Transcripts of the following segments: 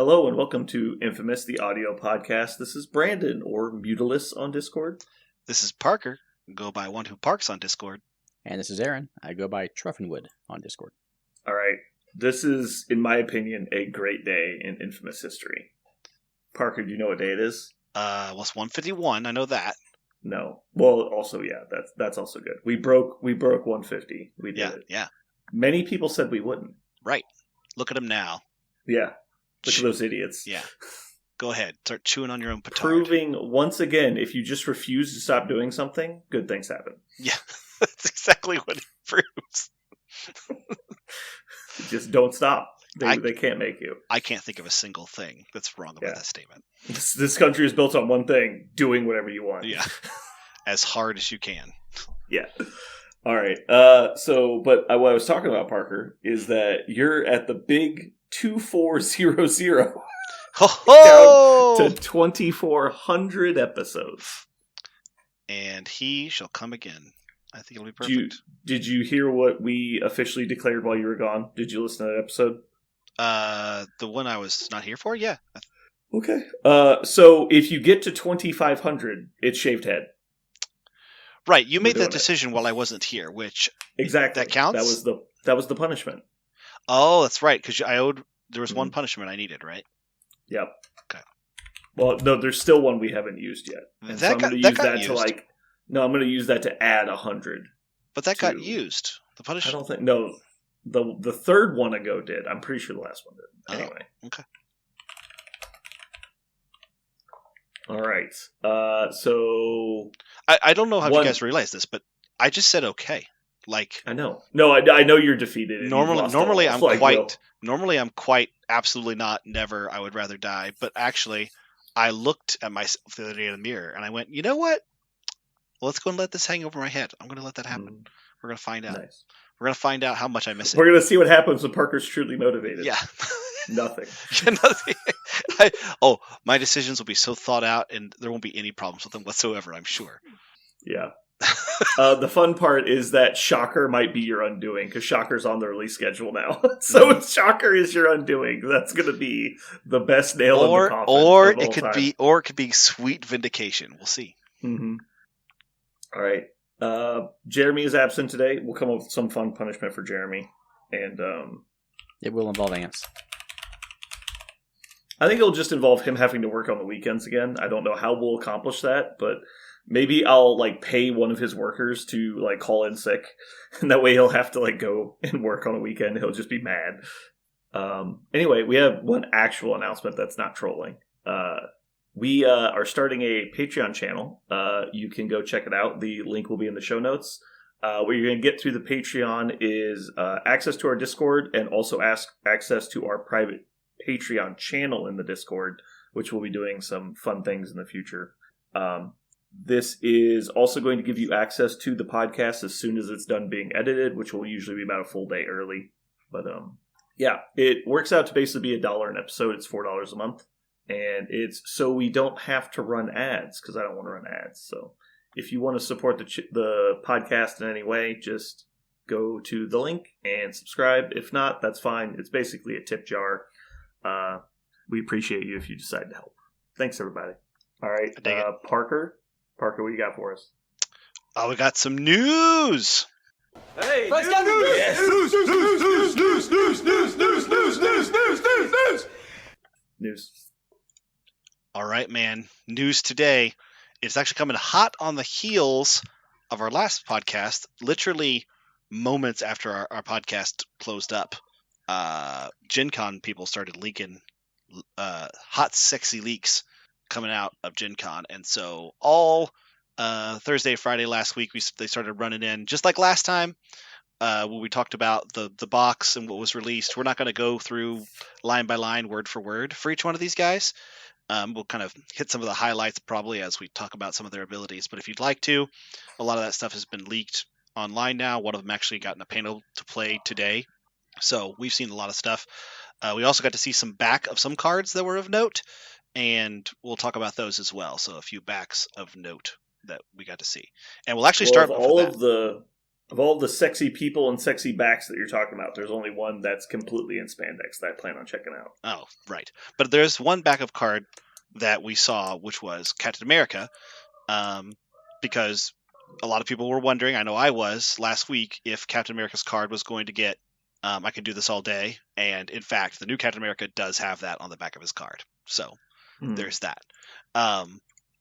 Hello and welcome to Infamous, the audio podcast. This is Brandon, or Mutilus on Discord. This is Parker, go by One Who Parks on Discord. And this is Aaron, I go by Truffenwood on Discord. Alright, this is, in my opinion, a great day in Infamous history. Parker, do you know what day it is? Well, it's 151, I know that. No. Well, also, yeah, that's also good. We broke 150. We did it. Yeah. Many people said we wouldn't. Right. Look at them now. Yeah. Look at those idiots. Yeah. Go ahead. Start chewing on your own petard. Proving, once again, if you just refuse to stop doing something, good things happen. Yeah. That's exactly what it proves. Just don't stop. They can't make you. I can't think of a single thing that's wrong about that statement. This country is built on one thing, doing whatever you want. Yeah. As hard as you can. Yeah. All right. What I was talking about, Parker, is that you're at the big 2400. Ho-ho! Down to 2,400 episodes. And he shall come again. I think it'll be perfect. Did you hear what we officially declared while you were gone? Did you listen to that episode? The one I was not here for? Yeah. Okay. So if you get to 2,500, it's shaved head. Right. You made that decision while I wasn't here, which exactly that counts. That was the punishment. Oh, that's right. Because there was one punishment I needed, right? Yep. Okay. Well, no, there's still one we haven't used yet. And so I'm going to use that used. I'm going to use that to add 100. But that got used. The punishment. I don't think. No, the third one ago did. I'm pretty sure the last one did. Anyway. Okay. All right. So I don't know how you guys realize this, but I just said okay. Like I know. No, I know you're defeated. Normally I'm quite absolutely not, never. I would rather die. But actually, I looked at myself the other day in the mirror and I went, you know what? Let's go and let this hang over my head. I'm going to let that happen. We're going to find out. Nice. We're going to find out how much I miss it. We're going to see what happens when Parker's truly motivated. Yeah. Nothing. Nothing. My decisions will be so thought out and there won't be any problems with them whatsoever, I'm sure. Yeah. The fun part is that Shocker might be your undoing because Shocker's on the release schedule now. So if Shocker is your undoing, that's going to be the best nail in the coffin. Or it could be sweet vindication. We'll see. Mm-hmm. All right. Jeremy is absent today. We'll come up with some fun punishment for Jeremy, and it will involve ants. I think it'll just involve him having to work on the weekends again. I don't know how we'll accomplish that, but maybe I'll pay one of his workers to call in sick, and that way he'll have to go and work on a weekend. He'll just be mad. Anyway, we have one actual announcement that's not trolling. We are starting a Patreon channel. You can go check it out. The link will be in the show notes. What you're going to get through the Patreon is access to our Discord and also access to our private Patreon channel in the Discord, which will be doing some fun things in the future. This is also going to give you access to the podcast as soon as it's done being edited, which will usually be about a full day early. But yeah, it works out to basically be $1 an episode. It's $4 a month. And it's so we don't have to run ads because I don't want to run ads. So if you want to support the podcast in any way, just go to the link and subscribe. If not, that's fine. It's basically a tip jar. We appreciate you if you decide to help. Thanks, everybody. All right, Parker, what do you got for us? Oh, we got some news. Hey, news. All right, man. News today. It's actually coming hot on the heels of our last podcast, literally moments after our podcast closed up. Gen Con people started leaking hot, sexy leaks coming out of Gen Con. And so all Thursday, Friday last week, they started running in, just like last time when we talked about the box and what was released. We're not going to go through line by line, word for word for each one of these guys. We'll kind of hit some of the highlights probably as we talk about some of their abilities. But if you'd like to, a lot of that stuff has been leaked online now. One of them actually got in a panel to play today. So we've seen a lot of stuff. We also got to see some back of some cards that were of note, and we'll talk about those as well. So a few backs of note that we got to see. And we'll actually start with Of all the sexy people and sexy backs that you're talking about, there's only one that's completely in spandex that I plan on checking out. Oh, right. But there's one backup card that we saw, which was Captain America, because a lot of people were wondering, I know I was, last week, if Captain America's card was going to get I Can Do This All Day, and in fact, the new Captain America does have that on the back of his card. So there's that.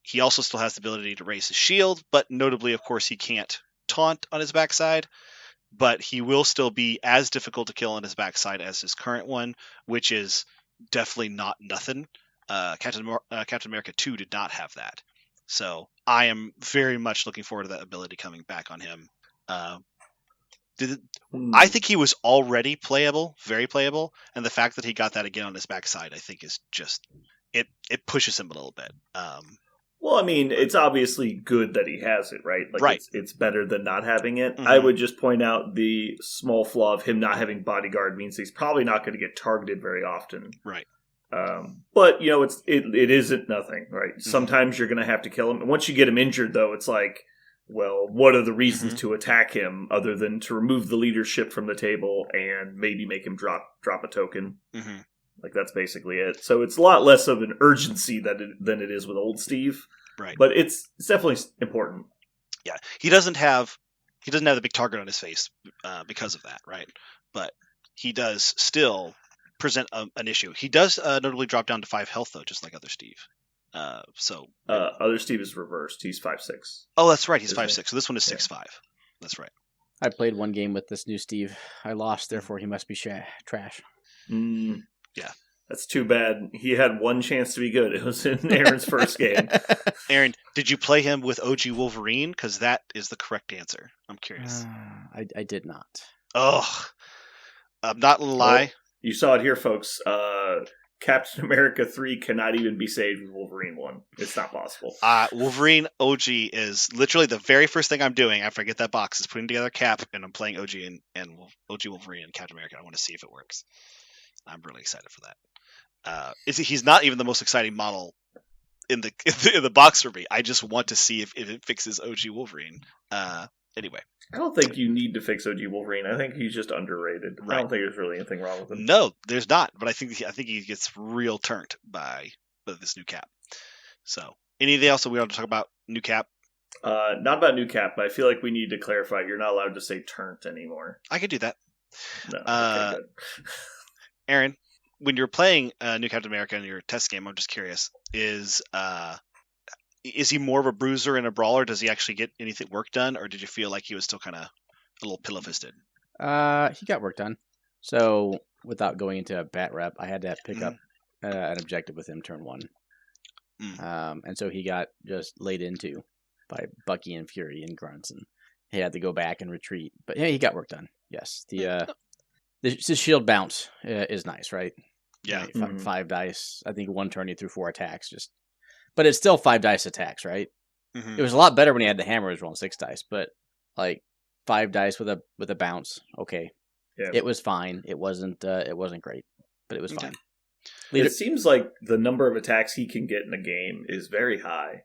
He also still has the ability to raise his shield, but notably, of course, he can't taunt on his backside, but he will still be as difficult to kill on his backside as his current one, which is definitely not nothing. Captain America 2 did not have that. So I am very much looking forward to that ability coming back on him. I think he was already playable, very playable, and the fact that he got that again on his backside, I think, is just it pushes him a little bit. Well, I mean, it's obviously good that he has it, right? Like, right. It's better than not having it. I would just point out the small flaw of him not having bodyguard means he's probably not going to get targeted very often. Right. But, you know, it isn't nothing, right? Sometimes you're going to have to kill him. And once you get him injured, though, it's like, well, what are the reasons to attack him other than to remove the leadership from the table and maybe make him drop a token? Like, that's basically it. So it's a lot less of an urgency than it is with old Steve. Right. But it's definitely important. Yeah. He doesn't have the big target on his face because of that, right? But he does still present an issue. He does notably drop down to 5 health, though, just like other Steve. Other Steve is reversed. He's 5'6". Oh, that's right. He's 5'6". So this one is 6'5". That's right. I played one game with this new Steve. I lost, therefore he must be trash. Yeah. That's too bad. He had one chance to be good. It was in Aaron's first game. Aaron, did you play him with OG Wolverine? Because that is the correct answer. I'm curious. I did not. Oh, I'm not gonna lie. Well, you saw it here, folks. Captain America 3 cannot even be saved with Wolverine 1. It's not possible. Wolverine OG is literally the very first thing I'm doing after I get that box is putting together Cap, and I'm playing OG and OG Wolverine and Captain America. I want to see if it works. I'm really excited for that. He's not even the most exciting model in the box for me. I just want to see if it fixes OG Wolverine. Anyway. I don't think you need to fix OG Wolverine. I think he's just underrated. Right. I don't think there's really anything wrong with him. No, there's not. But I think he gets real turned by this new Cap. So, anything else that we want to talk about new Cap? Not about new Cap, but I feel like we need to clarify. You're not allowed to say turnt anymore. I can do that. No. Okay, good. Aaron, when you're playing new Captain America in your test game, I'm just curious: is he more of a bruiser and a brawler? Does he actually get anything work done, or did you feel like he was still kind of a little pillow-fisted? He got work done. So, without going into a bat rep, I had to pick up an objective with him turn 1. And so he got just laid into by Bucky and Fury and Grunts, and he had to go back and retreat. But yeah, he got work done. Yes, the shield bounce is nice, right? Yeah, 5 dice. I think one turn he threw 4 attacks. But it's still 5 dice attacks, right? It was a lot better when he had the hammer. It was rolling 6 dice, but like 5 dice with a bounce. Okay, yeah. It was fine. It wasn't great, but it was fine. It seems like the number of attacks he can get in a game is very high.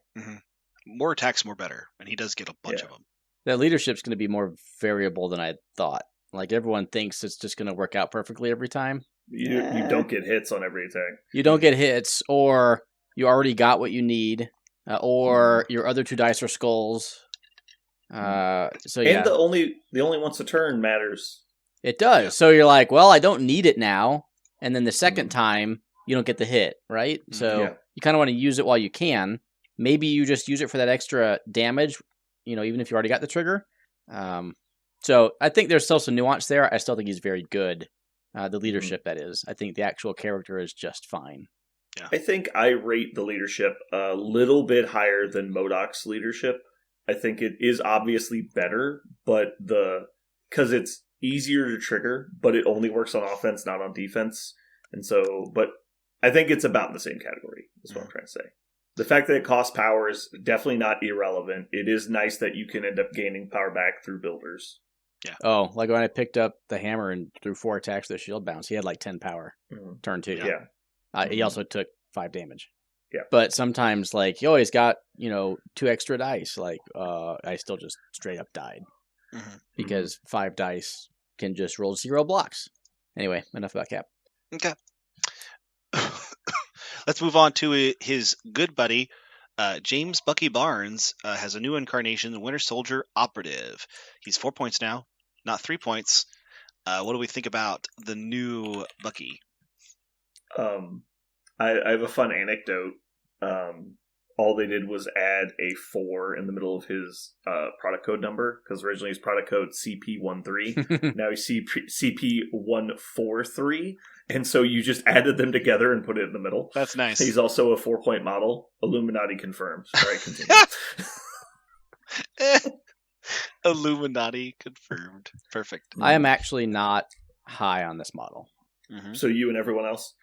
More attacks, more better, and he does get a bunch of them. The leadership's going to be more variable than I thought. Like, everyone thinks it's just going to work out perfectly every time. You don't get hits on every attack. You don't get hits, or you already got what you need, or your other 2 dice are skulls. And the only once a turn matters. It does. Yeah. So you're like, well, I don't need it now, and then the second time you don't get the hit, right? So you kind of want to use it while you can. Maybe you just use it for that extra damage, even if you already got the trigger. So I think there's still some nuance there. I still think he's very good. The leadership, that is. I think the actual character is just fine. Yeah. I think I rate the leadership a little bit higher than MODOK's leadership. I think it is obviously better, but because it's easier to trigger, but it only works on offense, not on defense. And so, but I think it's about in the same category, is what I'm trying to say. The fact that it costs power is definitely not irrelevant. It is nice that you can end up gaining power back through builders. Yeah. Oh, like when I picked up the hammer and threw 4 attacks with the shield bounce, he had like 10 power. Turn 2. Yeah. He also took 5 damage. Yeah. But sometimes, like, he's got, 2 extra dice. Like, I still just straight up died. because 5 dice can just roll 0 blocks. Anyway, enough about Cap. Okay. Let's move on to his good buddy. James Bucky Barnes has a new incarnation, Winter Soldier Operative. He's 4 points now, not 3 points. What do we think about the new Bucky? I have a fun anecdote. All they did was add a 4 in the middle of his product code number, because originally his product code CP13. Now he's CP143, and so you just added them together and put it in the middle. That's nice. He's also a 4-point model. Illuminati confirmed. All right, continue. Illuminati confirmed. Perfect. I am actually not high on this model. So you and everyone else?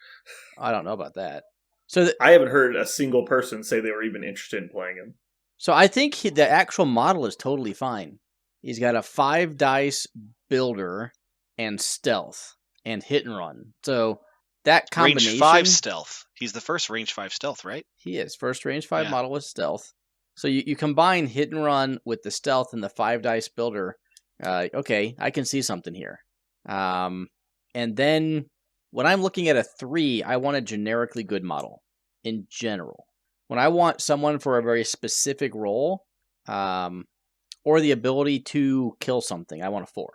I don't know about that. So I haven't heard a single person say they were even interested in playing him. So I think the actual model is totally fine. He's got a 5 dice builder and stealth and hit and run. So that combination... Range 5 stealth. He's the first range 5 stealth, right? He is. First range 5 model with stealth. So you combine hit and run with the stealth and the 5 dice builder. Okay, I can see something here. And then when I'm looking at a 3, I want a generically good model in general. When I want someone for a very specific role, or the ability to kill something, I want a 4.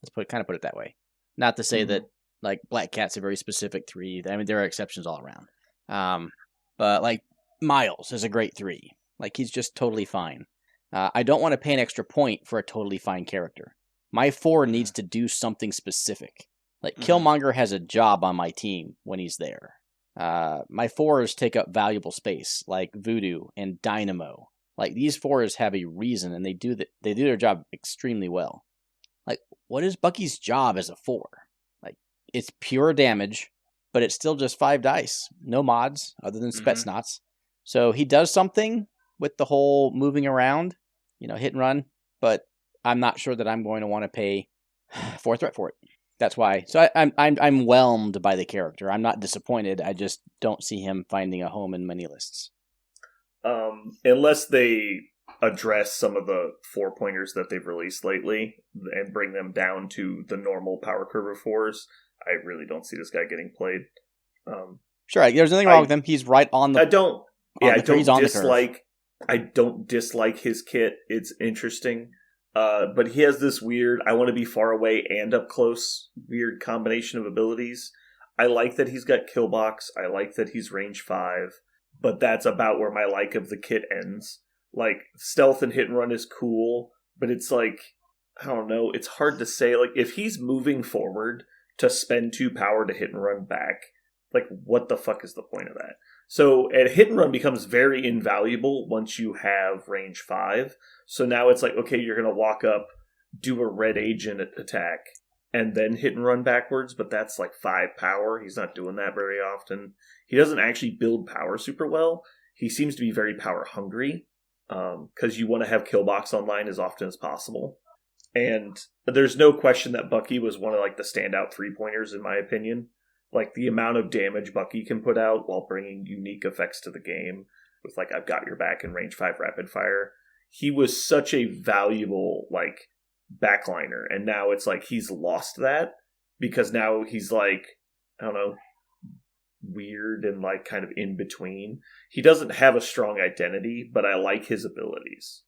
Let's put it that way. Not to say that like Black Cat's a very specific 3. I mean, there are exceptions all around. But like Miles is a great 3. Like he's just totally fine. I don't want to pay an extra point for a totally fine character. My 4 needs to do something specific. Like Killmonger has a job on my team when he's there. My 4s take up valuable space, like Voodoo and Dynamo. Like these 4s have a reason, and they do their job extremely well. Like, what is Bucky's job as a 4? Like, it's pure damage, but it's still just 5 dice, no mods other than Spetsnaz. So he does something with the whole moving around, hit and run. But I'm not sure that I'm going to want to pay 4 threat for it. That's why. So I'm whelmed by the character. I'm not disappointed. I just don't see him finding a home in many lists. Unless they address some of the 4-pointers that they've released lately and bring them down to the normal power curve of 4s, I really don't see this guy getting played. Sure, there's nothing wrong with him. He's right on the. I don't dislike his kit. It's interesting. But he has this weird, I want to be far away and up close, weird combination of abilities. I like that he's got kill box. I like that he's range 5. But that's about where my like of the kit ends. Like, stealth and hit and run is cool, but it's like, I don't know, it's hard to say. Like, if he's moving forward to spend 2 power to hit and run back, like, what the fuck is the point of that? So, and hit and run becomes very invaluable once you have range 5. So now it's like, okay, you're going to walk up, do a red agent attack, and then hit and run backwards, but that's like 5 power. He's not doing that very often. He doesn't actually build power super well. He seems to be very power hungry, because you want to have Killbox online as often as possible. And there's no question that Bucky was one of like the standout 3-pointers in my opinion. Like the amount of damage Bucky can put out while bringing unique effects to the game with like I've got your back and range 5 rapid fire. He was such a valuable like backliner, and now it's like he's lost that because now he's like, I don't know, weird and like kind of in between. He doesn't have a strong identity, but I like his abilities.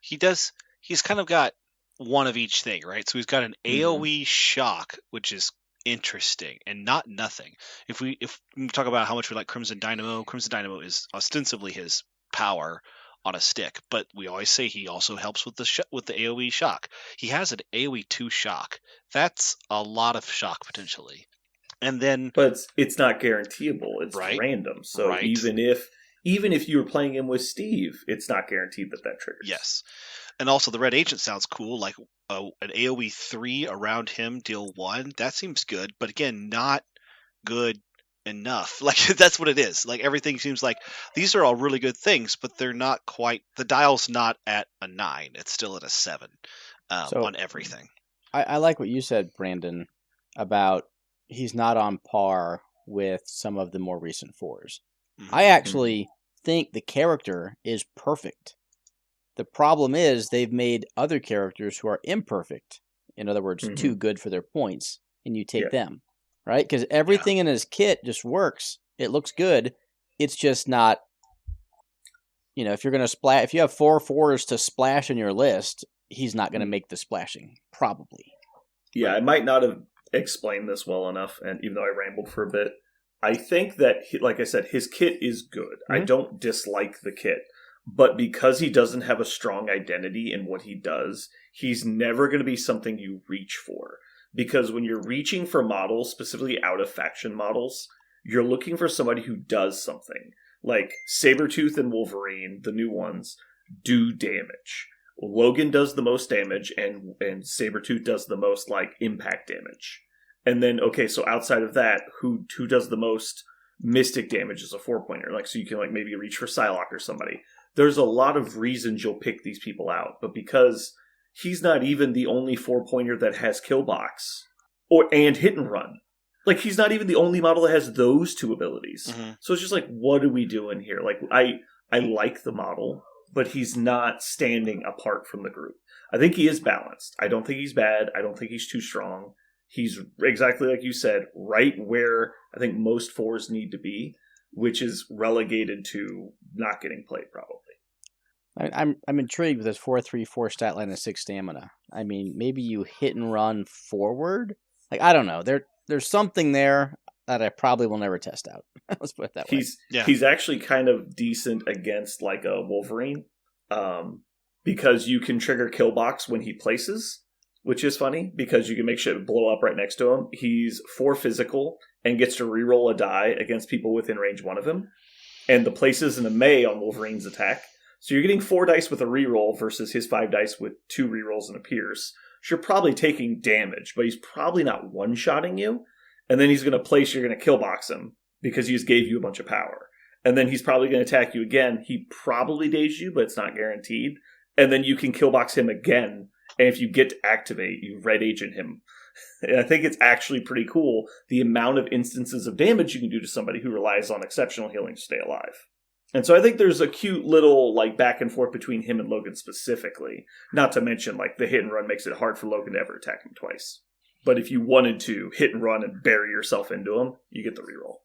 He does. He's kind of got one of each thing, right? So he's got an AoE shock, which is interesting and not nothing. If we talk about how much we like Crimson Dynamo is ostensibly his power on a stick, but we always say he also helps with the AoE shock. He has an AoE 2 shock. That's a lot of shock potentially. And then, but it's not guaranteeable. It's random. So even if you were playing him with Steve, it's not guaranteed that triggers. Yes. And also the red agent sounds cool, like an AoE 3 around him, deal 1. That seems good, but again, not good enough. Like that's what it is. Like everything seems like these are all really good things, but they're not quite. The dial's not at a 9; it's still at a 7 on everything. I like what you said, Brandon, about he's not on par with some of the more recent 4s. I actually think the character is perfect. The problem is they've made other characters who are imperfect. In other words, too good for their points, and you take them, right? Because everything in his kit just works. It looks good. It's just not, if you're going to splash, if you have 4 4s to splash in your list, he's not going to make the splashing, probably. Yeah, I might not have explained this well enough, and even though I rambled for a bit, I think that, like I said, his kit is good. I don't dislike the kit, but because he doesn't have a strong identity in what he does, he's never going to be something you reach for. Because when you're reaching for models, specifically out of faction models, you're looking for somebody who does something. Like Sabretooth and Wolverine, the new ones, do damage. Logan does the most damage, and Sabretooth does the most, impact damage. And then, okay, so outside of that, who does the most mystic damage as a 4-pointer? So you can, maybe reach for Psylocke or somebody. There's a lot of reasons you'll pick these people out, but because he's not even the only 4-pointer that has Kill Box and Hit and Run. He's not even the only model that has those 2 abilities. So it's just what are we doing here? I like the model, but he's not standing apart from the group. I think he is balanced. I don't think he's bad. I don't think he's too strong. He's exactly like you said, right where I think most 4s need to be, which is relegated to not getting played, probably. I'm intrigued with his 4-3-4 stat line and 6 stamina. I mean, maybe you hit and run forward. I don't know. There's something there that I probably will never test out. Let's put it that way. He's actually kind of decent against a Wolverine, because you can trigger Kill Box when he places, which is funny because you can make shit blow up right next to him. He's 4 physical and gets to reroll a die against people within range 1 of him, and the places in a May on Wolverine's attack. So you're getting 4 dice with a reroll versus his 5 dice with 2 rerolls and a pierce. So you're probably taking damage, but he's probably not one-shotting you. And then he's going to place, you're going to kill box him because he just gave you a bunch of power. And then he's probably going to attack you again. He probably dazes you, but it's not guaranteed. And then you can kill box him again. And if you get to activate, you red agent him. And I think it's actually pretty cool the amount of instances of damage you can do to somebody who relies on exceptional healing to stay alive. And so I think there's a cute little back and forth between him and Logan specifically. Not to mention the hit and run makes it hard for Logan to ever attack him twice. But if you wanted to hit and run and bury yourself into him, you get the reroll.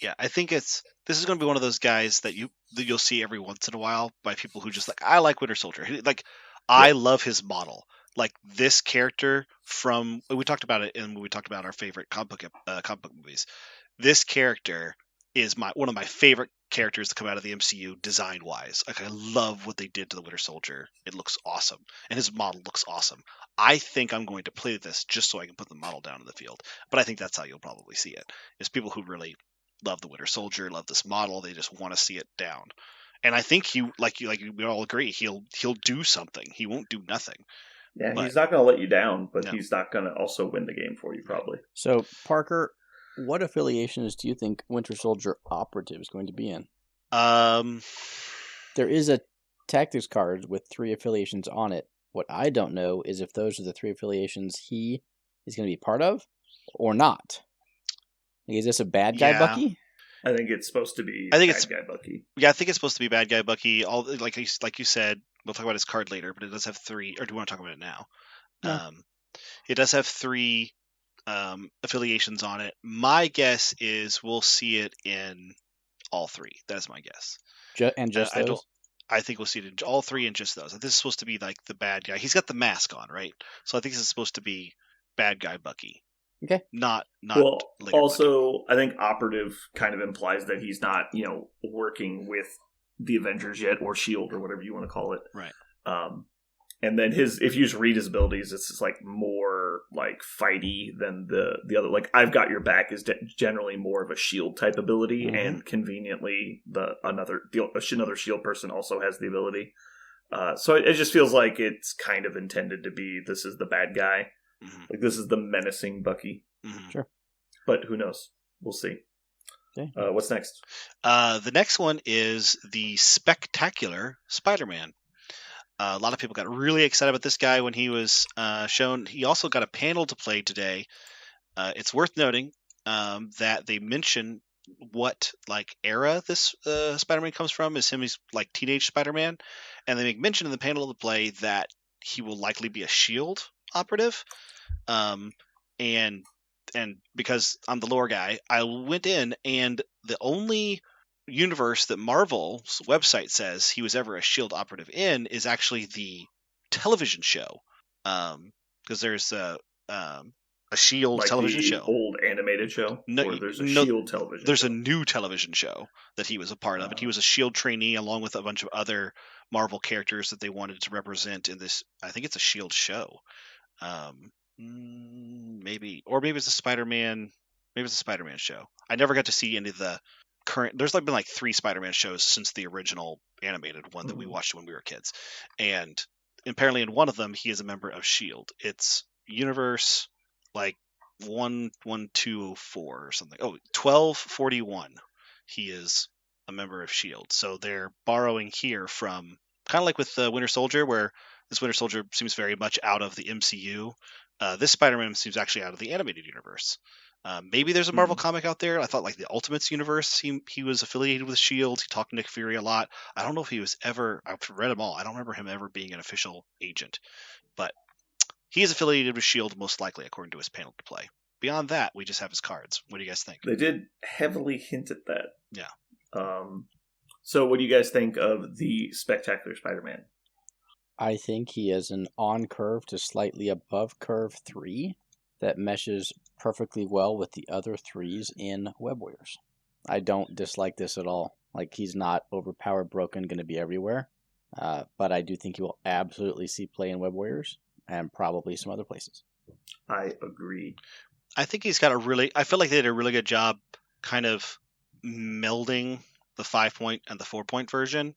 Yeah, I think this is going to be one of those guys that you'll see every once in a while by people who just I like Winter Soldier. I love his model. This character we talked about it when we talked about our favorite comic book movies. This character is one of my favorite characters to come out of the MCU design wise. I love what they did to the Winter Soldier. It looks awesome, and his model looks awesome. I think I'm going to play this just so I can put the model down in the field. But I think that's how you'll probably see it. Is people who really love the Winter Soldier, love this model, they just want to see it down. And I think we all agree, he'll do something. He won't do nothing. Yeah, he's not going to let you down, but he's not going to also win the game for you, probably. So, Parker, what affiliations do you think Winter Soldier Operative is going to be in? There is a tactics card with 3 affiliations on it. What I don't know is if those are the 3 affiliations he is going to be part of or not. Is this a bad guy Bucky? I think it's supposed to be bad guy Bucky. Yeah, I think it's supposed to be bad guy Bucky. All like you said, we'll talk about his card later, but it does have 3. Or do you want to talk about it now? No. It does have 3 affiliations on it. My guess is we'll see it in all 3. That's my guess. Just those? I think we'll see it in all 3 and just those. This is supposed to be the bad guy. He's got the mask on, right? So I think this is supposed to be bad guy Bucky. Okay. Not well, also, Bucky. I think Operative kind of implies that he's not, working with the Avengers yet, or S.H.I.E.L.D., or whatever you want to call it. Right. And then if you just read his abilities, it's just more fighty than the other. I've got your back is generally more of a shield type ability, and conveniently another shield person also has the ability. So it just feels like it's kind of intended to be this is the bad guy, this is the menacing Bucky. Sure, but who knows? We'll see. Okay. What's next? The next one is the Spectacular Spider-Man. A lot of people got really excited about this guy when he was shown. He also got a panel to play today. It's worth noting that they mention what like era this Spider-Man comes from. He's like teenage Spider-Man, and they make mention in the panel of the play that he will likely be a Shield operative. And because I'm the lore guy, I went in, and the only universe that Marvel's website says he was ever a Shield operative in is actually the television show. Because there's a Shield like television the show. Old animated show? No, or there's a Shield television there's show? a new television show that he was a part of, and he was a Shield trainee along with a bunch of other Marvel characters that they wanted to represent in this. I think it's a Shield show. Maybe it's a Spider-Man. Maybe it's a Spider-Man show. I never got to see any of the current. There's been like 3 Spider-Man shows since the original animated one that we watched when we were kids, and apparently in one of them he is a member of Shield. It's Universe like 11204 or something. 1241. He is a member of Shield. So they're borrowing here from kind of like with the Winter Soldier, where this Winter Soldier seems very much out of the MCU. This Spider-Man seems actually out of the animated universe. Maybe there's a Marvel comic out there. I thought like the Ultimates universe, he was affiliated with Shield. He talked to Nick Fury a lot. I don't know if he was ever. I've read them all. I don't remember him ever being an official agent, but he is affiliated with Shield most likely, according to his panel to play. Beyond that, we just have his cards. What do you guys think? They did heavily hint at that. Yeah. So what do you guys think of the Spectacular Spider-Man? I think he is an on-curve to slightly above curve 3 that meshes perfectly well with the other 3s in Web Warriors. I don't dislike this at all. Like, he's not overpowered, broken, going to be everywhere. But I do think he will absolutely see play in Web Warriors and probably some other places. I agree. I think he's got I feel like they did a really good job kind of melding the 5-point and the 4-point version,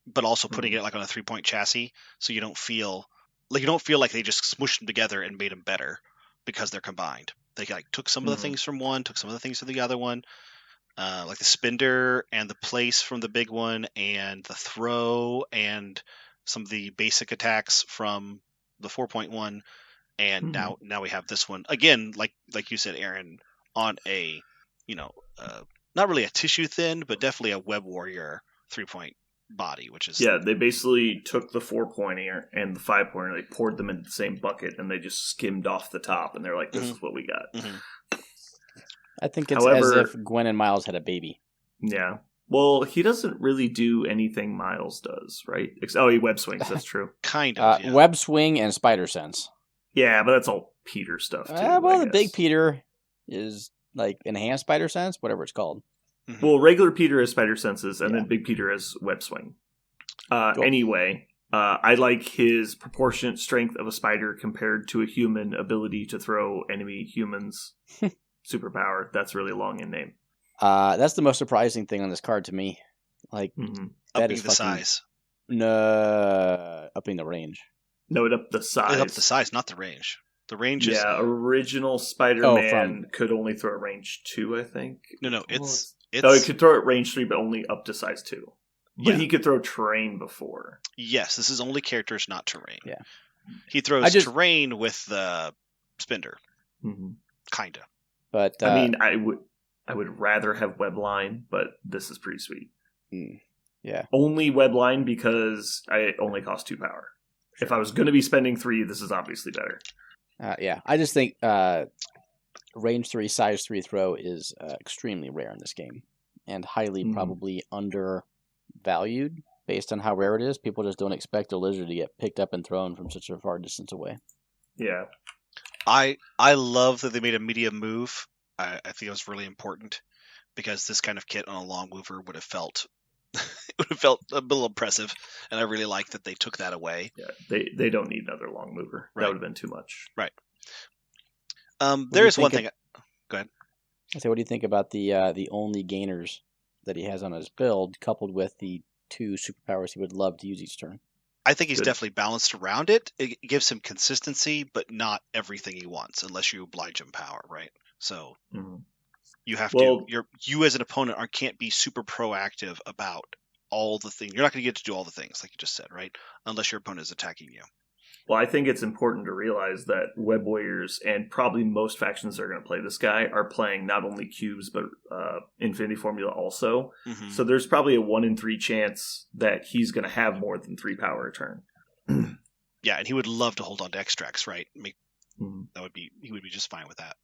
but also putting it like on a 3-point chassis, so you don't feel like they just smushed them together and made them better because they're combined. They like took some of the things from one, took some of the things from the other one, like the spinner and the place from the big one, and the throw and some of the basic attacks from the 4-point one, and now we have this one again, like you said, Aaron, on a not really a tissue thin, but definitely a Web Warrior 3-point body, which is they basically took the 4-pointer and the 5-pointer, they poured them into the same bucket, and they just skimmed off the top, and they're like, this is what we got. I think it's as if Gwen and Miles had a baby. Yeah. Well, he doesn't really do anything Miles does, right? He web swings, that's true. Kind of, yeah. Web swing and spider sense. Yeah, but that's all Peter stuff, too. Well, the big Peter is like enhanced spider sense, whatever it's called. Well, regular Peter has spider senses, and then Big Peter has web swing. Cool. Anyway, I like his proportionate strength of a spider compared to a human ability to throw enemy humans. Superpower. That's really long in name. That's the most surprising thing on this card to me. Like, that upping the size. No, upping the range. No, it upped the size. It upped the size, not the range. The range is... Yeah, original Spider-Man could only throw at range 2, I think. No, it's... he could throw at range 3, but only up to size 2. But he could throw terrain before. Yes, this is only characters, not terrain. Yeah. He throws terrain with the spinner. Kinda. But I mean, I would rather have webline, but this is pretty sweet. Yeah. Only webline because it only costs 2 power. Sure. If I was going to be spending 3, this is obviously better. Yeah, I just think range 3, size 3 throw is extremely rare in this game, and highly probably undervalued based on how rare it is. People just don't expect a lizard to get picked up and thrown from such a far distance away. Yeah. I love that they made a medium move. I think it was really important because this kind of kit on a long mover would have felt a little impressive, and I really like that they took that away. Yeah, they don't need another long mover. Right. That would have been too much. Right. There is one thing. Go ahead. I say, what do you think about the only gainers that he has on his build, coupled with the 2 superpowers he would love to use each turn? I think he's definitely balanced around it. It gives him consistency, but not everything he wants, unless you oblige him power, right? So you have to. You as an opponent can't be super proactive about all the things. You're not going to get to do all the things, like you just said, right? Unless your opponent is attacking you. Well, I think it's important to realize that Web Warriors and probably most factions that are going to play this guy are playing not only cubes but Infinity Formula also. Mm-hmm. So there's probably a 1 in 3 chance that he's going to have more than 3 power a turn. Yeah, and he would love to hold on to extracts, right? He would be just fine with that.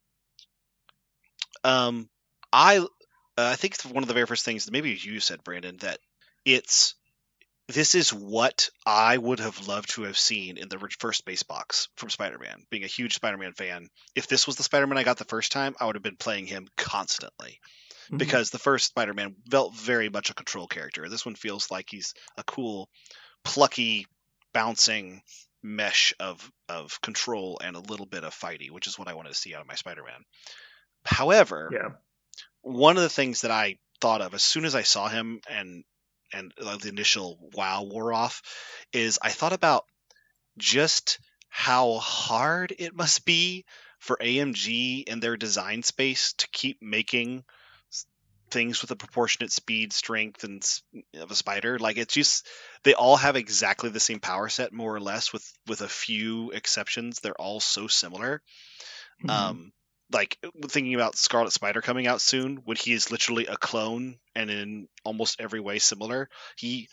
I think one of the very first things that maybe you said, Brandon, that this is what I would have loved to have seen in the first base box from Spider-Man. Being a huge Spider-Man fan, if this was the Spider-Man I got the first time, I would have been playing him constantly. Mm-hmm. Because the first Spider-Man felt very much a control character. This one feels like he's a cool, plucky, bouncing mesh of control and a little bit of fighty, which is what I wanted to see out of my Spider-Man. However, one of the things that I thought of as soon as I saw him and the initial wow wore off is I thought about just how hard it must be for AMG and their design space to keep making things with a proportionate speed, strength, and of a spider. Like, it's just, they all have exactly the same power set, more or less, with a few exceptions. They're all so similar. Mm-hmm. Like, thinking about Scarlet Spider coming out soon, when he is literally a clone and in almost every way similar. He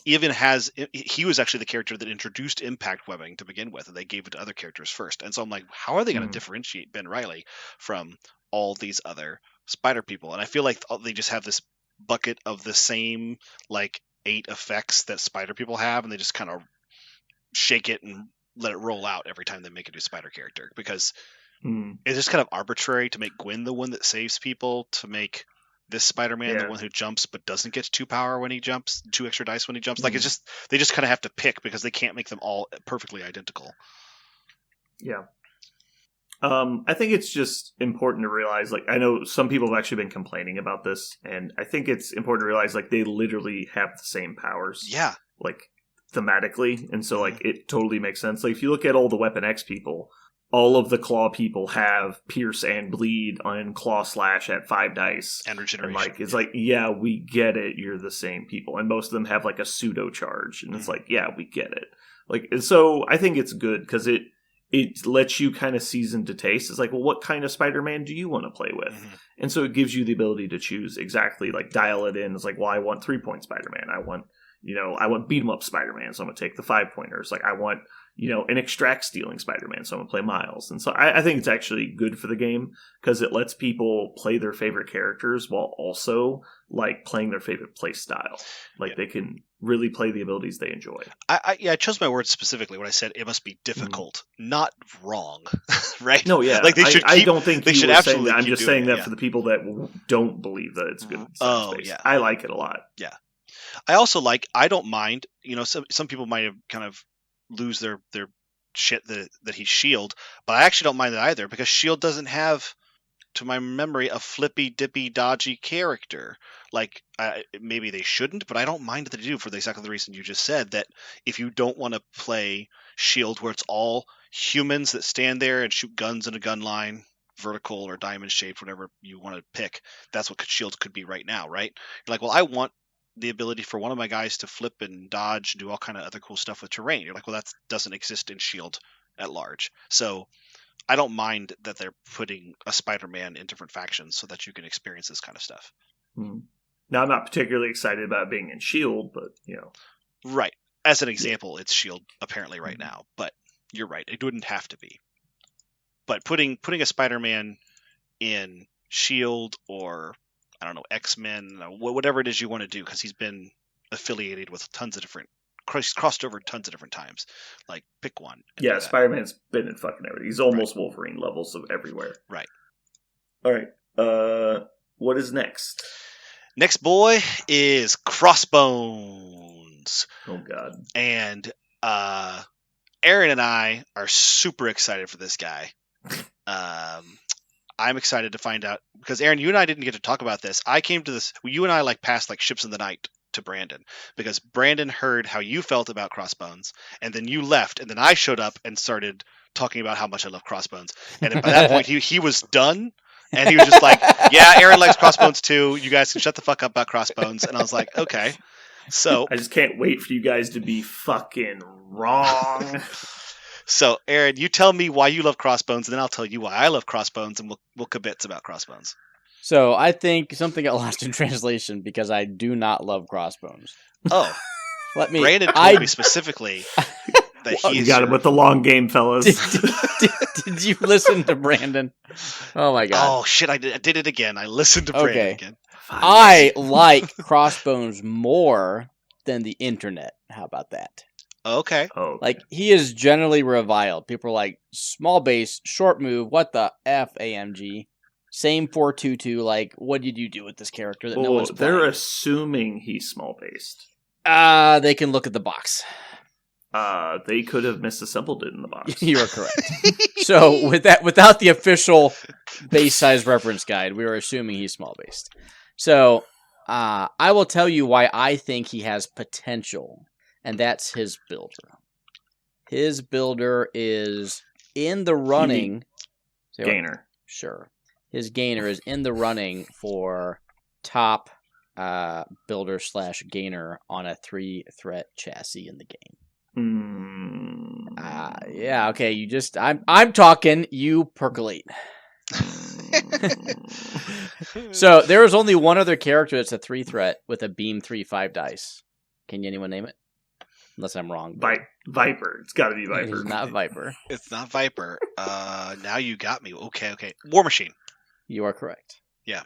was actually the character that introduced impact webbing to begin with, and they gave it to other characters first. And so I'm like, how are they going to differentiate Ben Reilly from all these other Spider people? And I feel like they just have this bucket of the same, like, 8 effects that Spider people have, and they just kind of shake it and let it roll out every time they make a new Spider character, because it's just kind of arbitrary to make Gwen the one that saves people, to make this Spider-Man the one who jumps but doesn't get 2 power when he jumps, 2 extra dice when he jumps. Like, it's just, they just kind of have to pick because they can't make them all perfectly identical. Yeah. I think it's just important to realize, like, I know some people have actually been complaining about this, and I think it's important to realize, like, they literally have the same powers. Yeah. Like, thematically, and so, like, it totally makes sense. Like, if you look at all the Weapon X people, all of the Claw people have Pierce and Bleed on Claw Slash at 5 dice. And Regeneration. And, like, it's like, yeah, we get it, you're the same people. And most of them have, like, a pseudo charge, and it's like, yeah, we get it. Like, and so I think it's good, because it lets you kind of season to taste. It's like, well, what kind of Spider-Man do you want to play with? Mm-hmm. And so it gives you the ability to choose exactly, like, dial it in. It's like, well, I want 3-point Spider-Man. I want beat 'em up Spider-Man, so I'm going to take the 5-pointers. Like, I want, an extract stealing Spider-Man, so I'm going to play Miles. And so I think it's actually good for the game, because it lets people play their favorite characters while also, like, playing their favorite play style. Like, they can really play the abilities they enjoy. I chose my words specifically when I said it must be difficult, not wrong, right? No, yeah. Like, they should I don't think they should absolutely. I'm just saying that for the people that don't believe that it's good. Yeah. I like it a lot. Yeah. I also I don't mind, some people might have kind of lose their shit that he's S.H.I.E.L.D., but I actually don't mind that either, because S.H.I.E.L.D. doesn't have, to my memory, a flippy, dippy, dodgy character. Like, maybe they shouldn't, but I don't mind that they do, for exactly the reason you just said, that if you don't want to play S.H.I.E.L.D. where it's all humans that stand there and shoot guns in a gun line, vertical or diamond shaped, whatever you want to pick, that's what S.H.I.E.L.D. could be right now, right? You're like, well, I want the ability for one of my guys to flip and dodge, do all kind of other cool stuff with terrain. You're like, well, that doesn't exist in S.H.I.E.L.D. at large. So I don't mind that they're putting a Spider-Man in different factions so that you can experience this kind of stuff. Now, I'm not particularly excited about being in S.H.I.E.L.D., but, Right. As an example, it's S.H.I.E.L.D. apparently right now, but you're right. It wouldn't have to be. But putting a Spider-Man in S.H.I.E.L.D. or, I don't know, X-Men, whatever it is you want to do, because he's been affiliated with crossed over tons of different times. Like, pick one. Yeah, Spider-Man's been in fucking everything. He's almost Wolverine levels of everywhere. Right. All right. What is next? Next, boy, is Crossbones. Oh, God. And Aaron and I are super excited for this guy. I'm excited to find out, because Aaron, you and I didn't get to talk about this. I came to this, you and I passed like ships in the night to Brandon, because Brandon heard how you felt about Crossbones, and then you left, and then I showed up and started talking about how much I love Crossbones. And by that point, he was done, and he was just like, yeah, Aaron likes Crossbones too. You guys can shut the fuck up about Crossbones. And I was like, okay. So I just can't wait for you guys to be fucking wrong. So, Aaron, you tell me why you love Crossbones, and then I'll tell you why I love Crossbones, and we'll kibitz about Crossbones. So I think something got lost in translation because I do not love Crossbones. Oh, Brandon told me specifically that you got him with the long game, fellas. Did you listen to Brandon? Oh my god! Oh shit! I did it again. I listened to Brandon again. I like Crossbones more than the internet. How about that? Okay. Like, he is generally reviled. People are like, small base, short move, what the F, AMG? Same 422, like, what did you do with this character that no one's playing? They're assuming he's small-based. They can look at the box. They could have misassembled it in the box. You are correct. So, without the official base size reference guide, we are assuming he's small-based. So, I will tell you why I think he has potential, and that's his builder. His builder is in the running. Gainer. Sure. His gainer is in the running for top builder / gainer on a 3-threat chassis in the game. Yeah, okay, I'm talking, you percolate. So there is only one other character that's a 3-threat with a beam 3/5 dice. Can anyone name it? Unless I'm wrong. Viper. It's got to be Viper. It's not Viper. It's not Viper. Now you got me. Okay. War Machine. You are correct. Yeah.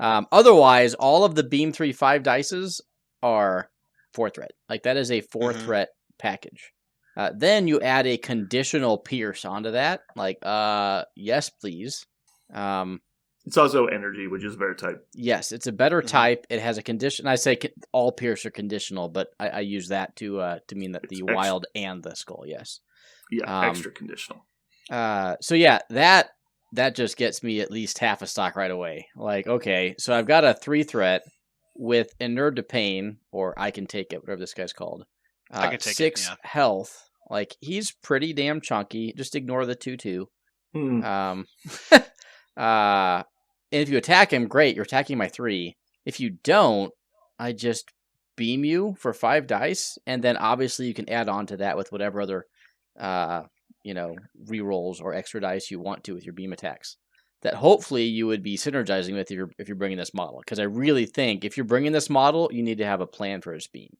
Otherwise, all of the beam 3/5 dices are 4-threat. Like, that is a 4-threat package. Then you add a conditional pierce onto that. Like, yes, please. It's also energy, which is a better type. Yes, it's a better type. It has a condition. I say all pierce are conditional, but I use that to mean that the wild and the skull. Yes. Yeah, extra conditional. So yeah, that just gets me at least half a stock right away. Like, okay, so I've got a 3-threat with inured to pain, or I can take it, whatever this guy's called. I can take 6 it, yeah. health. Like, he's pretty damn chunky. Just ignore the 2/2. And if you attack him, great. You're attacking my 3. If you don't, I just beam you for 5 dice, and then obviously you can add on to that with whatever other, rerolls or extra dice you want to with your beam attacks. That hopefully you would be synergizing with if you're bringing this model. Because I really think if you're bringing this model, you need to have a plan for his beam.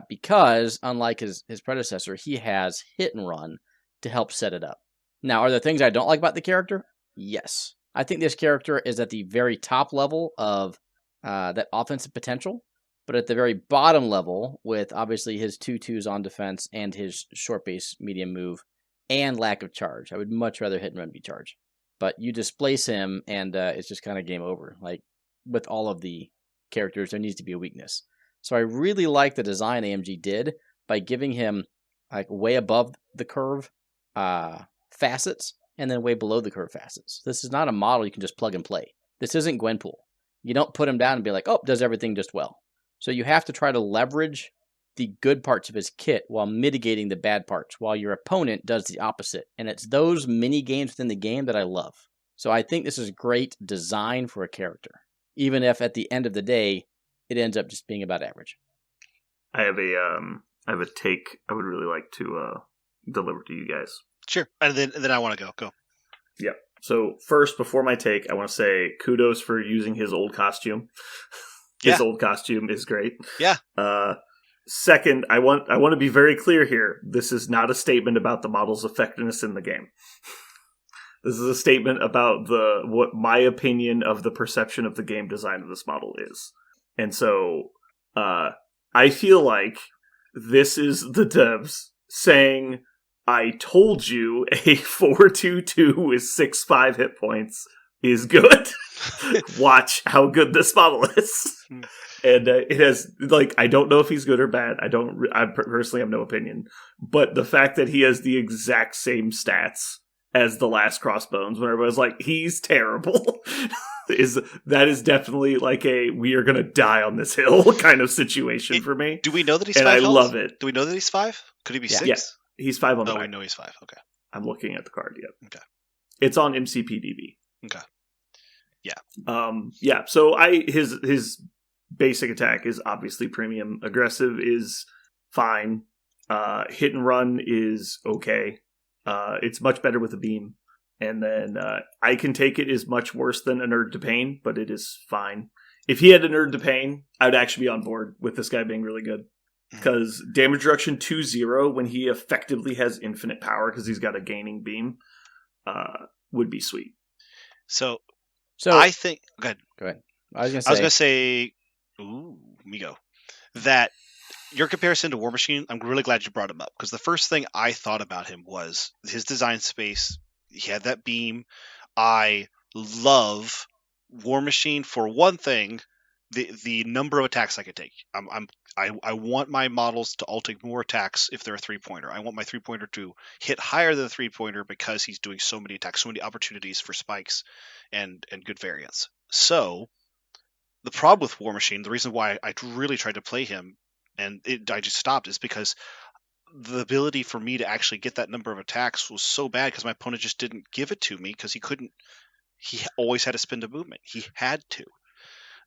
Because unlike his predecessor, he has hit and run to help set it up. Now, are there things I don't like about the character? Yes. I think this character is at the very top level of that offensive potential, but at the very bottom level, with obviously his 2/2s on defense and his short base medium move and lack of charge. I would much rather hit and run be charge. But you displace him, and it's just kind of game over. Like, with all of the characters, there needs to be a weakness. So I really like the design AMG did by giving him like way above the curve facets, and then way below the curve facets. This is not a model you can just plug and play. This isn't Gwenpool. You don't put him down and be like, oh, does everything just well. So you have to try to leverage the good parts of his kit while mitigating the bad parts, while your opponent does the opposite. And it's those mini games within the game that I love. So I think this is great design for a character, even if at the end of the day, it ends up just being about average. I have a take I would really like to deliver to you guys. Sure. And then I want to go. Yeah. So first, before my take, I want to say kudos for using his old costume. His old costume is great. Yeah. Second, I want to be very clear here. This is not a statement about the model's effectiveness in the game. This is a statement about what my opinion of the perception of the game design of this model is. And so I feel like this is the devs saying, I told you a 4/2/2 with 6/5 hit points is good. Watch how good this model is. And it has, like, I don't know if he's good or bad. I personally have no opinion. But the fact that he has the exact same stats as the last Crossbones, when everybody's like, he's terrible, is definitely like a we are gonna die on this hill kind of situation for me. Do we know that he's 5? And I love it. Do we know that he's 5? Could he be 6? Yeah, he's 5 on the back. back. We know he's 5. Okay. I'm looking at the card. Yep. Okay. It's on MCPDB. Okay. Yeah. So his basic attack is obviously premium. Aggressive is fine. Hit and run is okay. It's much better with a beam. And then I Can Take It is much worse than Inert to Pain, but it is fine. If he had Inert to Pain, I would actually be on board with this guy being really good. Because damage reduction 2-0 when he effectively has infinite power because he's got a gaining beam would be sweet. So I think... Go ahead. I was going to say... Ooh, me go. That your comparison to War Machine, I'm really glad you brought him up. Because the first thing I thought about him was his design space. He had that beam. I love War Machine for one thing, the number of attacks I could take. I want my models to all take more attacks if they're a 3-pointer. I want my 3-pointer to hit higher than the 3-pointer because he's doing so many attacks, so many opportunities for spikes and good variance. So the problem with War Machine, the reason why I really tried to play him and I just stopped is because the ability for me to actually get that number of attacks was so bad because my opponent just didn't give it to me because he always had to spend a movement. He had to.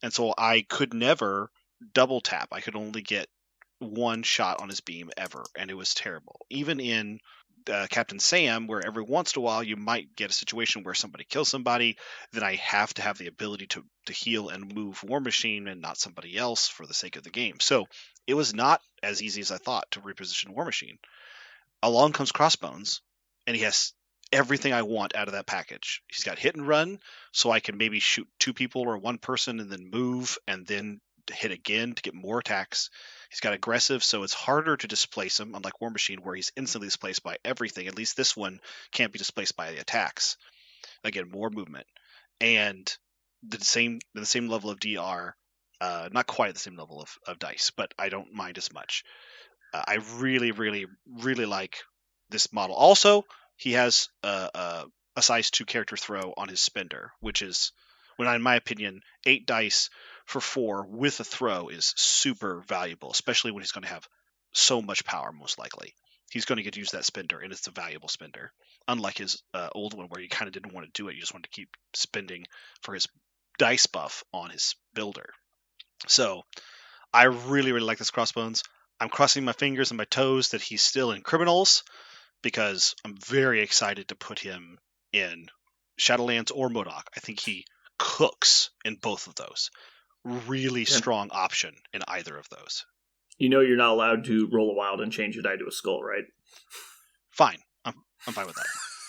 And so I could never double tap. I could only get one shot on his beam ever, and it was terrible. Even in Captain Sam, where every once in a while you might get a situation where somebody kills somebody, then I have to have the ability to heal and move War Machine and not somebody else for the sake of the game. So it was not as easy as I thought to reposition War Machine. Along comes Crossbones, and he has everything I want out of that package. He's got hit and run, so I can maybe shoot 2 people or 1 person and then move and then hit again to get more attacks. He's got aggressive, so it's harder to displace him, unlike War Machine, where he's instantly displaced by everything. At least this one can't be displaced by the attacks. Again, more movement. And the same level of DR, not quite at the same level of dice, but I don't mind as much. I really, really, really like this model. Also, he has a size 2 character throw on his spender, which is, in my opinion, 8 dice for 4 with a throw is super valuable, especially when he's going to have so much power, most likely. He's going to get to use that spender, and it's a valuable spender. Unlike his old one, where you kind of didn't want to do it. You just wanted to keep spending for his dice buff on his builder. So I really, really like this Crossbones. I'm crossing my fingers and my toes that he's still in Criminals, because I'm very excited to put him in Shadowlands or MODOK. I think he cooks in both of those. Really strong option in either of those. You know you're not allowed to roll a wild and change a die to a skull, right? Fine. I'm fine with that.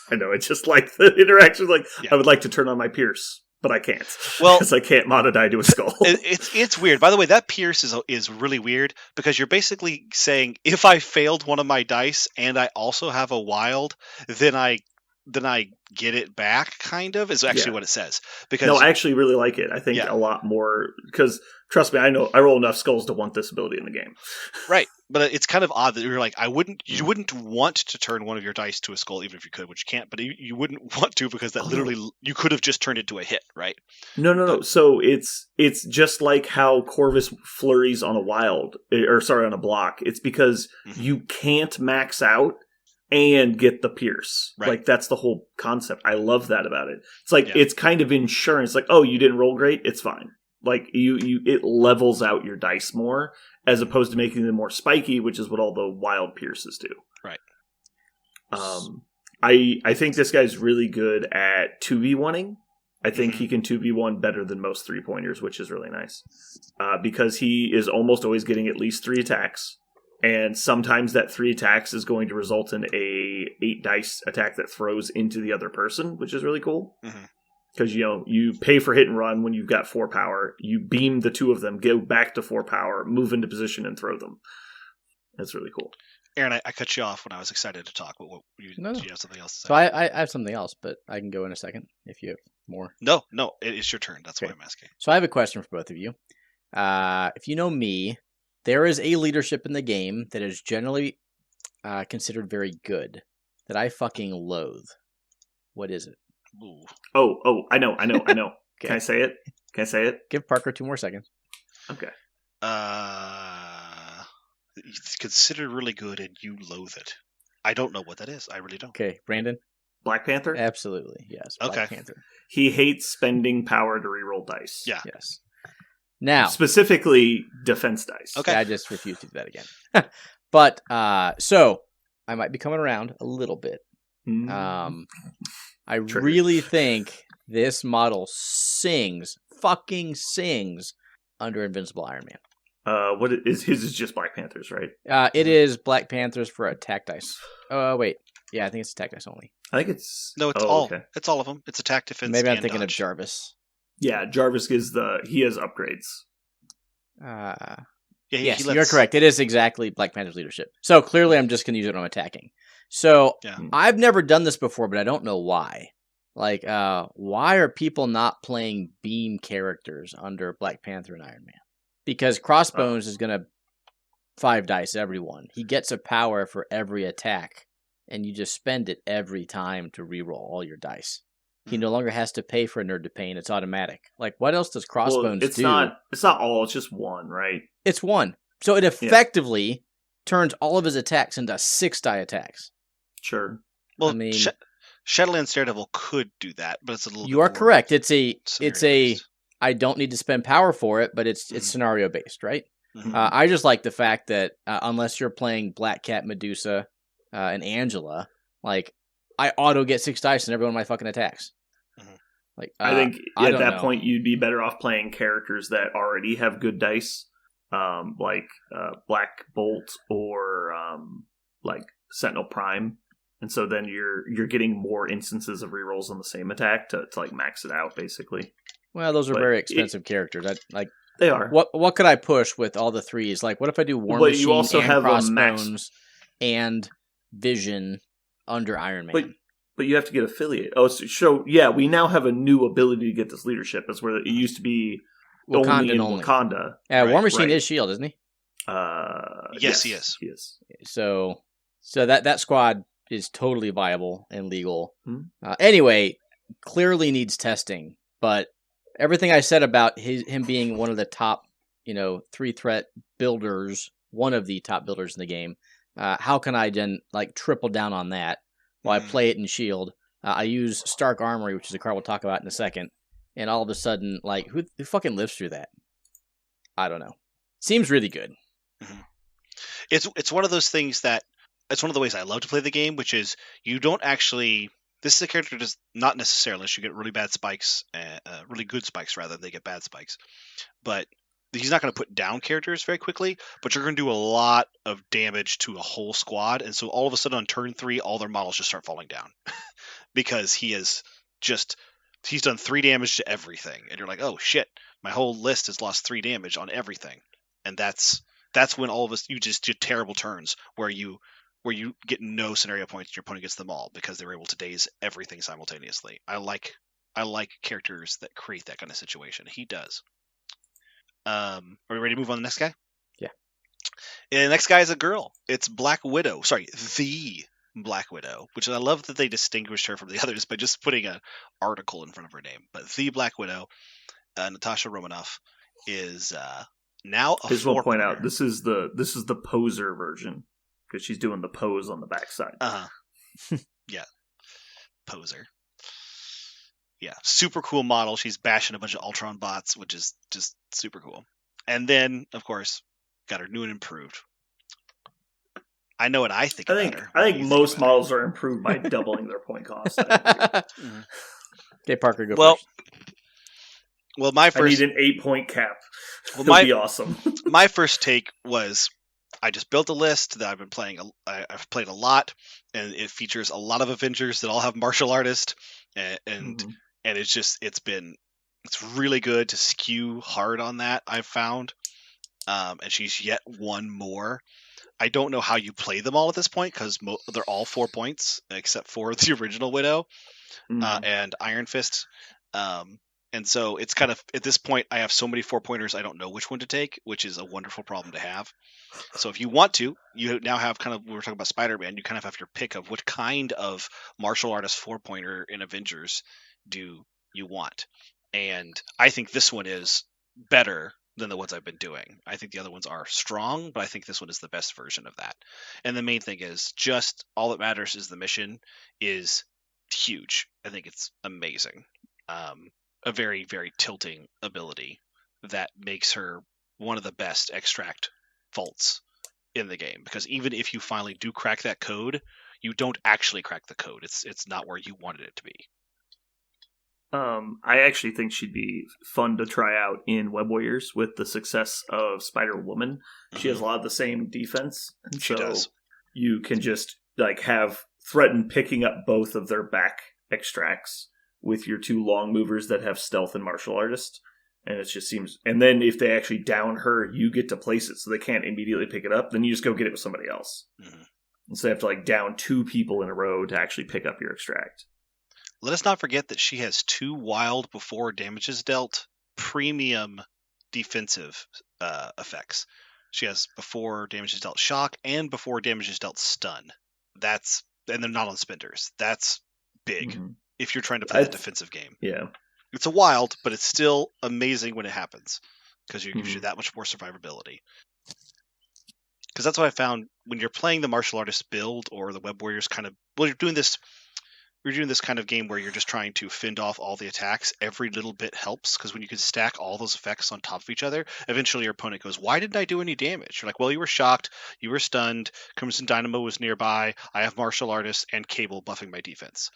I know, it's just like the interaction, I would like to turn on my Pierce, but I can't. Well, because I can't mod a die to a skull. It's weird. By the way, that Pierce is really weird, because you're basically saying, if I failed one of my dice and I also have a wild, then I get it back, kind of, is actually what it says. Because no, I actually really like it. I think a lot more, because trust me, I know I roll enough skulls to want this ability in the game. Right, but it's kind of odd that you're like, you wouldn't want to turn one of your dice to a skull, even if you could, which you can't, but you wouldn't want to, because that literally, you could have just turned it to a hit, right? No. So it's just like how Corvus flurries on a wild, on a block. It's because you can't max out and get the Pierce. Right. Like, that's the whole concept. I love that about it. It's like, it's kind of insurance. Like, oh, you didn't roll great? It's fine. Like, it levels out your dice more, as opposed to making them more spiky, which is what all the wild Pierces do. Right. I think this guy's really good at 2v1ing. I think he can 2v1 better than most 3-pointers, which is really nice. Because he is almost always getting at least 3 attacks. And sometimes that 3 attacks is going to result in a 8 dice attack that throws into the other person, which is really cool. Because, you pay for hit and run when you've got 4 power. You beam the 2 of them, go back to 4 power, move into position, and throw them. That's really cool. Aaron, I cut you off when I was excited to talk. But do you have something else to say? So I have something else, but I can go in a second if you have more. No, it's your turn. That's why I'm asking. So I have a question for both of you. If you know me, there is a leadership in the game that is generally considered very good, that I fucking loathe. What is it? Ooh. Oh, I know. Okay. Can I say it? Give Parker 2 more seconds. Okay. It's considered really good and you loathe it. I don't know what that is. I really don't. Okay, Brandon? Black Panther? Absolutely, yes. Black Panther. He hates spending power to reroll dice. Yeah. Yes. Now, specifically defense dice. Okay. I just refuse to do that again. But, so, I might be coming around a little bit. I really think this model fucking sings under Invincible Iron Man. What is his? Is just Black Panthers, right? It is Black Panthers for attack dice. Oh wait, yeah, I think it's attack dice only. I think it's it's it's all of them. It's attack, defense. Maybe I'm thinking dodge. of Jarvis. Yeah, Jarvis he has upgrades. Yes, you're correct. It is exactly Black Panther's leadership. So clearly, I'm just going to use it when I'm attacking. So I've never done this before, but I don't know why. Like, why are people not playing beam characters under Black Panther and Iron Man? Because Crossbones is going to 5 dice everyone. He gets a power for every attack, and you just spend it every time to reroll all your dice. He no longer has to pay for Nerd to Pain. It's automatic. Like, what else does Crossbones do? It's not all. It's just one, right? It's one. So it effectively turns all of his attacks into 6-die attacks. Sure. Well, I mean, Shadowlands Daredevil could do that, but it's a little. You are correct. It's a. I don't need to spend power for it, but it's scenario based, right? Mm-hmm. I just like the fact that unless you're playing Black Cat, Medusa, and Angela, like I auto get 6 dice in every one of my fucking attacks. Mm-hmm. Like I think at that point you'd be better off playing characters that already have good dice, like Black Bolt or like Sentinel Prime. And so then you're getting more instances of rerolls on the same attack to like max it out, basically. Well, those are very expensive characters. They are. What could I push with all the 3s? Like, what if I do War Machine you also and have Crossbones and Vision under Iron Man? But you have to get affiliate. So we now have a new ability to get this leadership. That's where it used to be only in Wakanda. Yeah, War Machine is S.H.I.E.L.D., isn't he? Yes, he is. He is. So that squad is totally viable and legal. Anyway, clearly needs testing, but everything I said about him being one of the top, 3-threat builders, one of the top builders in the game, how can I then triple down on that while I play it in S.H.I.E.L.D.? I use Stark Armory, which is a card we'll talk about in a second, and all of a sudden, who fucking lives through that? I don't know. Seems really good. Mm-hmm. It's one of those things that it's one of the ways I love to play the game, which is you don't actually. This is a character does not necessarily unless you get really bad spikes, really good spikes rather. They get bad spikes, but he's not going to put down characters very quickly. But you're going to do a lot of damage to a whole squad, and so all of a sudden on turn 3, all their models just start falling down because he's done 3 damage to everything, and you're like, oh shit, my whole list has lost 3 damage on everything, and that's when all of us you just do terrible turns where you get no scenario points, your opponent gets them all because they were able to daze everything simultaneously. I like characters that create that kind of situation. He does. Are we ready to move on to the next guy? Yeah. And the next guy is a girl. It's Black Widow. Sorry, the Black Widow, which I love that they distinguished her from the others by just putting an article in front of her name. But the Black Widow, Natasha Romanoff, is now a 4-pointer. We'll point out this is the poser version. Because she's doing the pose on the backside. Yeah. Poser. Yeah. Super cool model. She's bashing a bunch of Ultron bots, which is just super cool. And then, of course, got her new and improved. I know what I think about her. I think most models are improved by doubling their point cost. Okay, Parker, go first. Well, I need an 8-point cap. Well, that'd be awesome. My first take was I just built a list that I've been playing. I've played a lot, and it features a lot of Avengers that all have martial artists, and it's really good to skew hard on that. I've found, and she's yet one more. I don't know how you play them all at this point because they're all 4 points except for the original Widow and Iron Fist. And so it's kind of, at this point, I have so many 4-pointers, I don't know which one to take, which is a wonderful problem to have. So if you want to, you now have kind of, we were talking about Spider-Man, you kind of have your pick of what kind of martial artist 4-pointer in Avengers do you want. And I think this one is better than the ones I've been doing. I think the other ones are strong, but I think this one is the best version of that. And the main thing is just all that matters is the mission is huge. I think it's amazing. A very, very tilting ability that makes her one of the best extract faults in the game, because even if you finally do crack that code, you don't actually crack the code. It's not where you wanted it to be. I actually think she'd be fun to try out in Web Warriors with the success of Spider-Woman. She has a lot of the same defense, and She so does. you can just like have threaten picking up both of their back extracts with your 2 long movers that have stealth and martial artist. And it just seems, and then if they actually down her, you get to place it so they can't immediately pick it up. Then you just go get it with somebody else. Mm-hmm. And so they have to like down 2 people in a row to actually pick up your extract. Let us not forget that she has 2 wild before damage is dealt premium defensive effects. She has before damage is dealt shock and before damage is dealt stun. And they're not on spenders. That's big if you're trying to play the defensive game. Yeah. It's a wild, but it's still amazing when it happens because it gives you that much more survivability. Because that's what I found when you're playing the martial artist build or the Web Warriors kind of. Well, you're doing this kind of game where you're just trying to fend off all the attacks. Every little bit helps because when you can stack all those effects on top of each other, eventually your opponent goes, "Why didn't I do any damage?" You're like, "Well, you were shocked, you were stunned. Crimson Dynamo was nearby. I have martial artist and Cable buffing my defense,"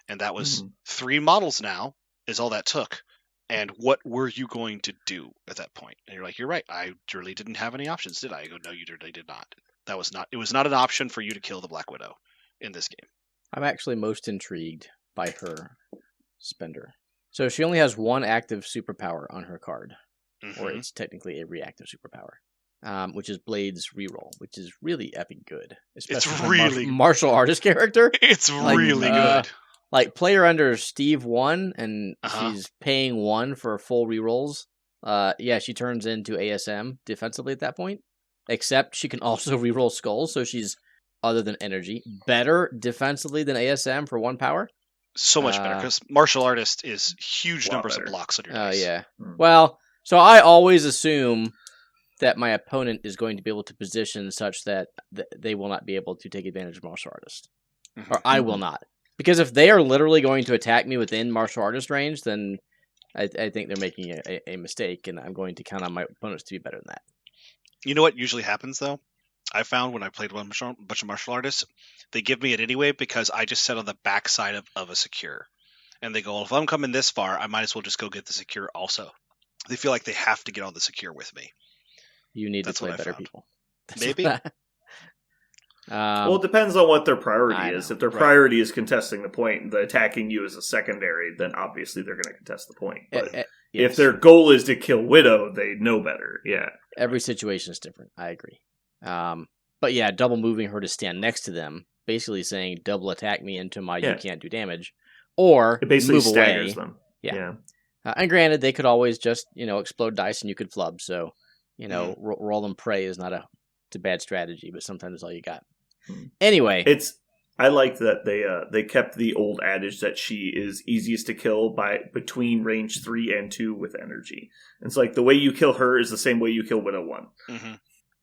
and that was 3 models now. Is all that took. And what were you going to do at that point? And you're like, "You're right. I really didn't have any options, did I?" I go, "No, you really did not. It was not an option for you to kill the Black Widow in this game." I'm actually most intrigued by her spender. So she only has 1 active superpower on her card, or it's technically a reactive superpower, which is Blade's reroll, which is really effing good. Especially it's really martial artist character. It's really good. Like player under Steve 1, and she's paying 1 for full rerolls. She turns into ASM defensively at that point. Except she can also reroll skulls, so she's, other than energy, better defensively than ASM for 1 power. So much better, because martial artist is huge numbers of blocks on your dice. Yeah. Well, so I always assume that my opponent is going to be able to position such that they will not be able to take advantage of martial artist. Or I will not. Because if they are literally going to attack me within martial artist range, then I think they're making a mistake, and I'm going to count on my opponents to be better than that. You know what usually happens, though? I found when I played a bunch of martial artists, they give me it anyway because I just sit on the backside of a secure. And they go, "Well, if I'm coming this far, I might as well just go get the secure also." They feel like they have to get on the secure with me. You need to play better people. Maybe. Well, it depends on what their priority is. If their priority is contesting the point and the attacking you as a secondary, then obviously they're going to contest the point. But if their goal is to kill Widow, they know better. Yeah. Every situation is different. I agree. But yeah, double moving her to stand next to them, basically saying double attack me into my you can't do damage, or it basically move staggers away. them. Yeah. And granted, they could always just explode dice and you could flub. So roll and pray is not a bad strategy, but sometimes it's all you got. Anyway, I like that they kept the old adage that she is easiest to kill by between range 3 and 2 with energy. It's like the way you kill her is the same way you kill Widow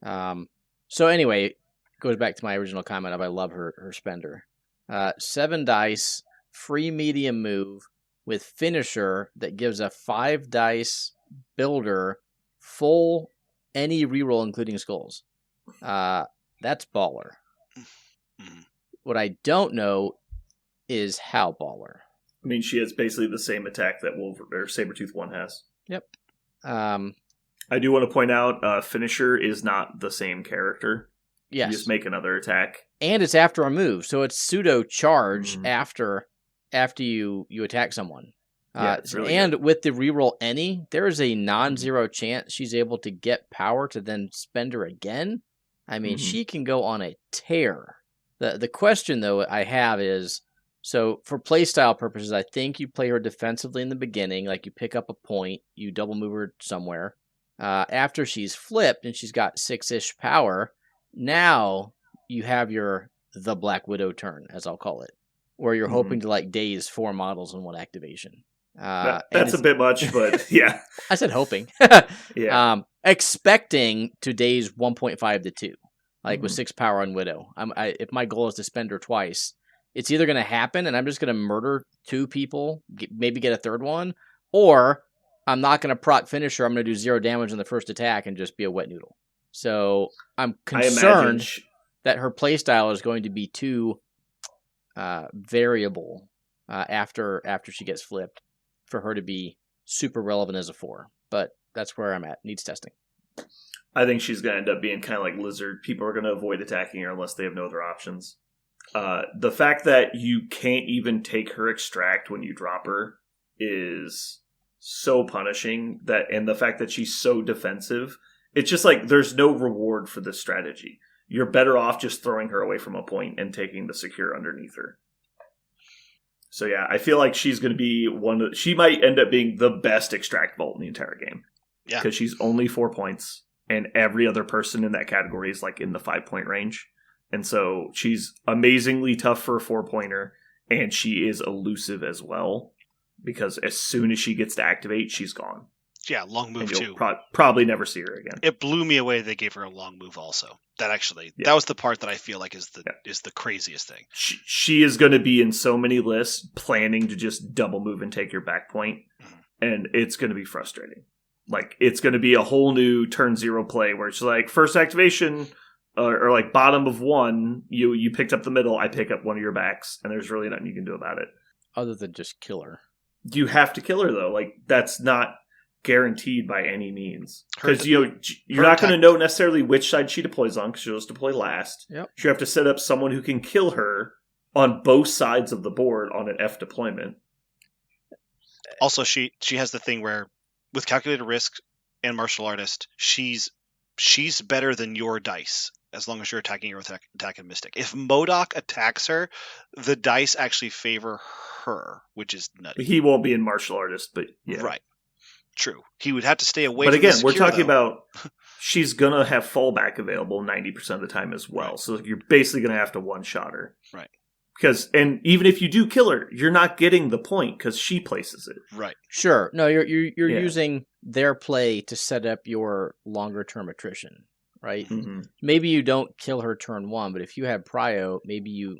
1. So anyway, goes back to my original comment of I love her spender. 7 dice, free medium move with finisher that gives a 5 dice builder full any reroll including skulls. That's baller. What I don't know is how baller. I mean, she has basically the same attack that Sabretooth 1 has. Yep. I do want to point out, Finisher is not the same character. Yes. You just make another attack. And it's after a move, so it's pseudo charge after you attack someone. It's really and good. With the reroll any, there is a non-zero chance she's able to get power to then spend her again. I mean, she can go on a tear. The question, though, I have is, so for playstyle purposes, I think you play her defensively in the beginning, like you pick up a point, you double move her somewhere. After she's flipped and she's got 6-ish power, now you have the Black Widow turn, as I'll call it, where you're hoping to daze 4 models in one activation. That's a bit much, but yeah. I said hoping. Yeah. Expecting to daze 1.5 to 2, with 6 power on Widow. If my goal is to spend her twice, it's either going to happen and I'm just going to murder 2 people, maybe get a third one, or I'm not going to proc finish her. I'm going to do 0 damage on the first attack and just be a wet noodle. So I'm concerned that her playstyle is going to be too variable after she gets flipped for her to be super relevant as a 4. But that's where I'm at. Needs testing. I think she's going to end up being kind of like Lizard. People are going to avoid attacking her unless they have no other options. The fact that you can't even take her extract when you drop her is so punishing. And the fact that she's so defensive, it's just like there's no reward for this strategy. You're better off just throwing her away from a point and taking the secure underneath her. So yeah, I feel like she's going to be she might end up being the best extract vault in the entire game. Yeah. Because she's only 4 points, and every other person in that category is like in the 5-point range. And so she's amazingly tough for a 4-pointer, and she is elusive as well. Because as soon as she gets to activate, she's gone. Yeah, long move too. Probably never see her again. It blew me away they gave her a long move also. That was the part that I feel like is the craziest thing. She is going to be in so many lists planning to just double move and take your back point, and it's going to be frustrating. Like, it's going to be a whole new turn 0 play where it's like, first activation, or like bottom of 1, you picked up the middle, I pick up one of your backs, and there's really nothing you can do about it. Other than just kill her. You have to kill her, though. Like, that's not guaranteed by any means. Because, you're not going to know necessarily which side she deploys on, because she'll just deploy last. Yep. So you have to set up someone who can kill her on both sides of the board on an F deployment. Also, she has the thing where, with calculated risk and martial artist, she's better than your dice as long as you're attacking her with attack and mystic. If MODOK attacks her, the dice actually favor her, which is nutty. He won't be in martial artist, but yeah. Right. True. He would have to stay away but from again, the secure, we're talking though. about she's going to have fallback available 90% of the time as well. Right. So you're basically going to have to one-shot her. Right. And even if you do kill her, you're not getting the point because she places it. Right. Sure. No, you're using their play to set up your longer term attrition, right? Mm-hmm. Maybe you don't kill her turn 1, but if you have prio, maybe you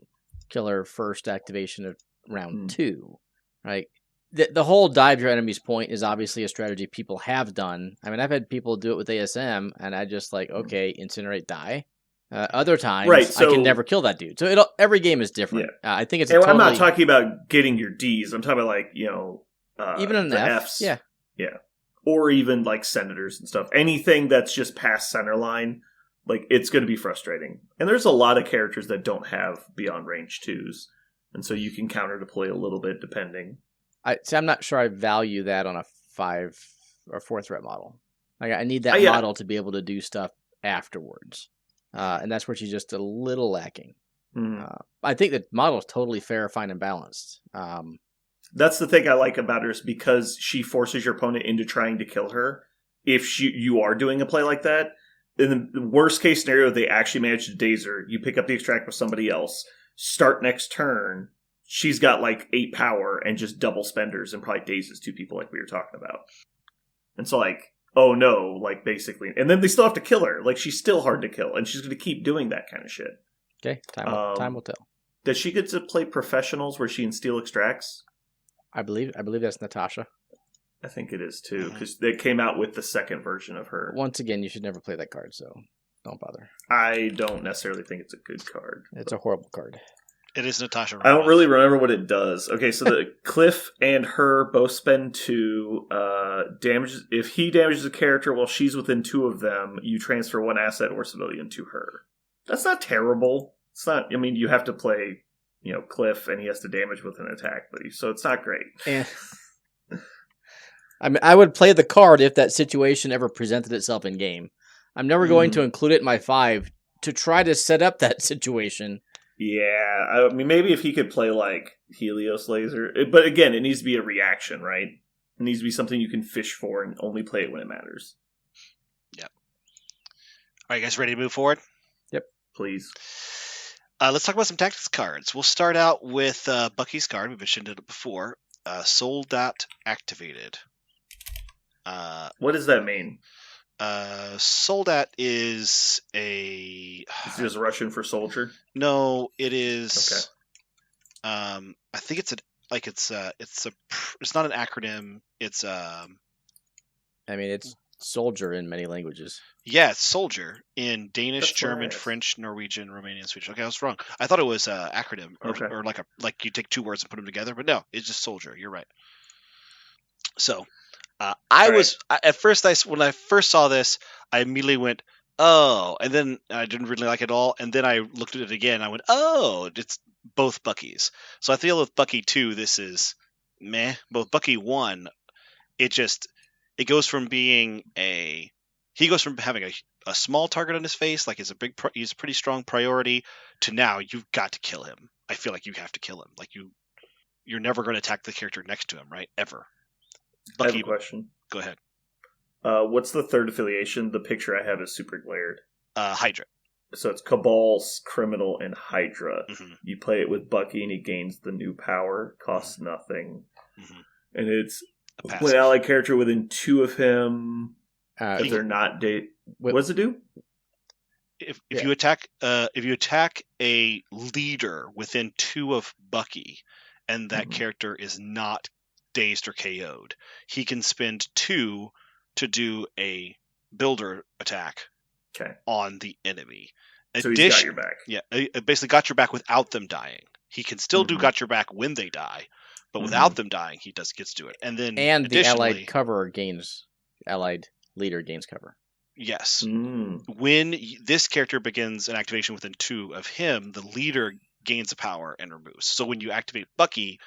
kill her first activation of round 2, right? The whole dive your enemy's point is obviously a strategy people have done. I mean, I've had people do it with ASM, and I just like, okay, incinerate, die. Other times, right, so, I can never kill that dude. So every game is different. Yeah. I think it's. I'm not talking about getting your Ds. I'm talking about like even an F. Fs. Yeah, or even like senators and stuff. Anything that's just past center line, like it's going to be frustrating. And there's a lot of characters that don't have beyond range 2s, and so you can counter deploy a little bit depending. I'm not sure I value that on a 5 or 4 threat model. Like I need that model to be able to do stuff afterwards. And that's where she's just a little lacking. I think the model is totally fair, fine, and balanced. That's the thing I like about her is because she forces your opponent into trying to kill her. If you are doing a play like that, in the worst case scenario, they actually manage to daze her. You pick up the extract with somebody else. Start next turn. She's got like 8 power and just double spenders and probably dazes 2 people like we were talking about. And so like, oh no, like basically. And then they still have to kill her. Like she's still hard to kill and she's going to keep doing that kind of shit. Okay, time will tell. Does she get to play professionals where she can steal extracts? I believe that's Natasha. I think it is too, because they came out with the second version of her. Once again, you should never play that card, so don't bother. I don't necessarily think it's a good card. It's a horrible card. It is Natasha. I don't really remember what it does. Okay, so the Cliff and her both spend 2 damages. If he damages a character while she's within 2 of them, you transfer 1 asset or civilian to her. That's not terrible. It's not. I mean, you have to play, Cliff, and he has to damage with an attack, so it's not great. I mean, I would play the card if that situation ever presented itself in game. I'm never going to include it in my 5 to try to set up that situation. Yeah, I mean, maybe if he could play, like, Helios Laser. But again, it needs to be a reaction, right? It needs to be something you can fish for and only play it when it matters. Yep. Are you guys ready to move forward? Yep. Please. Let's talk about some tactics cards. We'll start out with Bucky's card. We mentioned it before. Soldat Activated. What does that mean? Soldat is a... Is it just Russian for soldier? No, it is... Okay. I think it's it's not an acronym. It's I mean, it's soldier in many languages. Yeah, it's soldier in Danish, That's German, nice. French, Norwegian, Romanian, Swedish. Okay, I was wrong. I thought it was an acronym or like you take two words and put them together, but no, it's just soldier. You're right. So, at first when I first saw this, I immediately went, oh, and then I didn't really like it all, and then I looked at it again. And I went, oh, it's both Buckys. So I feel with Bucky 2, this is meh. But with Bucky 1, it goes from being he goes from having a small target on his face, like he's a pretty strong priority, to now you've got to kill him. I feel like you have to kill him. Like you're never going to attack the character next to him, right? Ever. Bucky, I have a question. Go ahead. What's the third affiliation? The picture I have is super glared. Hydra. So it's Cabal, Criminal, and Hydra. Mm-hmm. You play it with Bucky, and he gains the new power. Costs nothing. Mm-hmm. And it's an allied character within 2 of him. If they're not what does it do? If you attack a leader within 2 of Bucky, and that character is not dazed or KO'd, he can spend 2 to do a builder attack on the enemy. So he's got your back. Yeah, basically got your back without them dying. He can still do got your back when they die, but without them dying, he gets to do it. And then the allied leader gains cover. Yes. When this character begins an activation within 2 of him, the leader gains a power and removes. So when you activate Bucky,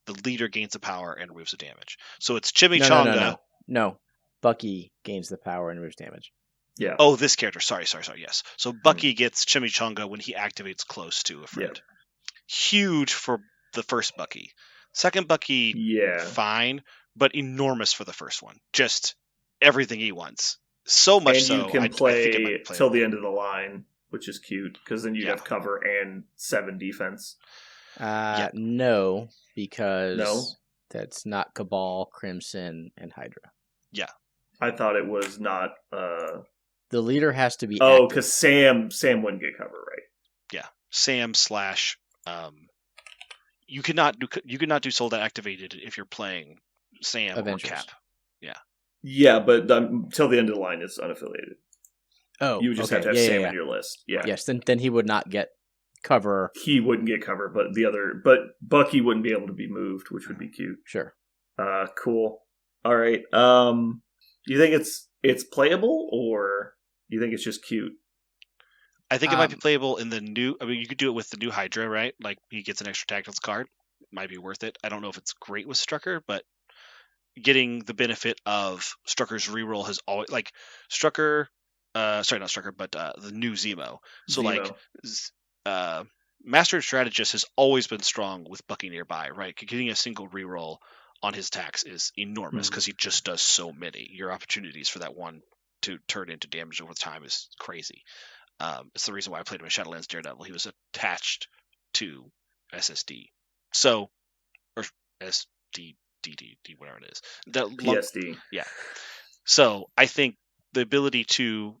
the leader gains the power and removes the damage. So it's Chimichanga. No. Bucky gains the power and removes damage. Yeah. Oh, this character. Sorry. Yes. So Bucky gets Chimichanga when he activates close to a friend. Huge for the first Bucky. Second Bucky, fine, but enormous for the first one. Just everything he wants. So much so. And you can play till the end of the line, which is cute, because then you have cover and 7 defense. No, because that's not Cabal, Crimson, and Hydra. Yeah. I thought it was not... The leader has to be active. Because Sam wouldn't get cover, right? Yeah. Sam / you could not do Soldat activated if you're playing Sam Avengers. Or Cap. Yeah. Yeah, but till the end of the line it's unaffiliated. Oh, you would just have to have Sam on your list. Yeah. Yes, then he would not get cover. He wouldn't get cover, but Bucky wouldn't be able to be moved, which would be cute. Sure. Cool. All right. You think it's playable, or you think it's just cute? I think it might be playable in the new... I mean, you could do it with the new Hydra, right? Like, he gets an extra tactics card. Might be worth it. I don't know if it's great with Strucker, but getting the benefit of Strucker's reroll has always... Like, Strucker... sorry, not Strucker, but the new Zemo. So, Zemo. Master Strategist has always been strong with Bucky nearby, right? Getting a single reroll on his attacks is enormous because he just does so many. Your opportunities for that one to turn into damage over time is crazy. It's the reason why I played him in Shadowlands Daredevil. He was attached to SSD. So, or SDDD, whatever it is. PSD. Yeah. So, I think the ability to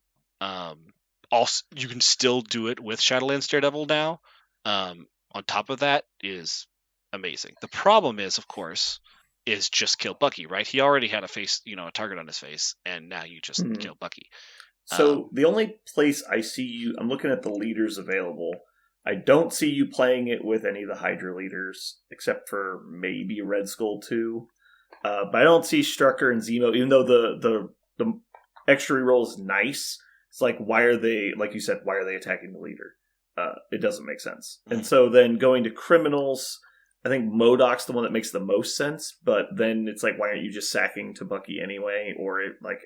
also, you can still do it with Shadowlands Daredevil now. On top of that is amazing. The problem is, of course, is just kill Bucky, right? He already had a target on his face, and now you just kill Bucky. So the only place I see you, I'm looking at the leaders available. I don't see you playing it with any of the Hydra leaders, except for maybe Red Skull 2. But I don't see Strucker and Zemo, even though the extra reroll is nice. It's like, why are they, like you said, why are they attacking the leader? It doesn't make sense. And so then going to criminals, I think MODOK's the one that makes the most sense, but then it's like, why aren't you just sacking to Bucky anyway? Or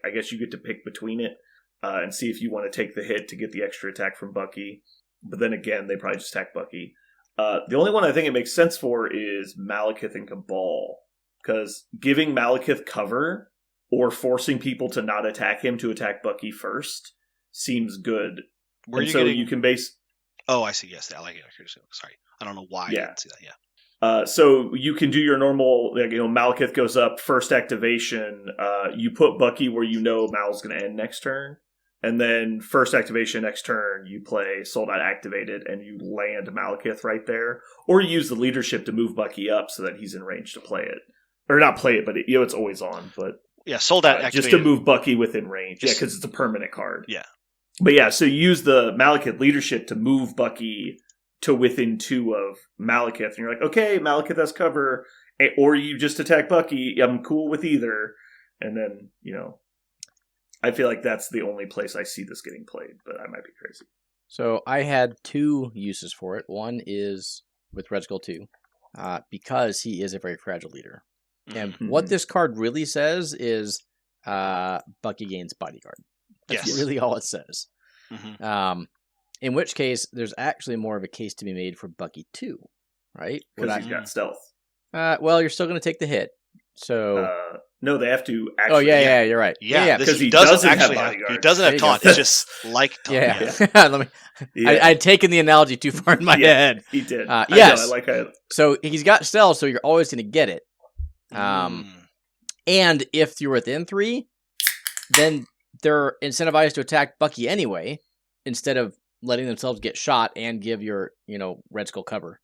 I guess you get to pick between it and see if you want to take the hit to get the extra attack from Bucky. But then again, they probably just attack Bucky. The only one I think it makes sense for is Malekith and Cabal, because giving Malekith cover or forcing people to not attack him to attack Bucky first seems good. You can base... Oh, I see. Yes, I like it. Sorry. I don't know why I didn't see that. Yeah. So you can do your normal, Malekith goes up, first activation, you put Bucky where Mal's going to end next turn, and then first activation next turn, you play Soldat activated, and you land Malekith right there, or you use the leadership to move Bucky up so that he's in range to play it. Or not play it, but it's always on, but... sold out activated. Just to move Bucky within range. Yeah, because it's a permanent card. Yeah. But yeah, so you use the Malekith leadership to move Bucky to within 2 of Malekith. And you're like, okay, Malekith has cover. Or you just attack Bucky. I'm cool with either. And then, I feel like that's the only place I see this getting played. But I might be crazy. So I had 2 uses for it. One is with Red Skull 2, because he is a very fragile leader. And what this card really says is Bucky gains bodyguard. That's really all it says. In which case, there's actually more of a case to be made for Bucky 2, right? Because he's got stealth. Well, you're still going to take the hit. So no, they have to actually... Oh, yeah, you're right. Yeah, because he doesn't actually have bodyguard. He doesn't have taunt. It's just like taunt. Yeah. I'd taken the analogy too far in my head. He did. Yes. I like it. So he's got stealth, so you're always going to get it. And if you're within 3, then they're incentivized to attack Bucky anyway, instead of letting themselves get shot and give your, Red Skull cover.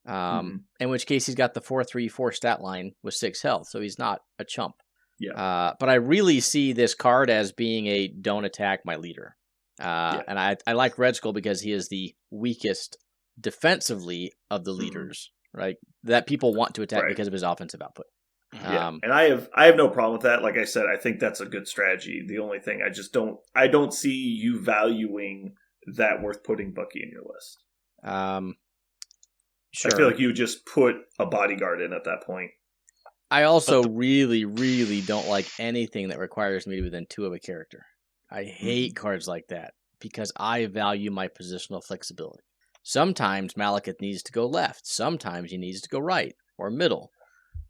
In which case he's got the 4/3/4 stat line with 6 health, so he's not a chump. Yeah. But I really see this card as being a don't attack my leader. And I like Red Skull because he is the weakest defensively of the leaders, right? That people want to attack because of his offensive output. Yeah, and I have no problem with that. Like I said, I think that's a good strategy. The only thing I don't see you valuing that worth putting Bucky in your list. Sure. I feel like you would just put a bodyguard in at that point. I also really, really don't like anything that requires me to be within 2 of a character. I hate cards like that because I value my positional flexibility. Sometimes Malekith needs to go left. Sometimes he needs to go right or middle.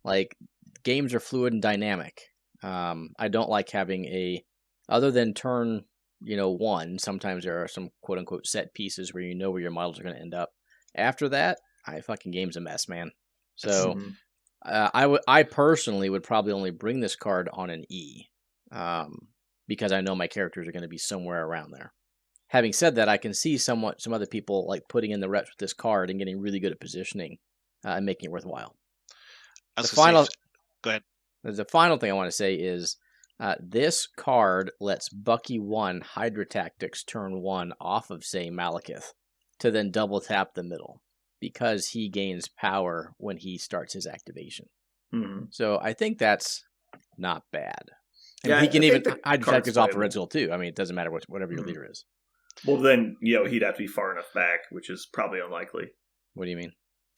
Like, games are fluid and dynamic. I don't like having other than turn, 1, sometimes there are some quote-unquote set pieces where where your models are going to end up. After that, game's a mess, man. So I personally would probably only bring this card on an E, because I know my characters are going to be somewhere around there. Having said that, I can see some other people like putting in the reps with this card and getting really good at positioning and making it worthwhile. Go ahead. The final thing I want to say is this card lets Bucky 1 Hydra Tactics turn 1 off of, say, Malekith to then double tap the middle because he gains power when he starts his activation. So I think that's not bad. And he can even Hydra Tactics off of Red Skull too. I mean, it doesn't matter whatever your leader is. Well, then, he'd have to be far enough back, which is probably unlikely. What do you mean?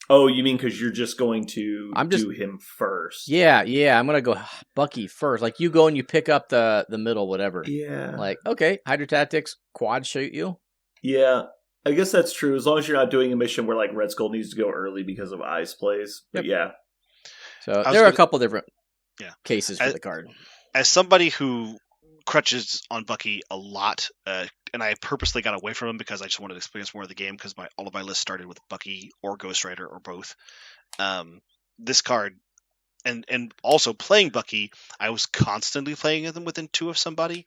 Oh, you mean because you're just going to do him first? Yeah, I'm going to go Bucky first. Like, you go and you pick up the middle, whatever. Yeah. Like, okay, Hydra Tactics, quad shoot you. Yeah, I guess that's true, as long as you're not doing a mission where, like, Red Skull needs to go early because of Eyes plays. But yeah. So there are a couple different cases for the card. As somebody who crutches on Bucky a lot, and I purposely got away from him because I just wanted to experience more of the game because all of my lists started with Bucky or Ghost Rider or both. This card, and also playing Bucky, I was constantly playing them within 2 of somebody.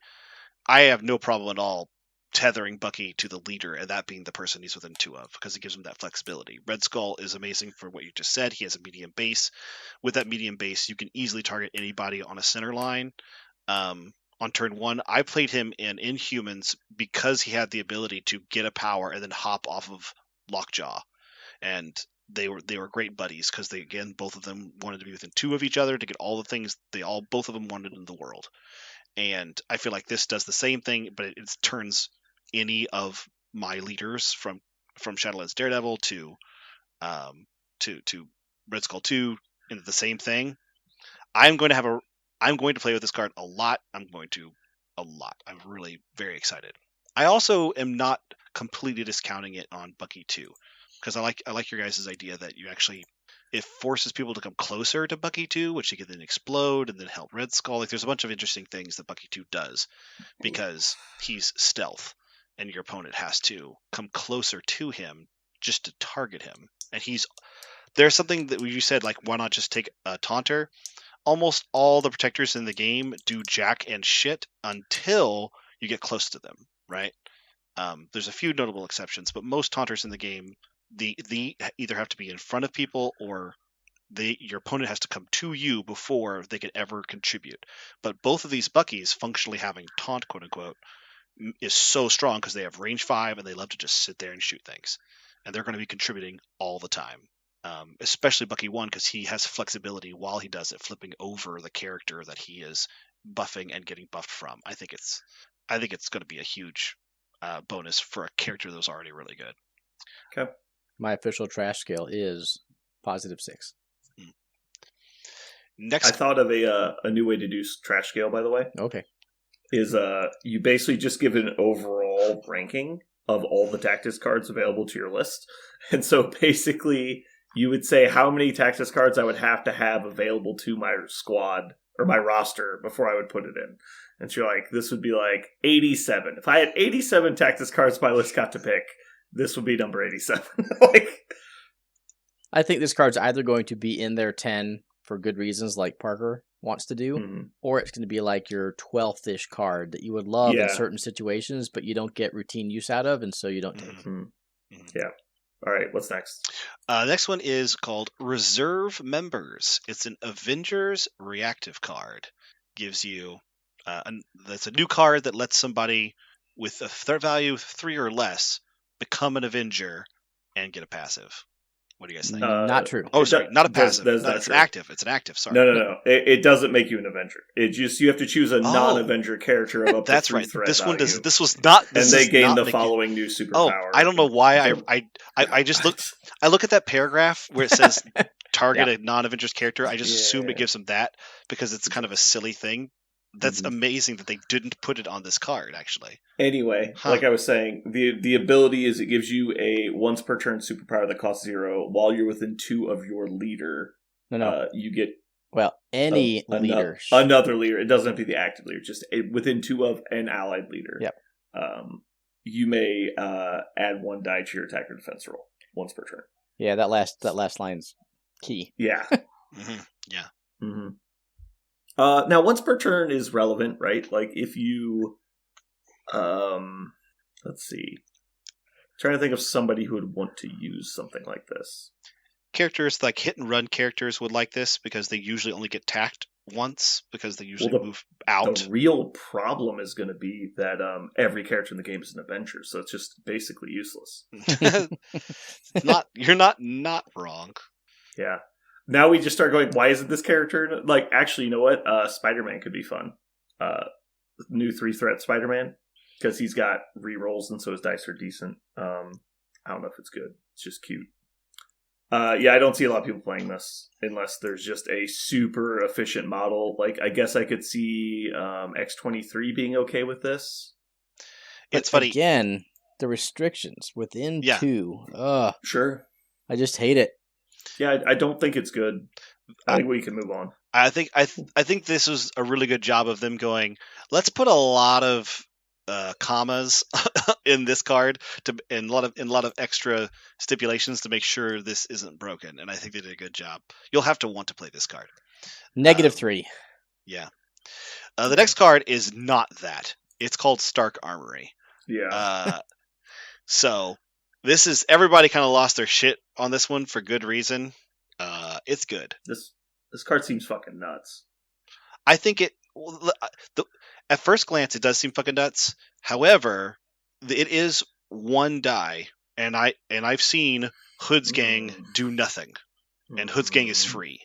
I have no problem at all tethering Bucky to the leader and that being the person he's within 2 of because it gives him that flexibility. Red Skull is amazing for what you just said. He has a medium base. With that medium base, you can easily target anybody on a center line. On turn 1, I played him in Inhumans because he had the ability to get a power and then hop off of Lockjaw. And they were great buddies because both of them wanted to be within 2 of each other to get all the things both of them wanted in the world. And I feel like this does the same thing, but it turns any of my leaders from Shadowlands Daredevil to Red Skull 2 into the same thing. I'm going to play with this card a lot. I'm really very excited. I also am not completely discounting it on Bucky 2 because I like your guys' idea that it forces people to come closer to Bucky 2, which he can then explode and then help Red Skull. Like, there's a bunch of interesting things that Bucky 2 does because he's stealth and your opponent has to come closer to him just to target him. And there's something that you said, like, why not just take a taunter? Almost all the protectors in the game do jack and shit until you get close to them, right? There's a few notable exceptions, but most taunters in the game, the either have to be in front of people or your opponent has to come to you before they can ever contribute. But both of these Buckies functionally having taunt, quote unquote, is so strong because they have range 5 and they love to just sit there and shoot things. And they're going to be contributing all the time. Especially Bucky 1 because he has flexibility while he does it, flipping over the character that he is buffing and getting buffed from. I think it's going to be a huge bonus for a character that was already really good. Okay. My official trash scale is +6. Next, I thought of a new way to do trash scale, by the way. Okay. Is you basically just give an overall ranking of all the tactics cards available to your list. And so basically you would say how many tactics cards I would have to have available to my squad or my roster before I would put it in. And so you're like, this would be like 87. If I had 87 tactics cards my list got to pick, this would be number 87. I think this card's either going to be in their 10 for good reasons like Parker wants to do, or it's going to be like your 12th-ish card that you would love in certain situations, but you don't get routine use out of, and so you don't take. Yeah. All right, what's next? Next one is called Reserve Members. It's an Avengers reactive card. Gives you that's a new card that lets somebody with a threat value of 3 or less become an Avenger and get a passive. What do you guys think? Not true. Oh, sorry, not a passive. It's an active. It's an active. Sorry. No. It doesn't make you an Avenger. It just you have to choose a non-Avenger character of up to 3 threat This value. one does. This was not. And they gain the following new superpower. I don't know why. I just look. I look at that paragraph where it says target a non-Avengers character. I just assume it gives them that because it's kind of a silly thing. That's amazing that they didn't put it on this card, actually. Anyway, like I was saying, the ability is it gives you a once per turn superpower that costs 0 while you're within 2 of your leader. No. You get any leader. Another leader. It doesn't have to be the active leader. Just within 2 of an allied leader. Yep. You may add 1 die to your attack or defense roll once per turn. Yeah, that last line's key. Yeah. Yeah. Now, once per turn is relevant, right? Like, if you... let's see. I'm trying to think of somebody who would want to use something like this. Characters like hit-and-run characters would like this because they usually only get tacked once because they usually move out. The real problem is going to be that every character in the game is an Avenger, so it's just basically useless. You're not wrong. Yeah. Now we just start going, why isn't this character... Like, actually, you know what? Spider-Man could be fun. New 3-threat Spider-Man. Because he's got rerolls, and so his dice are decent. I don't know if it's good. It's just cute. I don't see a lot of people playing this. Unless there's just a super efficient model. Like, I guess I could see X-23 being okay with this. It's funny. Again, the restrictions within 2. Ugh. Sure. I just hate it. Yeah, I don't think it's good. I think we can move on. I think this was a really good job of them going, let's put a lot of commas in this card and a lot of extra stipulations to make sure this isn't broken. And I think they did a good job. You'll have to want to play this card. -3. Yeah. The next card is not that. It's called Stark Armory. Yeah. So this is everybody kind of lost their shit on this one for good reason. It's good. This card seems fucking nuts. I think at first glance it does seem fucking nuts. However, it is 1 die, and I've seen Hood's Gang do nothing, and Hood's Gang is free,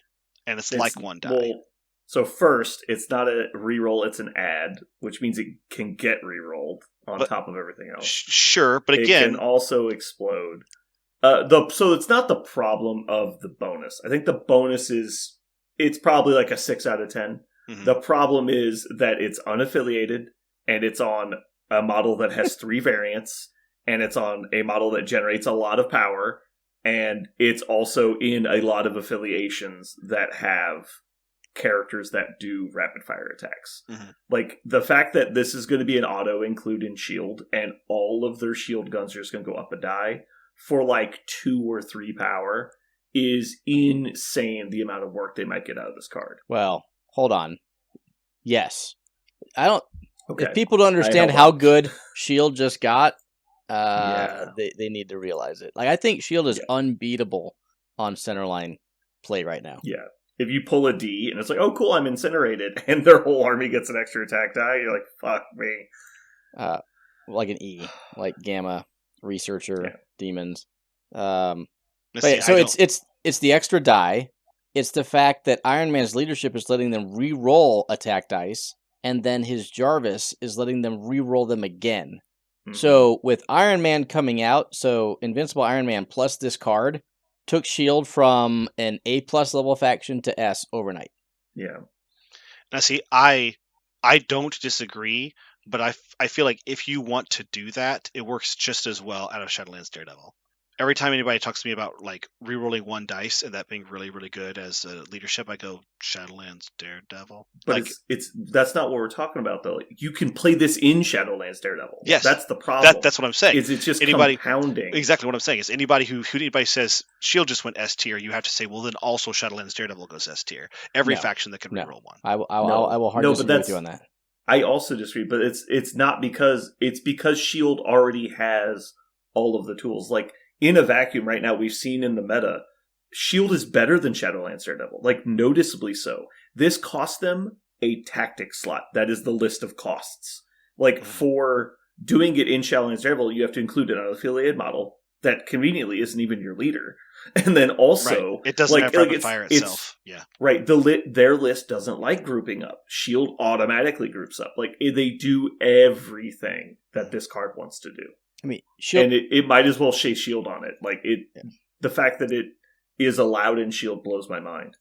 and it's like 1 die. Well, so first, it's not a reroll; it's an add, which means it can get rerolled on top of everything else. Sure, but again, it can also explode. So it's not the problem of the bonus. I think the bonus is it's probably like a 6 out of 10. Mm-hmm. The problem is that it's unaffiliated and it's on a model that has 3 variants and it's on a model that generates a lot of power and it's also in a lot of affiliations that have characters that do rapid fire attacks. Mm-hmm. Like the fact that this is going to be an auto include in shield and all of their shield guns are just going to go up a die for like 2 or 3 power is insane, the amount of work they might get out of this card. Well, hold on. Yes. I don't... Okay. If people don't understand how good S.H.I.E.L.D. just got, they need to realize it. Like, I think S.H.I.E.L.D. is unbeatable on Centerline play right now. Yeah. If you pull a D and it's like, oh, cool, I'm incinerated, and their whole army gets an extra attack die, you're like, fuck me. Like an E, like Gamma, Researcher, Demons. So it's the extra die. It's the fact that Iron Man's leadership is letting them re-roll attack dice, and then his Jarvis is letting them re-roll them again. Mm-hmm. So with Iron Man coming out, so Invincible Iron Man plus this card took S.H.I.E.L.D. from an A+ level faction to S overnight. Yeah. Now see, I don't disagree, but I feel like if you want to do that, it works just as well out of Shadowlands Daredevil. Every time anybody talks to me about like rerolling one dice and that being really, really good as a leadership, I go Shadowlands Daredevil. But like, it's that's not what we're talking about though. You can play this in Shadowlands Daredevil. Yes, that's the problem. That's what I'm saying. It's just compounding. Exactly what I'm saying is anybody who anybody says S.H.I.E.L.D. just went S tier, you have to say, well, then also Shadowlands Daredevil goes S tier. Every faction that can reroll one. I will hardly disagree with you on that. I also disagree, but it's not because S.H.I.E.L.D. already has all of the tools. Like in a vacuum right now, we've seen in the meta, S.H.I.E.L.D. is better than Shadowlands Daredevil, like noticeably so. This cost them a tactic slot. That is the list of costs. Like for doing it in Shadowlands Daredevil, you have to include an unaffiliated model that conveniently isn't even your leader. And then also, it doesn't have rapid fire itself. Right. Their list doesn't like grouping up. S.H.I.E.L.D. automatically groups up. Like they do everything that this card wants to do. I mean, and it might as well say S.H.I.E.L.D. on it. Like the fact that it is allowed in S.H.I.E.L.D. blows my mind.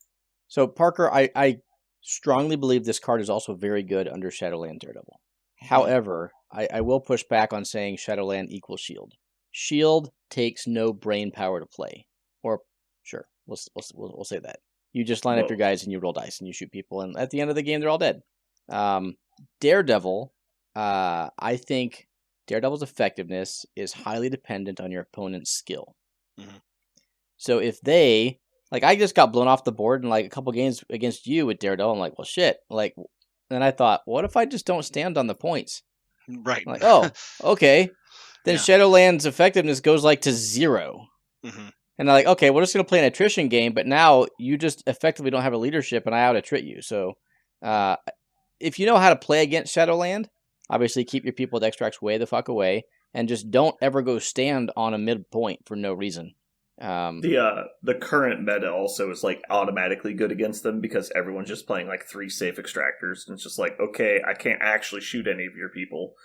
So Parker, I strongly believe this card is also very good under Shadowland Daredevil. However, I will push back on saying Shadowland equals S.H.I.E.L.D. S.H.I.E.L.D. takes no brain power to play. Or sure, we'll say that. You just line up your guys and you roll dice and you shoot people, and at the end of the game, they're all dead. Daredevil, I think Daredevil's effectiveness is highly dependent on your opponent's skill. Mm-hmm. So if they, like, I just got blown off the board in like a couple games against you with Daredevil, I'm like, well, shit. Like, then I thought, what if I just don't stand on the points? Right. I'm like, oh, okay. Then Shadowland's effectiveness goes like to 0. Mm-hmm. And they're like, okay, we're just going to play an attrition game, but now you just effectively don't have a leadership and I out-attrit you. So if you know how to play against Shadowland, obviously keep your people with extracts way the fuck away and just don't ever go stand on a midpoint for no reason. The current meta also is like automatically good against them because everyone's just playing like 3 safe extractors. And it's just like, okay, I can't actually shoot any of your people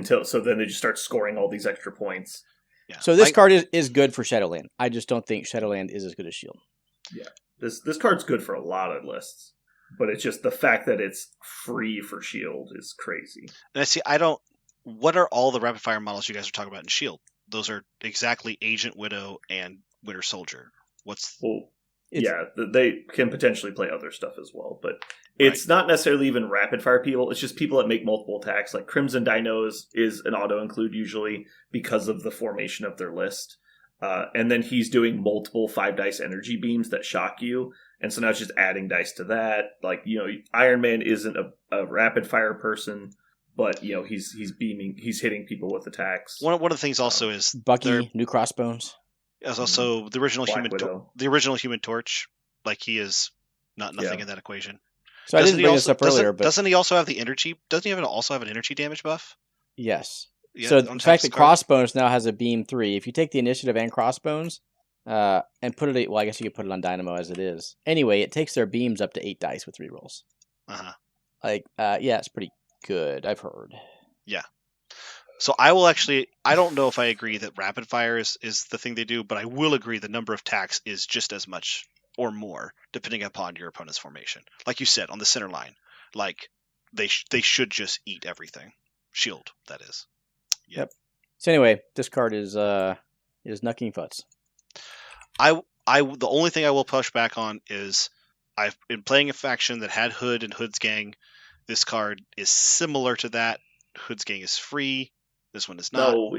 so then they just start scoring all these extra points. Yeah. So this card is good for Shadowland. I just don't think Shadowland is as good as S.H.I.E.L.D. Yeah. This card's good for a lot of lists, but it's just the fact that it's free for S.H.I.E.L.D. is crazy. And I see, what are all the rapid fire models you guys are talking about in S.H.I.E.L.D.? Those are exactly Agent Widow and Winter Soldier. They can potentially play other stuff as well, but it's not necessarily even rapid fire people. It's just people that make multiple attacks. Like Crimson Dinos is an auto include usually because of the formation of their list. And then he's doing multiple 5 dice energy beams that shock you. And so now it's just adding dice to that. Like, Iron Man isn't a rapid fire person, but he's beaming, he's hitting people with attacks. One of the things also is Bucky, New Crossbones. Is also the original Human Torch. Like he is nothing in that equation. So I didn't bring this up earlier, but doesn't he also have the energy? Doesn't he also have an energy damage buff? Yes. Yeah, so the fact that Crossbones now has a beam 3, if you take the initiative and Crossbones and put it, well, I guess you could put it on Dynamo as it is. Anyway, it takes their beams up to 8 dice with rerolls. It's pretty good. I've heard. Yeah. So I don't know if I agree that rapid fire is the thing they do, but I will agree the number of attacks is just as much or more, depending upon your opponent's formation. Like you said, on the center line, like they should just eat everything. S.H.I.E.L.D., that is. Yep. So anyway, this card is knucking futz. The only thing I will push back on is I've been playing a faction that had Hood and Hood's Gang. This card is similar to that. Hood's Gang is free. This one is not. No,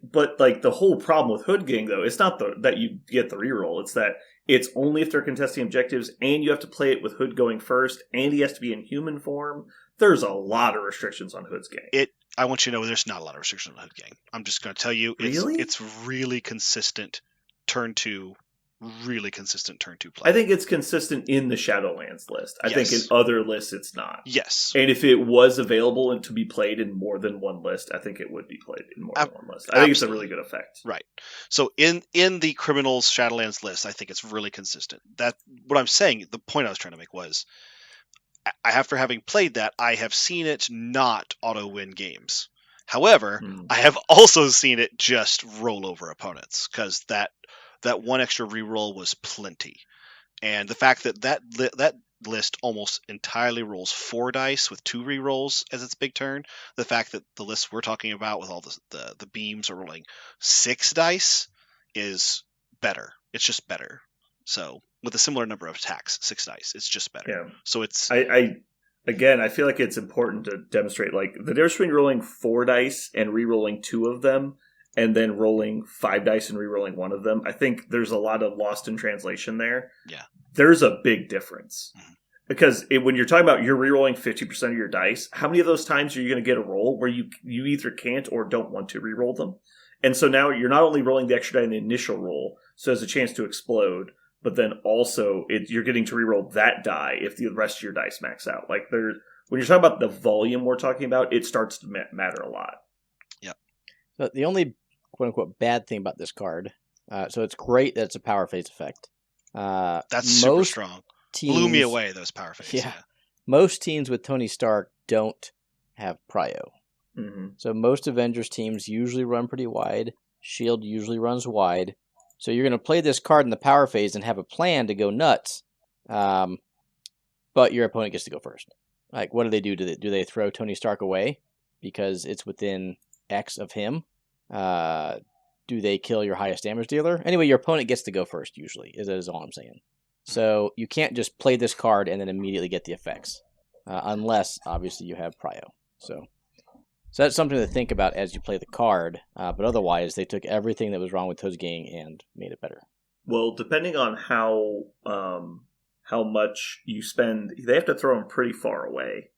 but like the whole problem with Hood Gang though, it's not that you get the reroll. It's that it's only if they're contesting objectives, and you have to play it with Hood going first, and he has to be in human form. There's a lot of restrictions on Hood's Gang. I want you to know there's not a lot of restrictions on Hood Gang. I'm just going to tell you, it's really consistent turn 2 really consistent turn 2 play. I think it's consistent in the Shadowlands list. I think in other lists it's not. Yes. And if it was available and to be played in more than one list, I think it would be played in more than one list. I think it's a really good effect. Right. So in the Criminals Shadowlands list, I think it's really consistent. That what I'm saying, the point I was trying to make was, after having played that, I have seen it not auto-win games. However, I have also seen it just roll over opponents, because that one extra reroll was plenty. And the fact that list almost entirely rolls 4 dice with 2 rerolls as its big turn, the fact that the list we're talking about with all the beams are rolling 6 dice is better. It's just better. So with a similar number of attacks, 6 dice, it's just better. Yeah. So it's... Again, I feel like it's important to demonstrate like the difference between rolling 4 dice and re-rolling 2 of them, and then rolling 5 dice and re-rolling 1 of them. I think there's a lot of lost in translation there. Yeah. There's a big difference. Mm-hmm. Because when you're talking about you're re-rolling 50% of your dice, how many of those times are you going to get a roll where you either can't or don't want to re-roll them? And so now you're not only rolling the extra die in the initial roll, so there's a chance to explode, but then also you're getting to re-roll that die if the rest of your dice max out. Like when you're talking about the volume we're talking about, it starts to matter a lot. Yep. So the only quote-unquote bad thing about this card, so it's great that it's a power phase effect. That's super strong. Blew me away, those power phases. Yeah. Most teams with Tony Stark don't have prio. Mm-hmm. So most Avengers teams usually run pretty wide. S.H.I.E.L.D. usually runs wide. So you're going to play this card in the power phase and have a plan to go nuts, but your opponent gets to go first. Like, what do? Do they throw Tony Stark away because it's within X of him? Do they kill your highest damage dealer? Anyway, your opponent gets to go first, usually, is all I'm saying. So you can't just play this card and then immediately get the effects, unless, obviously, you have prio. So that's something to think about as you play the card, but otherwise, they took everything that was wrong with Tozgang and made it better. Well, depending on how much you spend, they have to throw them pretty far away.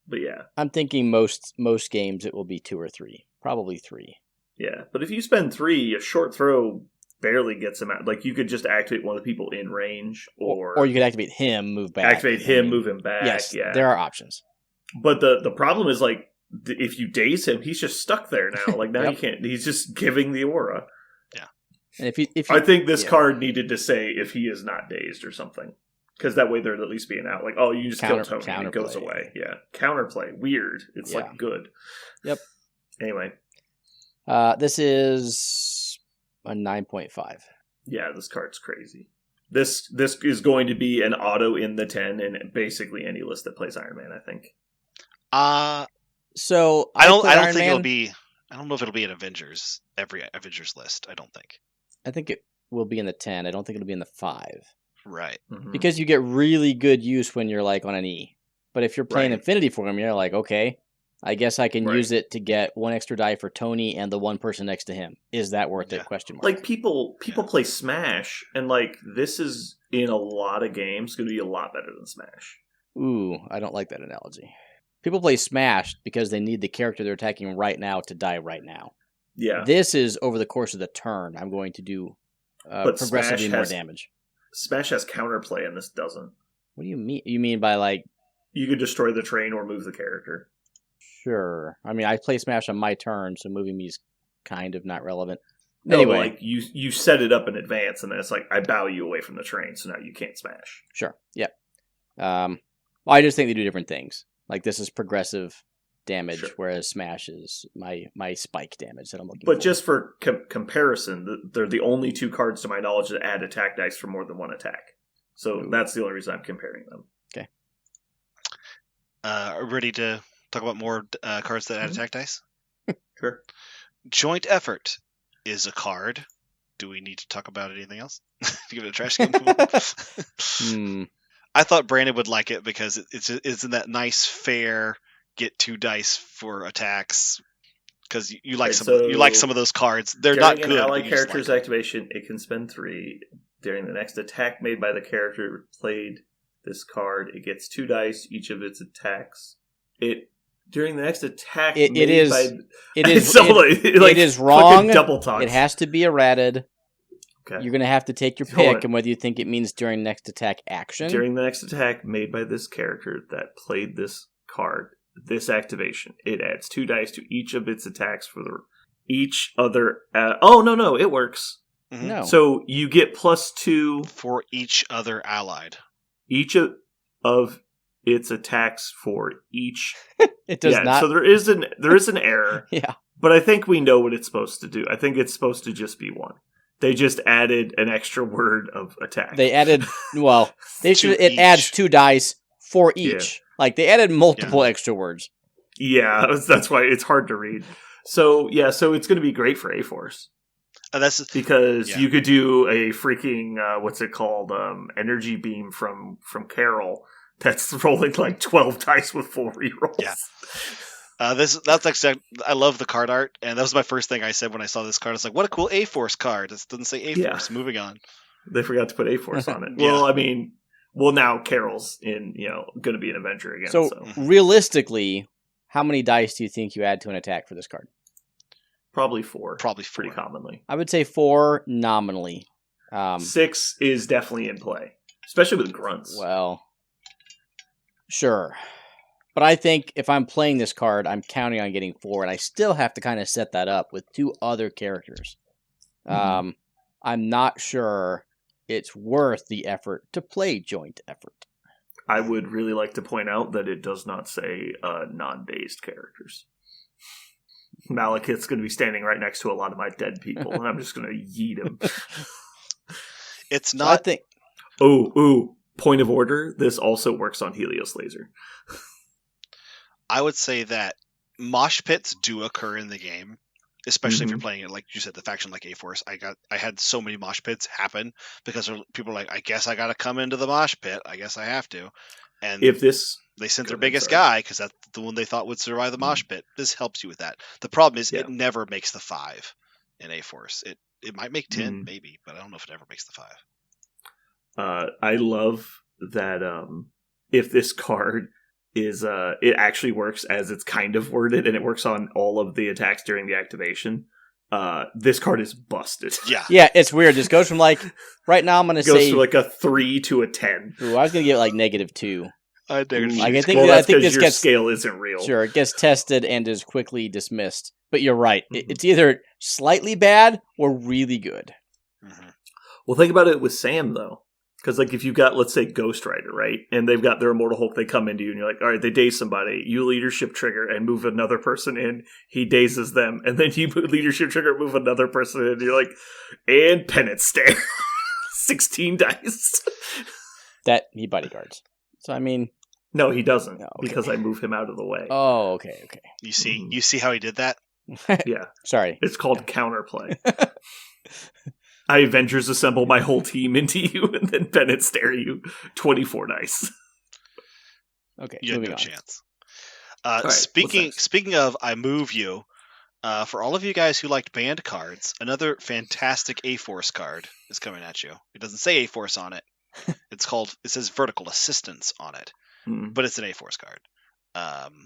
But yeah. I'm thinking most games it will be 2 or 3. Probably 3. Yeah, but if you spend 3, a short throw barely gets him out. Like, you could just activate one of the people in range, or you could activate him, move back. Activate him, move him back. Yes, yeah. There are options. But the problem is, like, if you daze him, he's just stuck there now. Like, now Yep. you can't. He's just giving the aura. Yeah. And if you I think this card needed to say if he is not dazed or something. Because that way there'd at least be an out. Like, oh, you just kill Tony and it goes away. Yeah. Counterplay. Weird. It's like good. Yep. Anyway. This is a 9.5. Yeah, this card's crazy. This is going to be an auto in the 10 in basically any list that plays Iron Man, I think. So I don't think it'll be. I don't know if it'll be an Avengers list. I don't think. I think it will be in the 10. I don't think it'll be in the 5. Right. Mm-hmm. Because you get really good use when you're like on an E. But if you're playing Infinity for him, you're like, okay, I guess I can use it to get 1 extra die for Tony and the one person next to him. Is that worth it? Question mark. Like people play Smash, and like this is in a lot of games going to be a lot better than Smash. Ooh, I don't like that analogy. People play Smash because they need the character they're attacking right now to die right now. Yeah. This is over the course of the turn. I'm going to do progressively more damage. Smash has counterplay, and this doesn't. What do you mean? You mean by like you could destroy the train or move the character? Sure. I mean, I play Smash on my turn, so moving me is kind of not relevant. No, anyway, like you set it up in advance, and then it's like I bow you away from the train, so now you can't smash. Sure. Yep. Well, I just think they do different things. Like this is progressive damage, whereas Smash is my spike damage that I'm looking for. But just for comparison, they're the only 2 cards to my knowledge that add attack dice for more than 1 attack. So that's the only reason I'm comparing them. Okay. Are we ready to talk about more cards that add attack dice? Sure. Joint Effort is a card. Do we need to talk about anything else? Give it a trash can. I thought Brandon would like it because it's in that nice, fair, get 2 dice for attacks. Because you like some of those cards. They're not good. During an ally character's activation, it can spend 3. During the next attack made by the character played this card, it gets 2 dice, each of its attacks. During the next attack, it is wrong. Double talk. It has to be errated. Okay. You're going to have to take your pick and whether you think it means during next attack action. During the next attack made by this character that played this card, this activation, it adds 2 dice to each of its attacks for each other. No, it works. Mm-hmm. No. So you get +2 for each other allied. Each of its attacks for each. It does not. So there is an error. Yeah. But I think we know what it's supposed to do. I think it's supposed to just be 1. They just added an extra word of attack. They added, it adds 2 dice for each. Yeah. Like, they added multiple extra words. Yeah, that's why it's hard to read. So it's going to be great for A-Force. Because you could do a freaking, what's it called, energy beam from Carol that's rolling like 12 dice with 4 rerolls. Yeah. That's actually, I love the card art, and that was my first thing I said when I saw this card. I was like, what a cool A-Force card. It doesn't say A-Force. Yeah. Moving on. They forgot to put A-Force on it. Well, I mean, now Carol's going to be an Avenger again. So realistically, how many dice do you think you add to an attack for this card? Probably 4. Probably 4. Pretty commonly. I would say 4 nominally. 6 is definitely in play, especially with grunts. Well, sure. But I think if I'm playing this card, I'm counting on getting 4, and I still have to kind of set that up with 2 other characters. I'm not sure it's worth the effort to play joint effort. I would really like to point out that it does not say non-dazed characters. Malekith's going to be standing right next to a lot of my dead people, and I'm just going to yeet him. It's not... So I think... Point of order, this also works on Helios Laser. I would say that mosh pits do occur in the game, especially if you're playing it, like you said, the faction like A-Force. I had so many mosh pits happen because people are like, I guess I got to come into the mosh pit. I guess I have to. And they sent their biggest guy because that's the one they thought would survive the mosh pit. This helps you with that. The problem is it never makes the 5 in A-Force. It might make 10, maybe, but I don't know if it ever makes the 5. I love that if this card is it actually works as it's kind of worded, and it works on all of the attacks during the activation. This card is busted. Yeah, it's weird. This goes from like right now. I'm gonna say goes from like a 3 to a 10. Ooh, I was gonna give it like -2. I think your scale isn't real. Sure, it gets tested and is quickly dismissed. But you're right. It's either slightly bad or really good. Well, think about it with Sam though. Because, like, if you've got, let's say, Ghost Rider, right? And they've got their Immortal Hulk, they come into you, and you're like, all right, they daze somebody. You leadership trigger and move another person in. He dazes them. And then you leadership trigger, move another person in. And you're like, and penance stare. 16 dice. That he bodyguards. So, I mean... No, he doesn't. Because I move him out of the way. Oh, okay. You see how he did that? Yeah. Sorry. It's called counterplay. I Avengers assemble my whole team into you and then penance stare you 24 dice. Okay, you have no chance. Speaking of I move you, for all of you guys who liked band cards, another fantastic A-Force card is coming at you. It doesn't say A-Force on it. It says Vertical Assistance on it, but it's an A-Force card.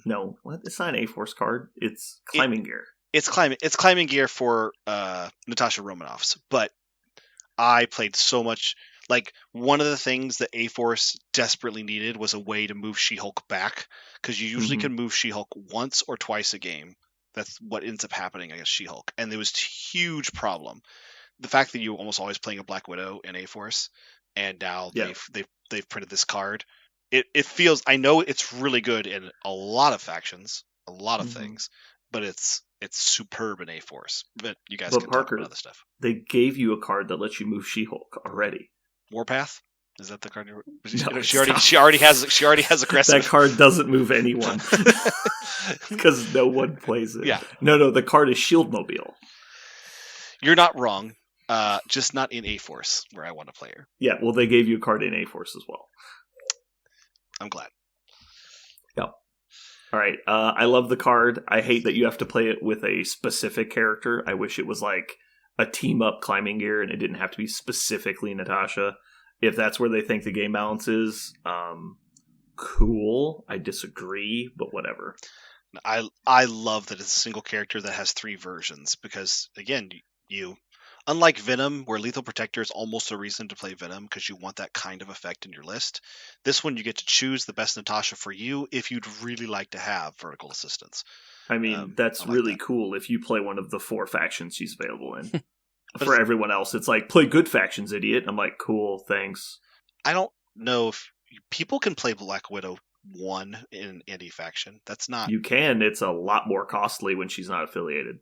No, it's not an A-Force card. It's climbing gear. It's climbing gear for Natasha Romanoff's, but I played so much. Like, one of the things that A-Force desperately needed was a way to move She-Hulk back, because you usually can move She-Hulk once or twice a game. That's what ends up happening against She-Hulk. And there was a huge problem. The fact that you're almost always playing a Black Widow in A-Force, and now they've printed this card. It feels, I know it's really good in a lot of factions, a lot of things, but it's superb in A-Force. But you guys can talk about other stuff. They gave you a card that lets you move She-Hulk already. Warpath? Is that the card? She already has aggressive. That card doesn't move anyone because no one plays it. Yeah. No. The card is Shieldmobile. You're not wrong. Just not in A-Force where I want to play her. Yeah. Well, they gave you a card in A-Force as well. I'm glad. All right. I love the card. I hate that you have to play it with a specific character. I wish it was like a team-up climbing gear and it didn't have to be specifically Natasha. If that's where they think the game balance is, cool. I disagree, but whatever. I love that it's a single character that has 3 versions because, again, Unlike Venom, where Lethal Protector is almost a reason to play Venom because you want that kind of effect in your list, this one you get to choose the best Natasha for you if you'd really like to have vertical assistance. I mean, that's really cool if you play one of the 4 factions she's available in. For everyone else, it's like, play good factions, idiot. I'm like, cool, thanks. I don't know if people can play Black Widow 1 in any faction. That's not... You can. It's a lot more costly when she's not affiliated.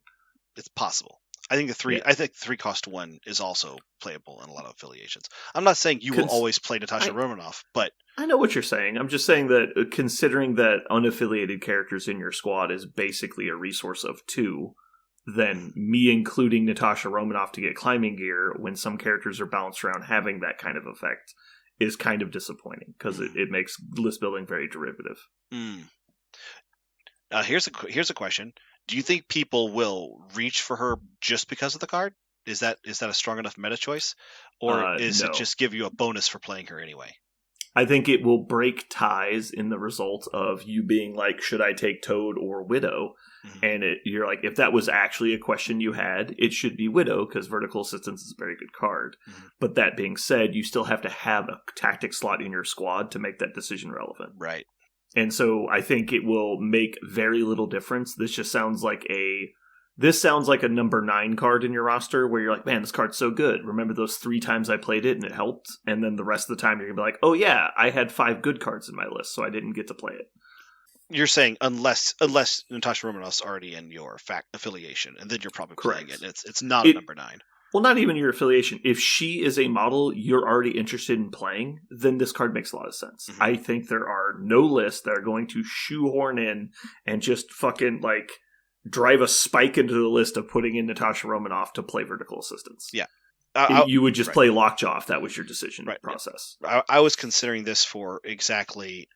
It's possible. I think 3 cost 1 is also playable in a lot of affiliations. I'm not saying you will always play Natasha Romanoff, but... I know what you're saying. I'm just saying that considering that unaffiliated characters in your squad is basically a resource of 2, then me including Natasha Romanoff to get climbing gear when some characters are balanced around having that kind of effect is kind of disappointing because it makes list building very derivative. Here's a question. Do you think people will reach for her just because of the card? Is that a strong enough meta choice? Or is it just give you a bonus for playing her anyway? I think it will break ties in the result of you being like, should I take Toad or Widow? Mm-hmm. And you're like, if that was actually a question you had, it should be Widow because vertical assistance is a very good card. Mm-hmm. But that being said, you still have to have a tactic slot in your squad to make that decision relevant. Right. And so I think it will make very little difference. This just sounds like a number 9 card in your roster where you're like, man, this card's so good. Remember those 3 times I played it and it helped? And then the rest of the time you're going to be like, oh yeah, I had 5 good cards in my list, so I didn't get to play it. You're saying unless Natasha Romanoff's already in your affiliation, and then you're probably playing it. It's not a number 9. Well, not even your affiliation. If she is a model you're already interested in playing, then this card makes a lot of sense. Mm-hmm. I think there are no lists that are going to shoehorn in and just fucking like drive a spike into the list of putting in Natasha Romanoff to play vertical assistance. Yeah. You would just play Lockjaw if that was your decision process. I was considering this for exactly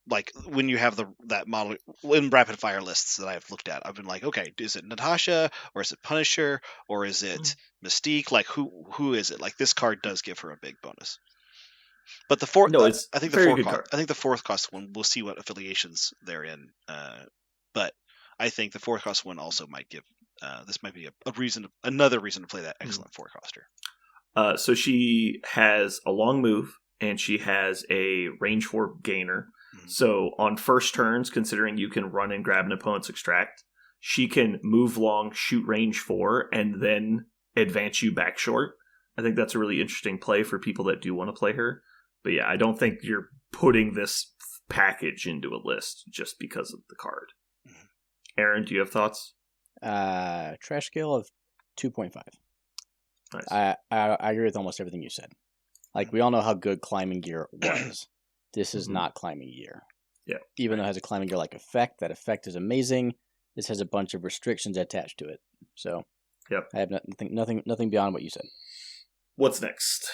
like when you have that model in rapid fire lists that I've looked at. I've been like, okay, is it Natasha or is it Punisher or is it Mystique? Like who is it? Like this card does give her a big bonus. But the fourth, I think the 4th cost one. We'll see what affiliations they're in. But I think the 4th cost one also might give. This might be another reason to play that excellent 4 coster. So she has a long move and she has a range 4 gainer. Mm-hmm. So on first turns, considering you can run and grab an opponent's extract, she can move long, shoot range 4, and then advance you back short. I think that's a really interesting play for people that do want to play her. But yeah, I don't think you're putting this package into a list just because of the card. Mm-hmm. Aaron, do you have thoughts? Trash scale of 2.5. Nice. I agree with almost everything you said. Like, we all know how good climbing gear was. This is not climbing gear. Yeah. Even though it has a climbing gear-like effect, that effect is amazing. This has a bunch of restrictions attached to it. So, yep. I have nothing beyond what you said. What's next?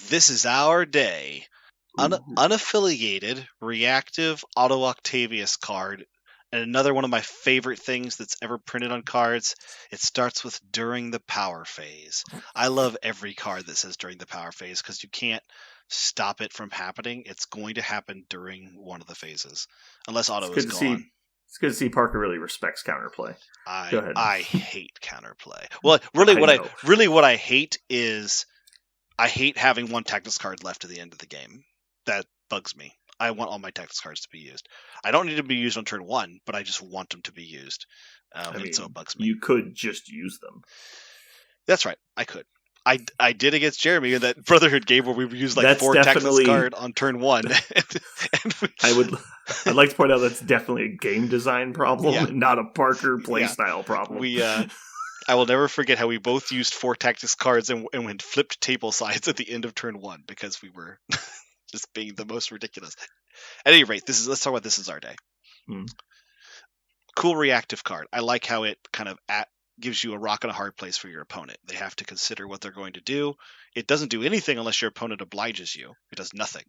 This is our day. Unaffiliated, reactive Auto Octavius card. And another one of my favorite things that's ever printed on cards, it starts with during the power phase. I love every card that says during the power phase because you can't stop it from happening. It's going to happen during one of the phases, unless Auto is gone. It's good to see Parker really respects counterplay. Go ahead. I hate counterplay. Well, really what I hate is I hate having one tactics card left at the end of the game. That bugs me. I want all my tactics cards to be used. I don't need to be used on turn 1, but I just want them to be used. And so it bugs me. You could just use them. That's right. I could. I did against Jeremy in that Brotherhood game where we used like 4 tactics card on turn 1. I'd like to point out that's definitely a game design problem, not a Parker playstyle problem. I will never forget how we both used 4 tactics cards and went flipped table sides at the end of turn 1 because we were just being the most ridiculous. At any rate, let's talk about This Is Our Day. Cool reactive card. I like how it kind of gives you a rock and a hard place for your opponent. They have to consider what they're going to do. It doesn't do anything unless your opponent obliges you. It does nothing.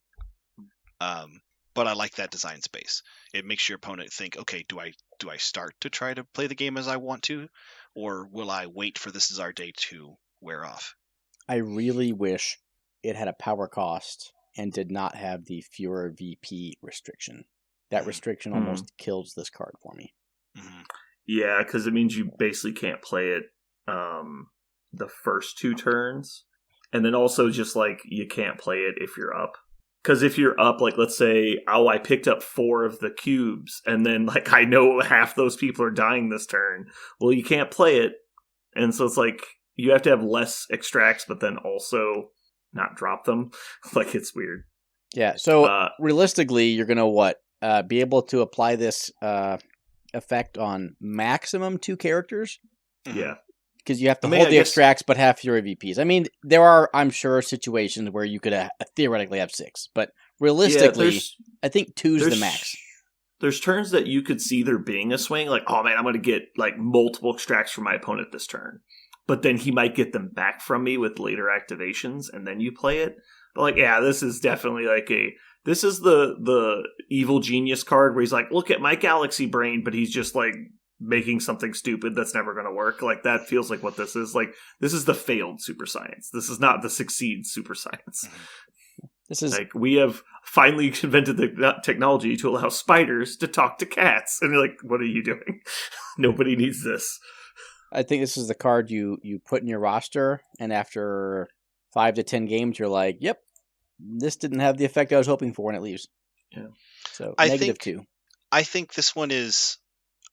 But I like that design space. It makes your opponent think, okay, do I start to try to play the game as I want to? Or will I wait for This Is Our Day to wear off? I really wish it had a power cost and did not have the fewer VP restriction. That restriction almost kills this card for me. Yeah, because it means you basically can't play it the first 2 turns. And then also just, like, you can't play it if you're up. Because if you're up, like, let's say, I picked up 4 of the cubes, and then, like, I know half those people are dying this turn. Well, you can't play it. And so it's like, you have to have less extracts, but then also not drop them. Like, it's weird. Yeah, so realistically, you're going to be able to apply this effect on maximum 2 characters? Yeah. Because you have to hold the extracts, but have fewer VPs. I mean, there are, I'm sure, situations where you could theoretically have 6, but realistically, I think 2's the max. There's turns that you could see there being a swing, like, oh man, I'm going to get like multiple extracts from my opponent this turn. But then he might get them back from me with later activations, and then you play it. But like, yeah, this is definitely like this is the evil genius card where he's like, look at my galaxy brain, but he's just like making something stupid that's never going to work. Like, that feels like what this is. Like, this is the failed super science. This is not the succeed super science. This is like, we have finally invented the technology to allow spiders to talk to cats. And you're like, what are you doing? Nobody needs this. I think this is the card you put in your roster, and after 5 to 10 games, you're like, yep, this didn't have the effect I was hoping for, and it leaves. Yeah. So, -2. I think this one is...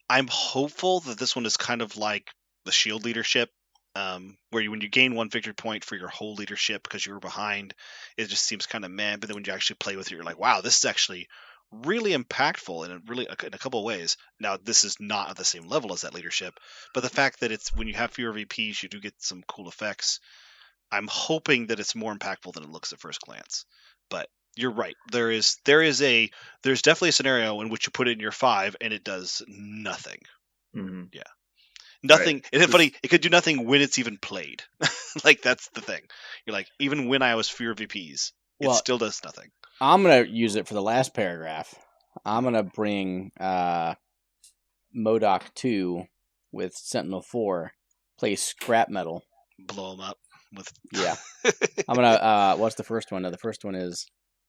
I'm hopeful that this one is kind of like the shield leadership, where when you gain 1 victory point for your whole leadership because you were behind, it just seems kind of meh. But then when you actually play with it, you're like, wow, this is actually really impactful in a couple of ways. Now, this is not at the same level as that leadership, but the fact that it's when you have fewer VPs, you do get some cool effects. I'm hoping that it's more impactful than it looks at first glance. But you're right. There's definitely a scenario in which you put it in your 5 and it does nothing. Mm-hmm. Yeah. Nothing. Right. It's funny. It could do nothing when it's even played. Like, that's the thing. You're like, even when I was fewer VPs, it still does nothing. I'm going to use it for the last paragraph. I'm going to bring MODOK 2 with Sentinel 4, play scrap metal. Blow them up with... Yeah. I'm going to... what's the first one? No, the first one is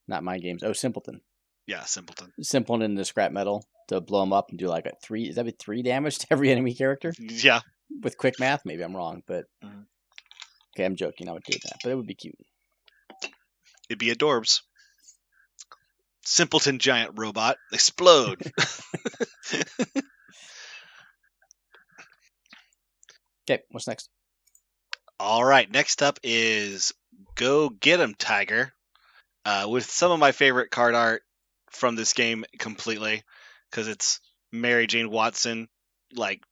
not Mind Games. Oh, Simpleton. Yeah, Simpleton. Simpleton into scrap metal to blow them up and do like a 3... Is that be 3 damage to every enemy character? Yeah. With quick math? Maybe I'm wrong, but... Okay, I'm joking. I would do that, but it would be cute. It'd be adorbs. Simpleton giant robot. Explode. Okay, what's next? All right, next up is Go Get 'em, Tiger. With some of my favorite card art from this game completely, because it's Mary Jane Watson, like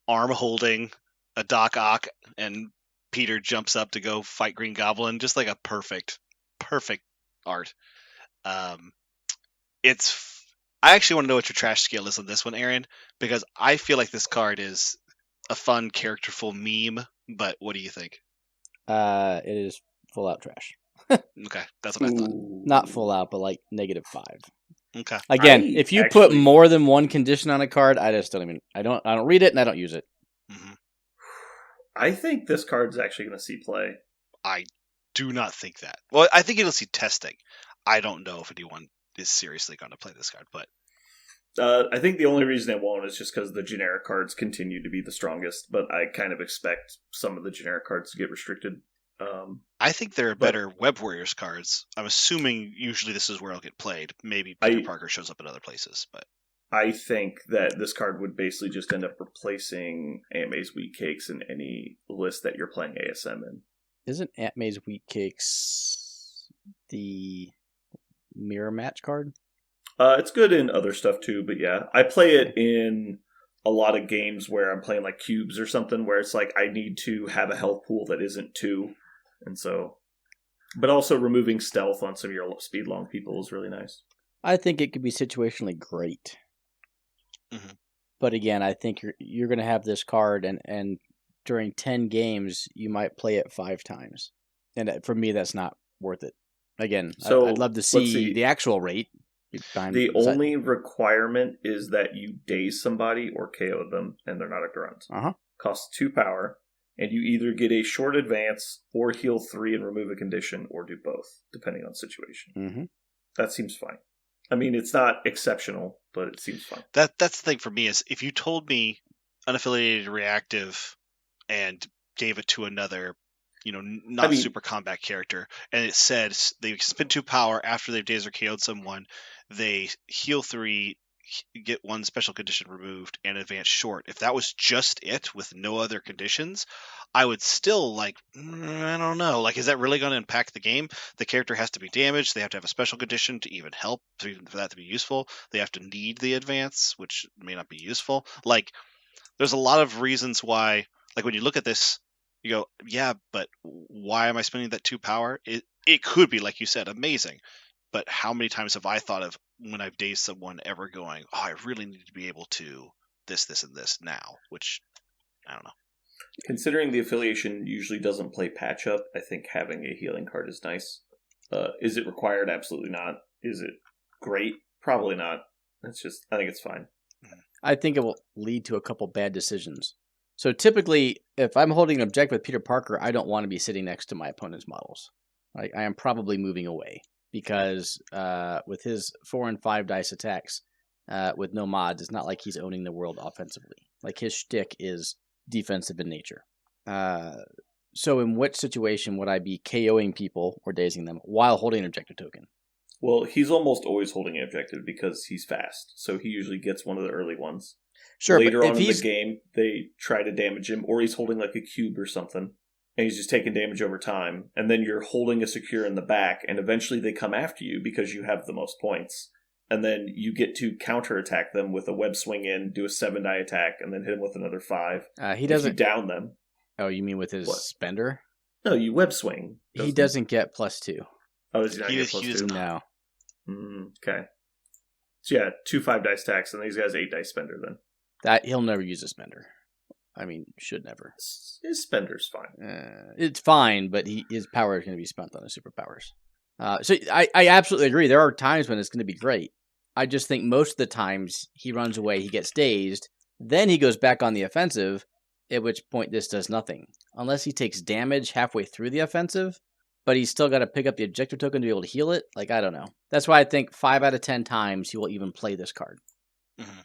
arm holding a Doc Ock, and Peter jumps up to go fight Green Goblin. Just like a perfect art. I actually want to know what your trash scale is on this one, Aaron, because I feel like this card is a fun, characterful meme. But what do you think? It is full out trash. Okay, that's what I thought. Not full out, but like -5. Okay. Again, if you put more than one condition on a card, I just don't even. I don't read it and I don't use it. Mm-hmm. I think this card's actually going to see play. I do not think that. Well, I think it'll see testing. I don't know if anyone is seriously going to play this card, but I think the only reason it won't is just because the generic cards continue to be the strongest, but I kind of expect some of the generic cards to get restricted. I think there are better Web Warriors cards. I'm assuming usually this is where it'll get played. Maybe Peter Parker shows up in other places, but I think that this card would basically just end up replacing Aunt May's Wheat Cakes in any list that you're playing ASM in. Isn't Aunt May's Wheat Cakes the mirror match card? It's good in other stuff too, but yeah. I play it in a lot of games where I'm playing like cubes or something, where it's like I need to have a health pool that isn't 2. And so, but also removing stealth on some of your speed long people is really nice. I think it could be situationally great. Mm-hmm. But again, I think you're going to have this card, and during 10 games, you might play it 5 times. And for me, that's not worth it. Again, so I'd love to see the actual rate. The only requirement is that you daze somebody or KO them, and they're not a grunt. Costs 2 power, and you either get a short advance, or heal 3 and remove a condition, or do both, depending on situation. Mm-hmm. That seems fine. I mean, it's not exceptional, but it seems fine. That's the thing for me is if you told me unaffiliated reactive and gave it to another, not super combat character, and it said they spend 2 power after they've dazed or KO'd someone, they heal 3, get 1 special condition removed, and advance short. If that was just it with no other conditions, I would still I don't know. Is that really going to impact the game? The character has to be damaged. They have to have a special condition to even help, for that to be useful. They have to need the advance, which may not be useful. There's a lot of reasons why, when you look at this, you go, yeah, but why am I spending that 2 power? It could be, like you said, amazing. But how many times have I thought of when I've dazed someone ever going, oh, I really need to be able to this, and this now, which I don't know. Considering the affiliation usually doesn't play patch up, I think having a healing card is nice. Is it required? Absolutely not. Is it great? Probably not. I think it's fine. I think it will lead to a couple bad decisions. So typically, if I'm holding an objective with Peter Parker, I don't want to be sitting next to my opponent's models. I am probably moving away. Because with his 4 and 5 dice attacks with no mods, it's not like he's owning the world offensively. His shtick is defensive in nature. So in which situation would I be KOing people or dazing them while holding an objective token? Well, he's almost always holding an objective because he's fast. So he usually gets one of the early ones. Sure, Later on in the game, they try to damage him, or he's holding a cube or something. And he's just taking damage over time. And then you're holding a secure in the back, and eventually they come after you because you have the most points. And then you get to counterattack them with a web swing in, do a 7-die attack, and then hit him with another 5. He doesn't down them. Oh, you mean with his spender? No, you web swing. He doesn't get +2. Oh, does he not get +2? No. Okay. So yeah, 2 5-dice attacks, and these guys 8-dice spender then. That he'll never use a spender. I mean, should never. His spender's fine. It's fine, but his power is going to be spent on his superpowers. So I absolutely agree. There are times when it's going to be great. I just think most of the times he runs away, he gets dazed, then he goes back on the offensive, at which point this does nothing. Unless he takes damage halfway through the offensive, but he's still got to pick up the objective token to be able to heal it. I don't know. That's why I think 5 out of 10 times he will even play this card. Mm-hmm.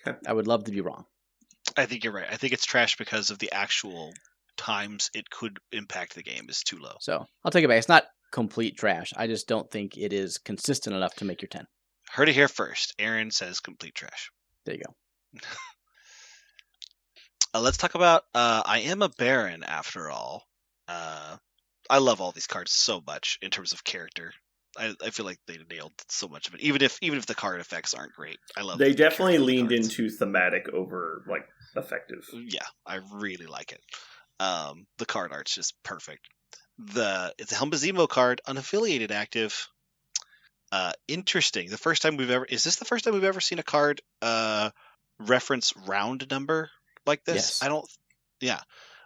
Okay. I would love to be wrong. I think you're right. I think it's trash because of the actual times it could impact the game is too low. So I'll take it back. It's not complete trash. I just don't think it is consistent enough to make your 10. Heard it here first. Aaron says complete trash. There you go. Let's talk about I Am a Baron, after all. I love all these cards so much in terms of character. I feel like they nailed so much of it. Even if the card effects aren't great, I love. They definitely leaned into thematic over effective. Yeah, I really like it. The card art's just perfect. It's a Helmut Zemo card, unaffiliated active. Interesting. Is this the first time we've ever seen a card reference round number like this? Yes. Yeah.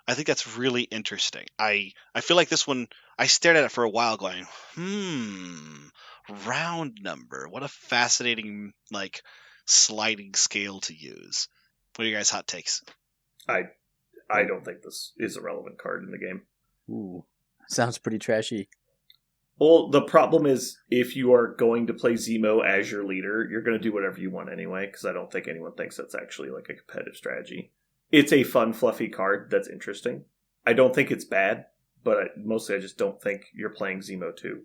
I think that's really interesting. I feel like this one, I stared at it for a while going, round number. What a fascinating, sliding scale to use. What are your guys' hot takes? I don't think this is a relevant card in the game. Ooh, sounds pretty trashy. Well, the problem is, if you are going to play Zemo as your leader, you're going to do whatever you want anyway, because I don't think anyone thinks that's actually a competitive strategy. It's a fun, fluffy card that's interesting. I don't think it's bad, but mostly I just don't think you're playing Zemo 2.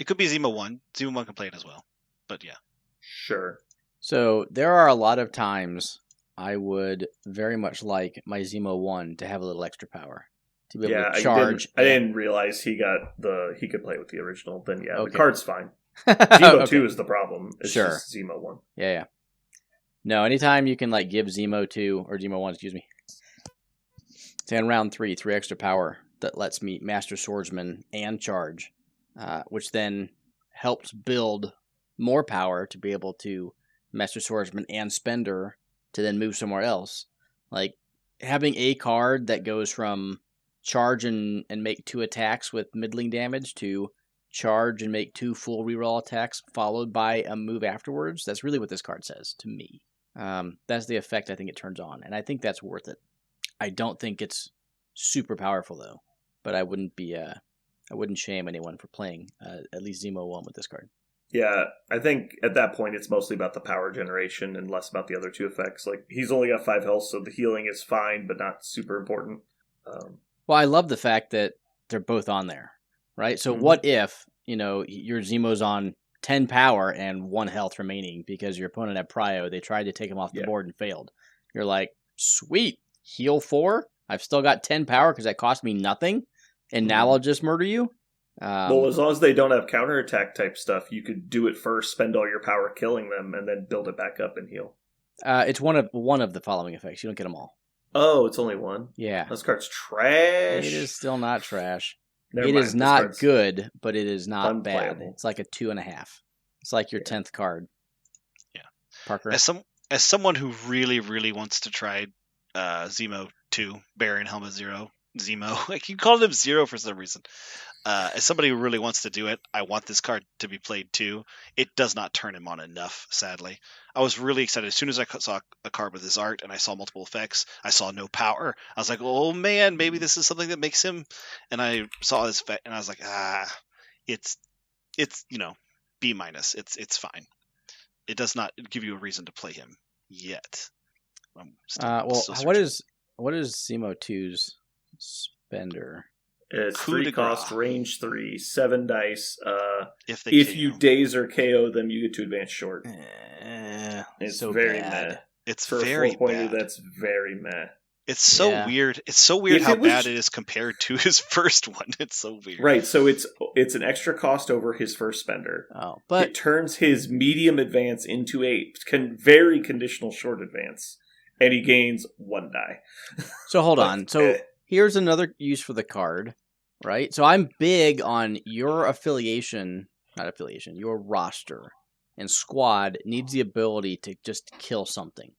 It could be Zemo 1. Zemo 1 can play it as well. But yeah. Sure. So there are a lot of times I would very much like my Zemo 1 to have a little extra power. To be able to charge. I didn't realize he could play with the original. Then okay. The card's fine. Zemo 2 is the problem. It's sure. Just Zemo 1. Yeah. No, anytime you can give Zemo 2 or Zemo 1, say in round 3 extra power that lets me Master Swordsman and charge, which then helps build more power to be able to Master Swordsman and Spender to then move somewhere else. Having a card that goes from charge and make 2 attacks with middling damage to charge and make 2 full reroll attacks followed by a move afterwards. That's really what this card says to me. That's the effect I think it turns on, and I think that's worth it. I don't think it's super powerful though, but I wouldn't shame anyone for playing at least Zemo 1 with this card. Yeah, I think at that point it's mostly about the power generation and less about the other 2 effects. He's only got 5 health, so the healing is fine, but not super important. Well, I love the fact that they're both on there, right? So what if, your Zemo's on 10 power and 1 health remaining because your opponent had prio, they tried to take him off the board and failed. You're like, sweet, heal 4? I've still got 10 power because that cost me nothing, and now I'll just murder you? Well, as long as they don't have counterattack type stuff, you could do it first, spend all your power killing them, and then build it back up and heal. It's one of the following effects. You don't get them all. Oh, it's only one? Yeah. This card's trash. It is still not trash. Never it mind. is not good, but it is not bad. Unplayable. It's like a 2.5. It's like your 10th card. Yeah. Parker? As someone who really, really wants to try Zemo 2, Baron Helmet 0, Zemo. Like, you called him 0 for some reason. As somebody who really wants to do it, I want this card to be played too. It does not turn him on enough, sadly. I was really excited. As soon as I saw a card with his art and I saw multiple effects, I saw no power. I was like, oh man, maybe this is something that makes him. And I saw his effect and I was like, it's B-. It's fine. It does not give you a reason to play him yet. What is Zemo 2's spender? It's 3 cost, range 3, 7 dice. If you daze or KO them, you get to advance short. It's so very bad. meh. It's For very a 4-pointer, bad. that's very meh. It's so weird. It's so weird how bad it is compared to his first one. It's so weird. Right, so it's an extra cost over his first spender. Oh, but it turns his medium advance into a very conditional short advance, and he gains 1 die. So hold on. So here's another use for the card, right? So I'm big on your your roster and squad needs the ability to just kill something,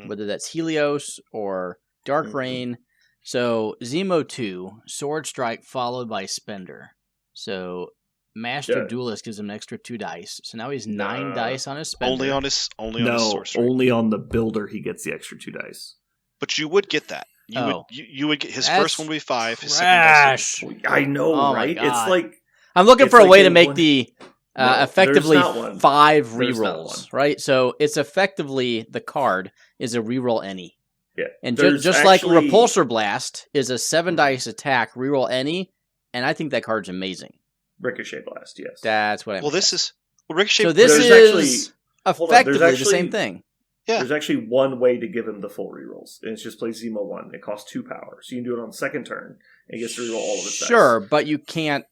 whether that's Helios or Dark Rain. So Zemo 2, Sword Strike followed by Spender. So Master Duelist gives him an extra 2 dice. So now he's 9 dice on his Spender. Only on his Sword Strike. Only on the builder he gets the extra 2 dice. But you would get that. You would get his first one would be 5. His trash. second dice I know, right? It's like I'm looking for a way to make the effectively 5 rerolls, right? So it's effectively the card is a reroll any. Yeah. And just like Repulsor Blast is a 7 dice attack, reroll any, and I think that card's amazing. Ricochet Blast, yes. That's what I mean. Well, this is Ricochet. So this is effectively the same thing. Yeah. There's actually one way to give him the full rerolls, and it's just play Zemo 1. It costs 2 power, so you can do it on the second turn, and he gets to reroll all of his dice. Sure, but you can't...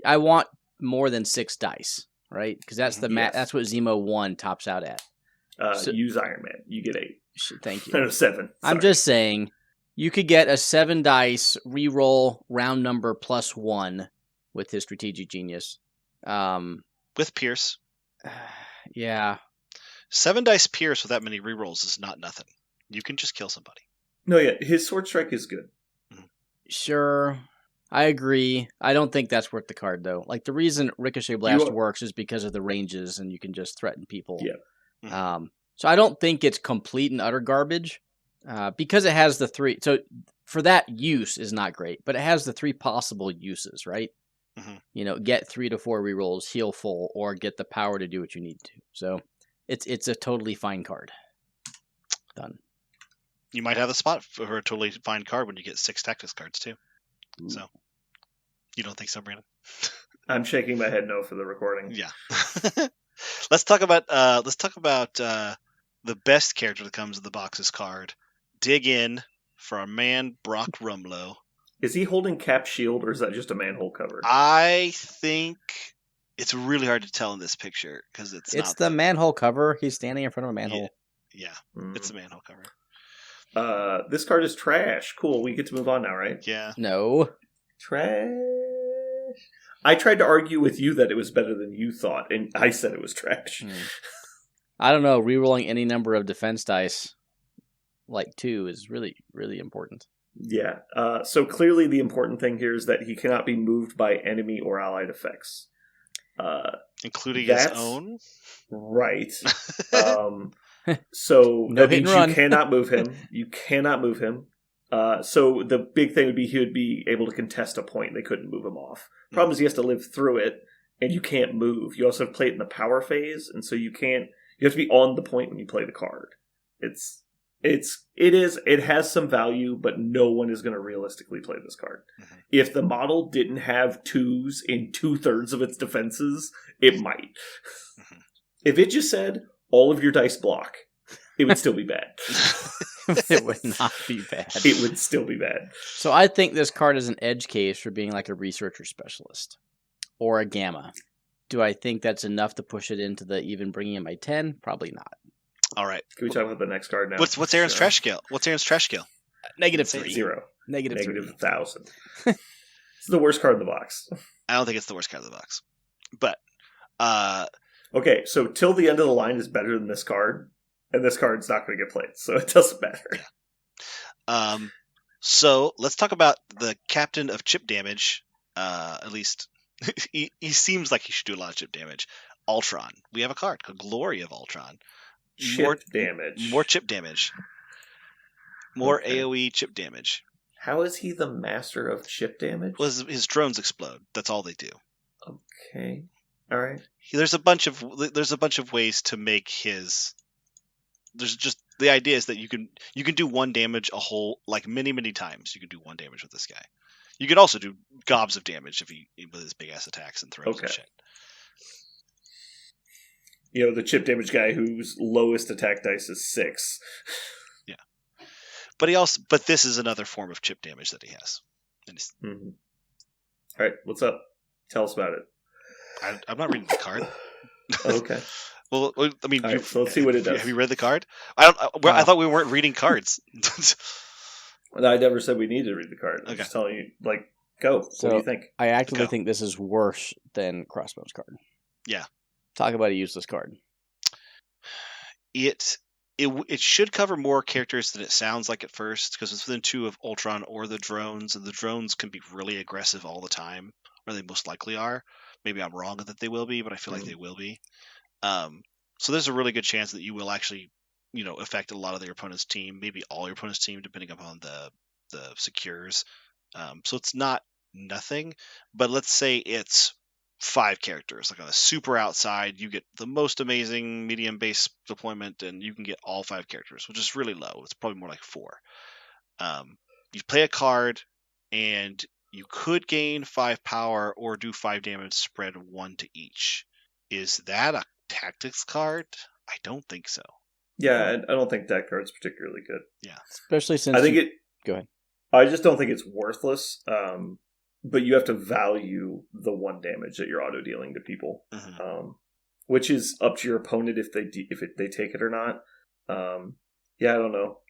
I want more than 6 dice, right? Because that's that's what Zemo 1 tops out at. Use Iron Man. You get 8. Thank you. No, 7. Sorry. I'm just saying, you could get a 7 dice reroll round number +1 with his Strategic Genius. with Pierce. Yeah. 7 dice Pierce with that many rerolls is not nothing. You can just kill somebody. No, yeah, his Sword Strike is good. Sure. I agree. I don't think that's worth the card, though. Like, the reason Ricochet Blast works is because of the ranges, and you can just threaten people. Yeah. So I don't think it's complete and utter garbage, because it has the 3... So, for that use is not great, but it has the 3 possible uses, right? Mm-hmm. You know, get 3 to 4 rerolls, heal full, or get the power to do what you need to. So, it's a totally fine card. Done. You might have a spot for a totally fine card when you get 6 Tactics cards, too. Ooh. So, you don't think so, Brandon? I'm shaking my head no for the recording. Yeah. Let's talk about the best character that comes in the box's card. Dig in for our man Brock Rumlow. Is he holding Cap Shield, or is that just a manhole cover? I think it's really hard to tell in this picture because it's not the manhole cover. He's standing in front of a manhole. Yeah. It's a manhole cover. This card is trash. Cool, we get to move on now, right? Yeah. No. Trash. I tried to argue with you that it was better than you thought, and I said it was trash. I don't know. Rerolling any number of defense dice, like 2, is really, really important. Yeah. So clearly the important thing here is that he cannot be moved by enemy or allied effects. Including his own? Right. So no that means you cannot move him. You cannot move him. So the big thing would be he would be able to contest a point. They couldn't move him off. Problem is he has to live through it, and you can't move. You also have to play it in the power phase, and so you have to be on the point when you play the card. It's It has some value, but no one is going to realistically play this card. Mm-hmm. If the model didn't have 2s in 2/3 of its defenses, it might. Mm-hmm. If it just said all of your dice block, it would still be bad. It would not be bad. It would still be bad. So I think this card is an edge case for being like a researcher specialist or a gamma. Do I think that's enough to push it into the even bringing in my 10? Probably not. All right. Can we talk about the next card now? What's Aaron's trash scale? What's Aaron's trash scale? -3. 0. -3. -1,000. It's the worst card in the box. I don't think it's the worst card of the box. But, okay, so Till the End of the Line is better than this card, and this card's not going to get played, so it doesn't matter. yeah. So let's talk about the captain of chip damage. At least he seems like he should do a lot of chip damage. Ultron. We have a card called Glory of Ultron. Chip damage. More chip damage. More Okay. AoE chip damage. How is he the master of chip damage? Well, his drones explode. That's all they do. Okay. All right. There's a bunch of ways to make his. There's just the idea is that you can do 1 damage a whole like many times. You can do 1 damage with this guy. You can also do gobs of damage if he with his big ass attacks and throws and shit. You know, the chip damage guy whose lowest attack dice is 6. Yeah, but this is another form of chip damage that he has. Mm-hmm. All right, what's up? Tell us about it. I'm not reading the card. Okay. Well, I mean, right, so let's see what it does. Have you read the card? I thought we weren't reading cards. I never said we needed to read the card. I'm Okay. just telling you, like, go. So what do you think? I actually Go. think this is worse than Crossbones card. Yeah. Talk about a useless card. It should cover more characters than it sounds like at first, because it's within 2 of Ultron or the drones, and the drones can be really aggressive all the time, or they most likely are. Maybe I'm wrong that they will be, but I feel like they will be. So there's a really good chance that you will actually, affect a lot of your opponent's team, maybe all your opponent's team, depending upon the secures. So it's not nothing, but let's say it's 5 characters. Like on a super outside, you get the most amazing medium base deployment, and you can get all 5 characters, which is really low. It's probably more like 4. You play a card, and you could gain 5 power or do 5 damage spread 1 to each. Is that a tactics card? I don't think so. Yeah, I don't think that card's particularly good. Yeah. Especially since I think Go ahead. I just don't think it's worthless. But you have to value the 1 damage that you're auto dealing to people, which is up to your opponent if they take it or not. Yeah, I don't know.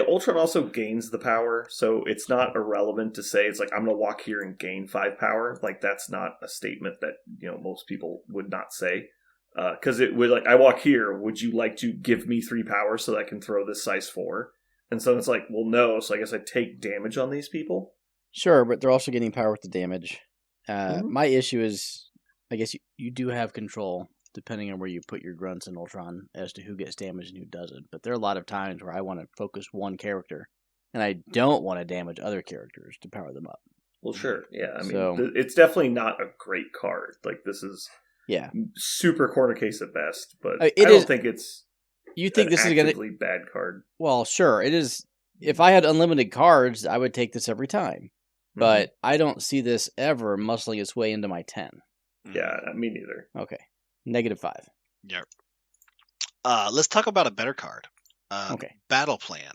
Ultron also gains the power, so it's not irrelevant to say it's like I'm gonna walk here and gain 5 power. Like that's not a statement that most people would not say. Because it would I walk here. Would you like to give me 3 power so that I can throw this size 4? And so it's like, well, no. So I guess I take damage on these people. Sure, but they're also getting power with the damage. My issue is, I guess you do have control, depending on where you put your grunts in Ultron, as to who gets damaged and who doesn't. But there are a lot of times where I want to focus one character, and I don't want to damage other characters to power them up. Well, sure. Yeah, I mean, So- it's definitely not a great card. Like, this is Yeah. super corner case at best, but It I don't is- think it's You think an this is going to... actively bad card. Well, sure, it is. If I had unlimited cards, I would take this every time. But I don't see this ever muscling its way into my 10. Yeah, me neither. Okay. -5. Yep. Let's talk about a better card. Okay. Battle Plan.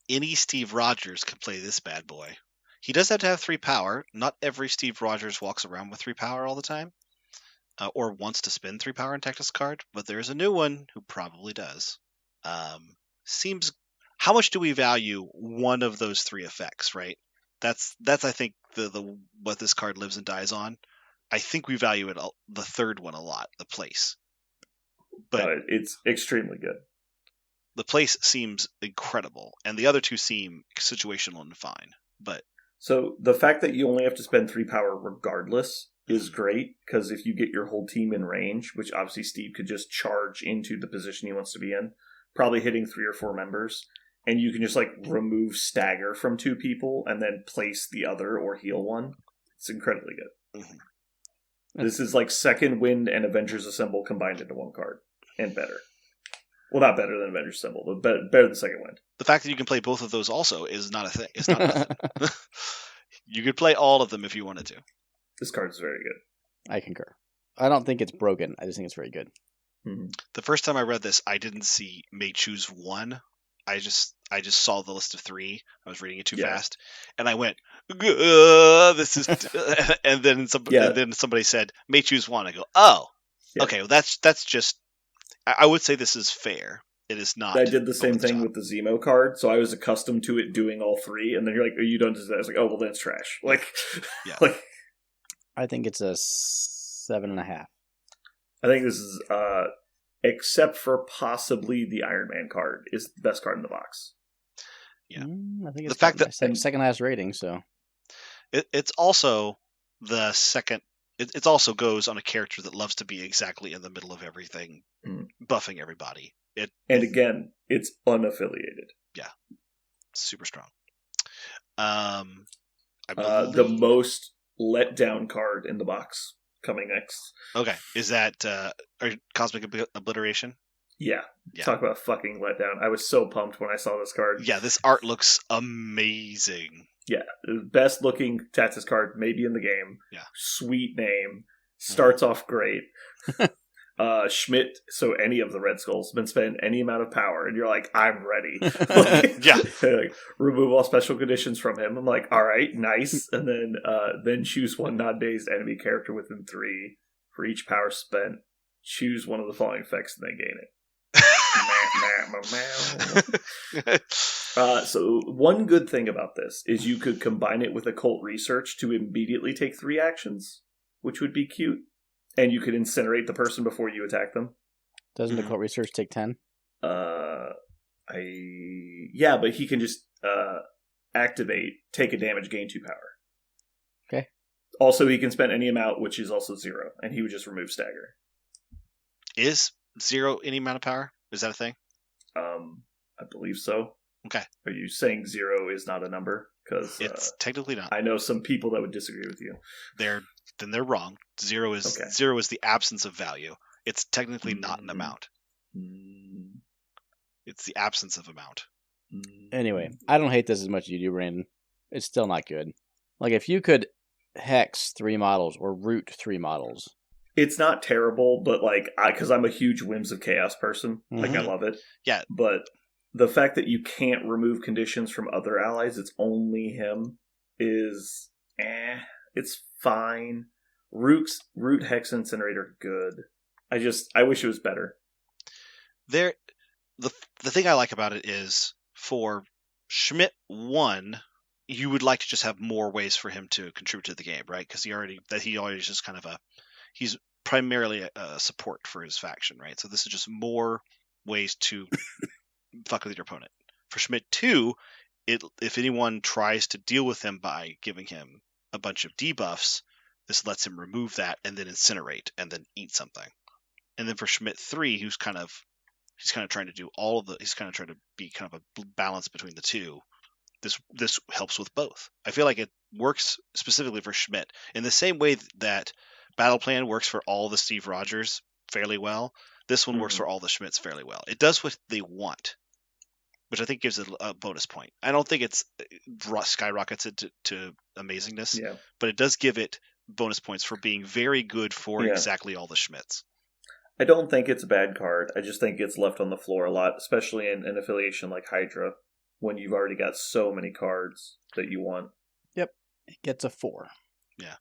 Any Steve Rogers can play this bad boy. He does have to have 3 power. Not every Steve Rogers walks around with 3 power all the time, or wants to spend 3 power in tactics card. But there's a new one who probably does. Seems. How much do we value one of those 3 effects? Right. That's I think the what this card lives and dies on. I think we value it the 3rd one a lot. The place. But it's extremely good. the place seems incredible, and the other 2 seem situational and fine. But So the fact that you only have to spend 3 power regardless is great, because if you get your whole team in range, which obviously Steve could just charge into the position he wants to be in, probably hitting 3 or 4 members, and you can just remove stagger from 2 people and then place the other or heal one. It's incredibly good. Mm-hmm. This is like Second Wind and Avengers Assemble combined into 1 card, and better. Well, not better than Avengers Assemble, but better than Second Wind. The fact that you can play both of those also is not a thing. It's not nothing. You could play all of them if you wanted to. This card is very good. I concur. I don't think it's broken. I just think it's very good. Mm-hmm. The first time I read this, I didn't see may choose one. I just saw the list of 3. I was reading it too fast, and I went, "This is." and then somebody said, "May choose one." I go, "Oh, okay. Well, that's just." I would say this is fair. It is not. I did the same thing with the Zemo card, so I was accustomed to it doing all 3, and then you're like, "Are you done to that?" I was like, "Oh, well, then it's trash." Like, I think it's a 7.5. I think this is, except for possibly the Iron Man card, is the best card in the box. Yeah, I think it's the fact that second highest rating. So it's also the second. It also goes on a character that loves to be exactly in the middle of everything, buffing everybody. And again, it's unaffiliated. Yeah, super strong. The most let down card in the box coming next. Okay, is that Cosmic Obliteration? Yeah. Talk about fucking letdown. I was so pumped when I saw this card. Yeah, this art looks amazing. Yeah, best looking Tactics card maybe in the game. Yeah, sweet name. Starts off great. Schmidt, so any of the Red Skulls, been spending any amount of power, and you're like, I'm ready. Like, remove all special conditions from him. I'm like, all right, nice. And then choose one non-dazed enemy character within 3 for each power spent. Choose one of the following effects, and they gain it. So one good thing about this is you could combine it with Occult Research to immediately take 3 actions, which would be cute. And you could incinerate the person before you attack them. Doesn't Occult Research take 10? But he can just activate, take a damage, gain 2 power. Okay. Also, he can spend any amount, which is also 0, and he would just remove stagger. Is 0 any amount of power? Is that a thing? I believe so. Okay. Are you saying 0 is not a number? Because it's technically not. I know some people that would disagree with you. Then they're wrong. 0 is okay. 0 is the absence of value. It's technically not an amount. It's the absence of amount. Anyway, I don't hate this as much as you do, Brandon. It's still not good. Like, if you could hex 3 models or root 3 models. It's not terrible, but because I'm a huge Whims of Chaos person. Like, I love it. Yeah. But the fact that you can't remove conditions from other allies, it's only him, is it's fine. Root Hex Incinerator, good. I wish it was better. The thing I like about it is for Schmidt 1, you would like to just have more ways for him to contribute to the game, right? Because he already is just kind of he's primarily a support for his faction, right? So this is just more ways to fuck with your opponent. For Schmidt 2, if anyone tries to deal with him by giving him a bunch of debuffs, this lets him remove that and then incinerate and then eat something. And then for Schmidt 3, he's kind of trying to do he's kind of trying to be kind of a balance between the two. This helps with both. I feel like it works specifically for Schmidt in the same way that Battle Plan works for all the Steve Rogers fairly well. This one works for all the Schmidts fairly well. It does what they want, which I think gives it a bonus point. I don't think it's skyrockets it to amazingness, but it does give it bonus points for being very good for exactly all the Schmidts. I don't think it's a bad card. I just think it's left on the floor a lot, especially in an affiliation like Hydra, when you've already got so many cards that you want. Yep, it gets a 4. Yeah.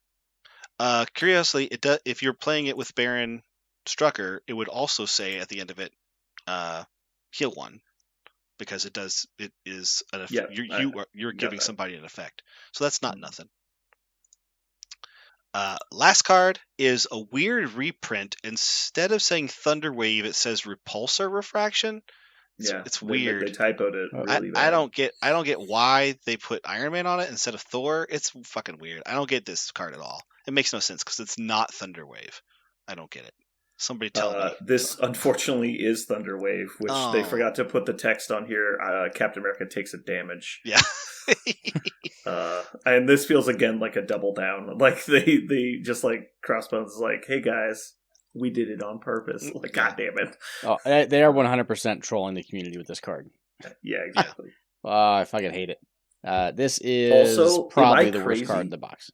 Curiously, it does. If you're playing it with Baron Strucker, it would also say at the end of it, heal 1, because it does. It is an effect. You're giving somebody an effect, so that's not nothing. Last card is a weird reprint. Instead of saying Thunderwave, it says Repulsor Refraction. It's weird. They typoed it really bad. I don't get why they put Iron Man on it instead of Thor. It's fucking weird. I don't get this card at all. It makes no sense because it's not Thunderwave. I don't get it. Somebody tell me. This unfortunately is Thunderwave, which they forgot to put the text on here. Captain America takes a damage. Yeah. And this feels again like a double down. Like they just like Crossbones is like, hey guys, We did it on purpose. Like, God damn it. Oh, they are 100% trolling the community with this card. Yeah, exactly. I fucking hate it. This is also, probably the worst card in the box.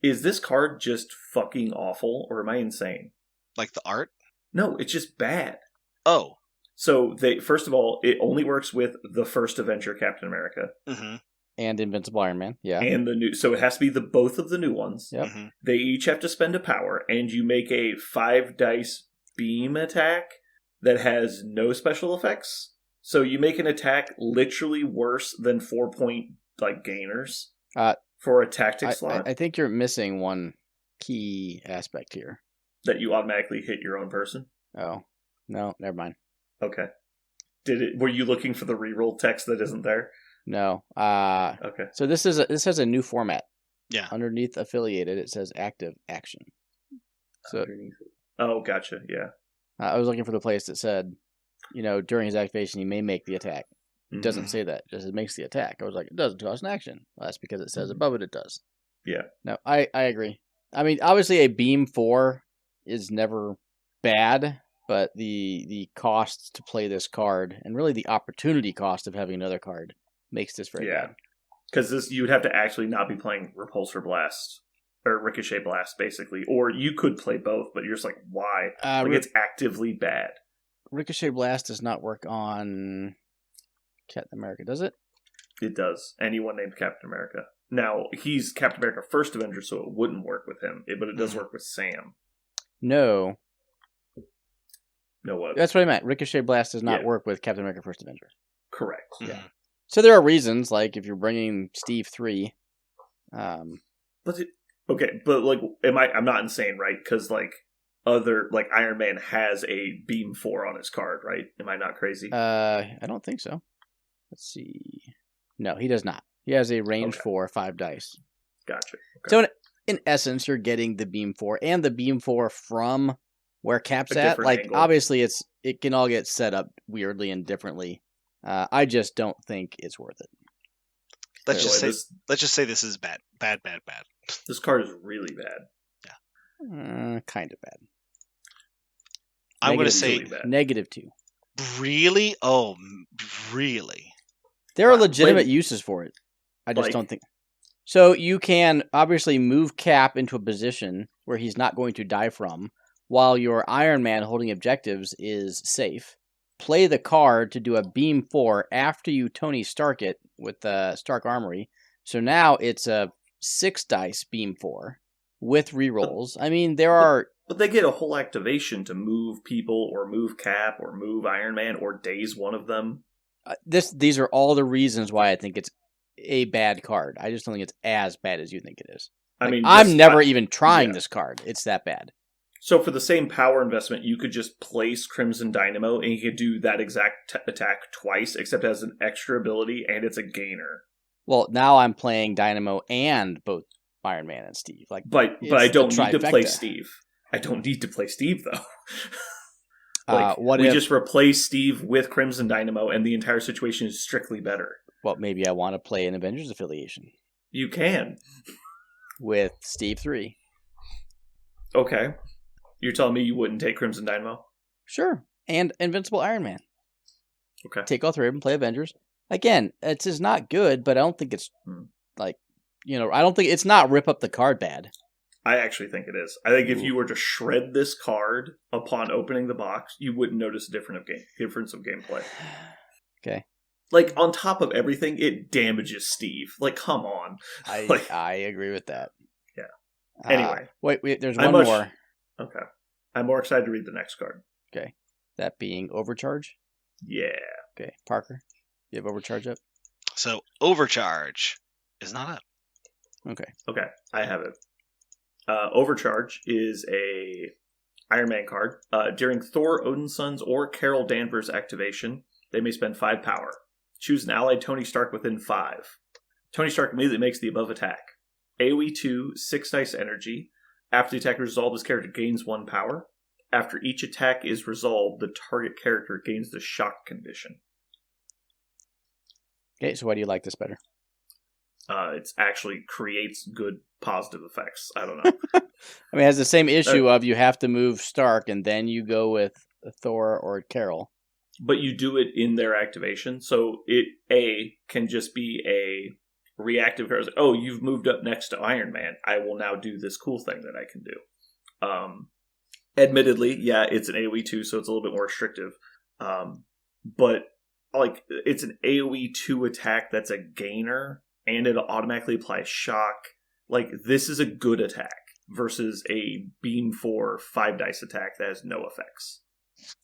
Is this card just fucking awful, or am I insane? Like the art? No, it's just bad. Oh. So, first of all, it only works with the first Avenger Captain America. Mm-hmm. And Invincible Iron Man, yeah. And so it has to be both of the new ones. Yep. Mm-hmm. They each have to spend a power, and you make a 5-dice beam attack that has no special effects. So you make an attack literally worse than 4-point gainers for a tactic slot. I think you're missing one key aspect here. That you automatically hit your own person? Oh. No, never mind. Okay. Were you looking for the reroll text that isn't there? No. Okay. So this has a new format. Yeah. Underneath affiliated, it says active action. So, oh, gotcha. Yeah. I was looking for the place that said, during his activation, he may make the attack. It doesn't say that. It just it makes the attack. I was like, it doesn't cost an action. Well, that's because it says above it does. Yeah. No, I agree. I mean, obviously, a beam 4 is never bad, but the cost to play this card, and really the opportunity cost of having another card, makes this very bad. Because you would have to actually not be playing Repulsor Blast or Ricochet Blast, basically, or you could play both, but you're just like, why? It's actively bad. Ricochet Blast does not work on Captain America, does it? It does. Anyone named Captain America. Now, he's Captain America First Avenger, so it wouldn't work with him, but it does work with Sam. No. No what? That's what I meant. Ricochet Blast does not work with Captain America First Avenger. Correct. Yeah. So there are reasons, like if you're bringing Steve 3. I'm not insane, right? Because Iron Man has a beam 4 on his card, right? Am I not crazy? I don't think so. Let's see. No, he does not. He has a range 4, 5 dice. Gotcha. Okay. So in essence, you're getting the beam 4 and the beam 4 from where Cap's at. Angle. Obviously, it can all get set up weirdly and differently. I just don't think it's worth it. Let's just say this is bad. Bad. This card is really bad. Yeah. Kind of bad. I'm going to say -2. Really? Oh, really? There are legitimate uses for it. I just don't think. So you can obviously move Cap into a position where he's not going to die from, while your Iron Man holding objectives is safe. Play the card to do a beam 4 after you Tony Stark it with the Stark Armory. So now it's a 6 dice beam 4 with rerolls. I mean, But they get a whole activation to move people or move Cap or move Iron Man or daze one of them. These are all the reasons why I think it's a bad card. I just don't think it's as bad as you think it is. I'm never even trying this card. It's that bad. So for the same power investment, you could just place Crimson Dynamo and you could do that exact attack twice, except as an extra ability, and it's a gainer. Well, now I'm playing Dynamo and both Iron Man and Steve. But I don't need to play Steve. I don't need to play Steve, though. We just replace Steve with Crimson Dynamo, and the entire situation is strictly better. Well, maybe I want to play an Avengers affiliation. You can. With Steve 3. Okay. You're telling me you wouldn't take Crimson Dynamo? Sure. And Invincible Iron Man. Okay. Take all 3 of them, play Avengers. Again, it's just not good, but I don't think it's I don't think it's not rip up the card bad. I actually think it is. I think if you were to shred this card upon opening the box, you wouldn't notice a difference of gameplay. Okay. On top of everything, it damages Steve. Come on. I agree with that. Yeah. Anyway. Wait, there's one more. Okay. I'm more excited to read the next card. Okay. That being Overcharge? Yeah. Okay. Parker, you have Overcharge up? So, Overcharge is not up. Okay. I have it. Overcharge is a Iron Man card. During Thor Odinson's or Carol Danvers' activation, they may spend 5 power. Choose an allied Tony Stark within 5. Tony Stark immediately makes the above attack. AoE 2, 6 dice energy. After the attack is resolved, this character gains 1 power. After each attack is resolved, the target character gains the shock condition. Okay, so why do you like this better? it actually creates good positive effects. I don't know. I mean, it has the same issue of you have to move Stark and then you go with Thor or Carol. But you do it in their activation, so it can just be a reactive card. Oh, you've moved up next to Iron Man. I will now do this cool thing that I can do. Admittedly, yeah, it's an AoE 2, so it's a little bit more restrictive. But like, it's an AoE 2 attack that's a gainer, and it automatically applies shock. Like, this is a good attack versus a Beam 4 5 dice attack that has no effects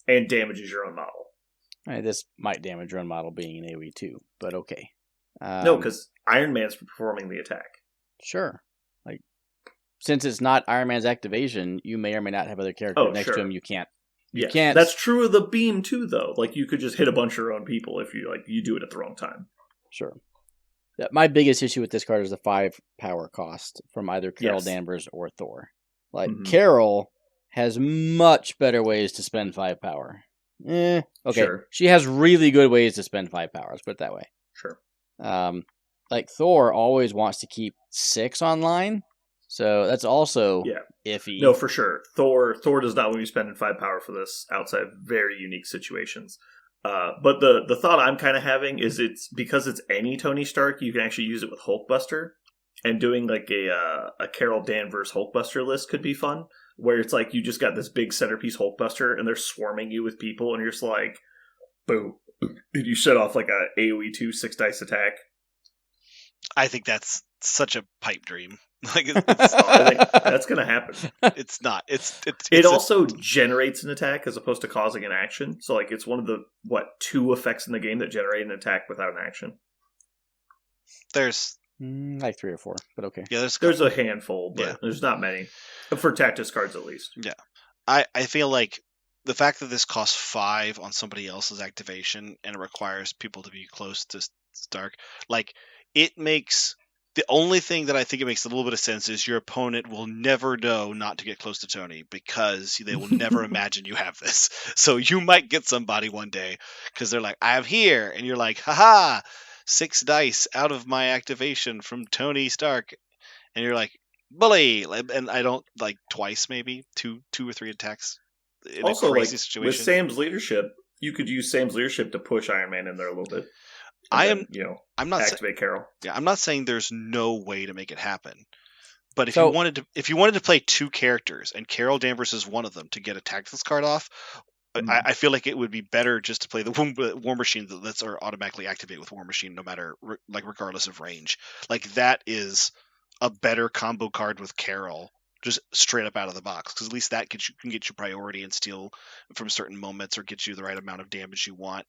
and damages your own model. This might damage your own model being an AoE 2, but okay. No, because Iron Man's performing the attack. Sure. Like, since it's not Iron Man's activation, you may or may not have other characters next to him. You can't. You can't. That's true of the beam too, though. Like, you could just hit a bunch of your own people if you do it at the wrong time. Sure. Yeah, my biggest issue with this card is the 5 power cost from either Carol Danvers or Thor. Like, Carol has much better ways to spend 5 power. Okay. Sure. She has really good ways to spend 5 power. Let's put it that way. Sure. Like, Thor always wants to keep 6 online, so that's also iffy. No, for sure. Thor does not want you spending 5 power for this outside of very unique situations. But the thought I'm kind of having is it's because it's any Tony Stark, you can actually use it with Hulkbuster, and doing like a Carol Danvers Hulkbuster list could be fun, where it's like you just got this big centerpiece Hulkbuster and they're swarming you with people, and you're just like, boom. Did you set off like a AoE 2 6 dice attack? I think that's such a pipe dream. Like, I think that's going to happen. It's not. It also generates an attack as opposed to causing an action. So like, it's one of the 2 effects in the game that generate an attack without an action. There's like 3 or 4, but okay. Yeah, there's a handful, but there's not many for Tactus cards at least. Yeah, I feel like the fact that this costs 5 on somebody else's activation and it requires people to be close to Stark, like, it makes the only thing that I think it makes a little bit of sense is your opponent will never know not to get close to Tony because they will never imagine you have this. So you might get somebody one day because they're like, I'm here, and you're like, haha, 6 dice out of my activation from Tony Stark, and you're like, bully, and I don't like twice, maybe 2 or 3 attacks. In also, a crazy situation. With Sam's leadership, you could use Sam's leadership to push Iron Man in there a little bit. I'm not activate Carol. Yeah, I'm not saying there's no way to make it happen. But if you wanted to play 2 characters and Carol Danvers is one of them to get a Tactics card off, I feel like it would be better just to play the War Machine that lets her automatically activate with War Machine no matter regardless of range. Like, that is a better combo card with Carol, just straight up out of the box, because at least that can get you priority and steal from certain moments or get you the right amount of damage you want.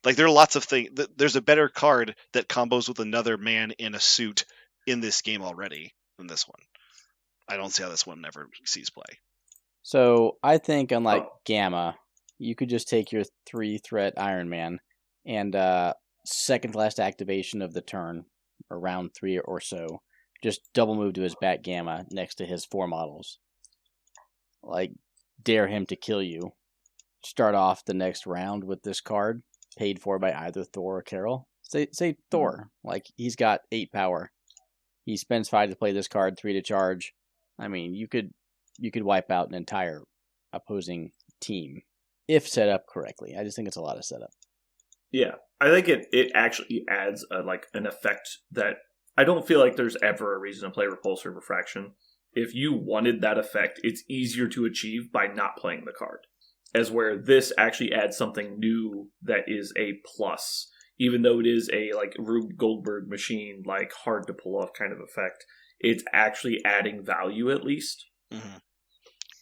Like, there are lots of things. There's a better card that combos with another man in a suit in this game already than this one. I don't see how this one never sees play. So I think, unlike Gamma, you could just take your 3-threat Iron Man and second to last activation of the turn, or round 3 or so, just double move to his back Gamma next to his 4 models. Like, dare him to kill you. Start off the next round with this card, paid for by either Thor or Carol. Say Thor, like, he's got 8 power. He spends 5 to play this card, 3 to charge. I mean, you could wipe out an entire opposing team if set up correctly. I just think it's a lot of setup. Yeah, I think it actually adds an effect that I don't feel like there's ever a reason to play Repulsor Refraction. If you wanted that effect, it's easier to achieve by not playing the card. As where this actually adds something new that is a plus, even though it is a Rube Goldberg machine, hard to pull off kind of effect. It's actually adding value at least. Mm-hmm.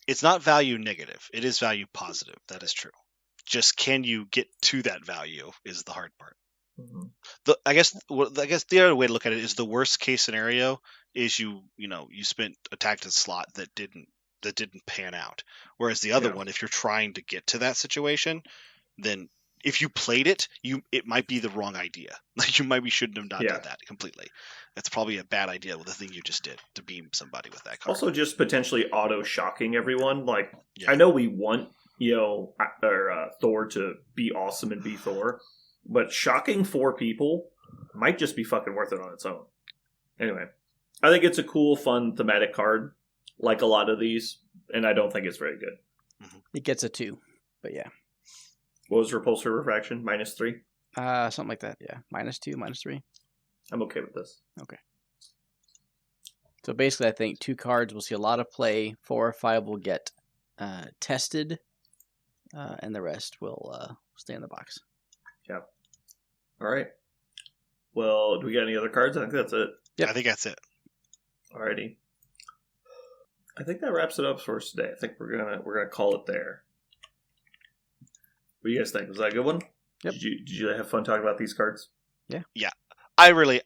It's not value negative. It is value positive. That is true. Just can you get to that value is the hard part. Mm-hmm. I guess the other way to look at it is the worst case scenario is you spent a tactics slot that didn't pan out. Whereas the other one, if you're trying to get to that situation, then if you played it, it might be the wrong idea. Like, you shouldn't have not done that completely. That's probably a bad idea with the thing you just did to beam somebody with that card. Also, just potentially auto shocking everyone. I know we want Thor to be awesome and be Thor, but shocking 4 people might just be fucking worth it on its own. Anyway, I think it's a cool, fun, thematic card, like a lot of these, and I don't think it's very good. It gets a 2, but yeah. What was Repulsor Refraction? -3? Something like that, yeah. -2, -3. I'm okay with this. Okay. So basically, I think 2 cards will see a lot of play. 4 or 5 will get tested, and the rest will stay in the box. Yeah. All right. Well, do we got any other cards? I think that's it. Yeah, I think that's it. Alrighty. I think that wraps it up for us today. I think we're gonna call it there. What do you guys think? Was that a good one? Yep. Did you have fun talking about these cards? Yeah. I really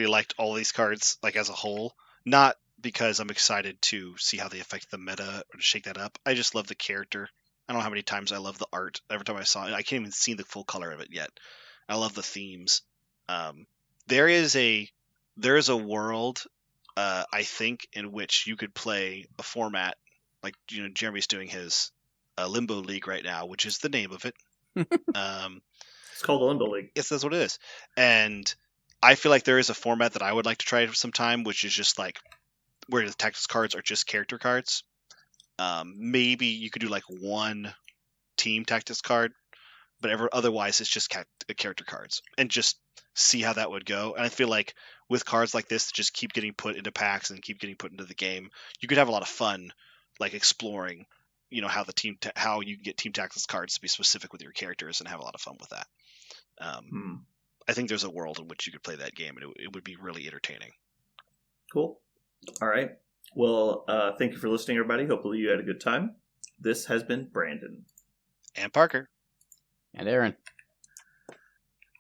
liked all these cards, like as a whole. Not because I'm excited to see how they affect the meta or to shake that up. I just love the character. I don't know how many times I love the art. Every time I saw it, I can't even see the full color of it yet. I love the themes. There is a world, I think, in which you could play a format like Jeremy's doing his Limbo League right now, which is the name of it. It's called the Limbo League. Yes, that's what it is. And I feel like there is a format that I would like to try for some time, which is just like where the tactics cards are just character cards. Maybe you could do like one team tactics card, but otherwise it's just character cards, and just see how that would go. And I feel like with cards like this, just keep getting put into packs and keep getting put into the game, you could have a lot of fun, like exploring, how how you can get team tactics cards to be specific with your characters and have a lot of fun with that. I think there's a world in which you could play that game, and it would be really entertaining. Cool. All right. Well, thank you for listening, everybody. Hopefully you had a good time. This has been Brandon. And Parker. And Aaron.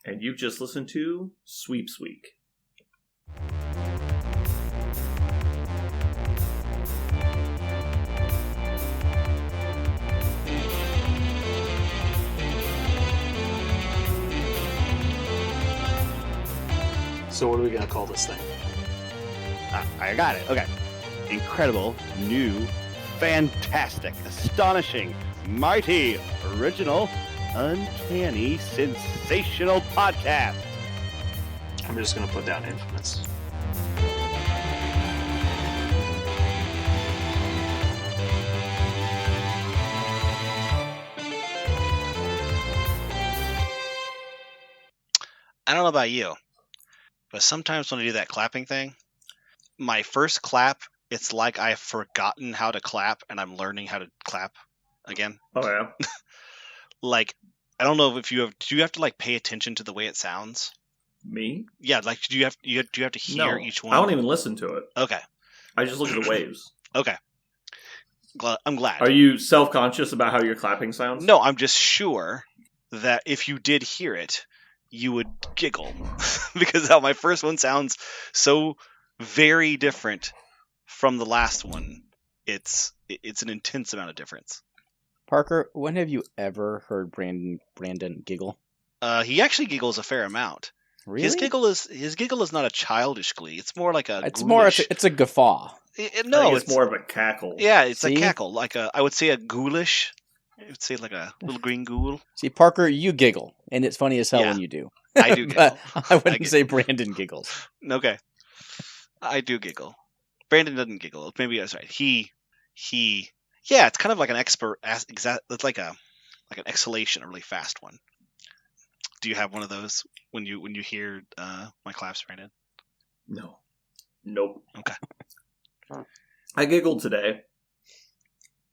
And you've just listened to Sweeps Week. So what are we going to call this thing? I got it. Okay. Incredible, new, fantastic, astonishing, mighty, original, uncanny, sensational podcast. I'm just going to put down infamous. I don't know about you, but sometimes when I do that clapping thing, my first clap, it's like I've forgotten how to clap and I'm learning how to clap again. Oh, yeah? Like, I don't know if do you have to like pay attention to the way it sounds? Me? Yeah, like do you have to hear each one? I don't even listen to it. Okay. I just look at the waves. Okay. I'm glad. Are you self-conscious about how your clapping sounds? No, I'm just sure that if you did hear it, you would giggle because how my first one sounds so very different from the last one. It's an intense amount of difference. Parker, when have you ever heard Brandon giggle? He actually giggles a fair amount. Really? His giggle is not a childish glee. It's more like a. It's a guffaw. It's more of a cackle. Yeah, it's a cackle, like I would say a ghoulish. I would say like a little green ghoul. See, Parker, you giggle, and it's funny as hell when you do. I do giggle. I wouldn't say Brandon giggles. Okay, I do giggle. Brandon doesn't giggle. Maybe that's right. He. Yeah, it's kind of like an expert. It's like an exhalation, a really fast one. Do you have one of those when you hear my claps, Brandon? No. Nope. Okay. I giggled today.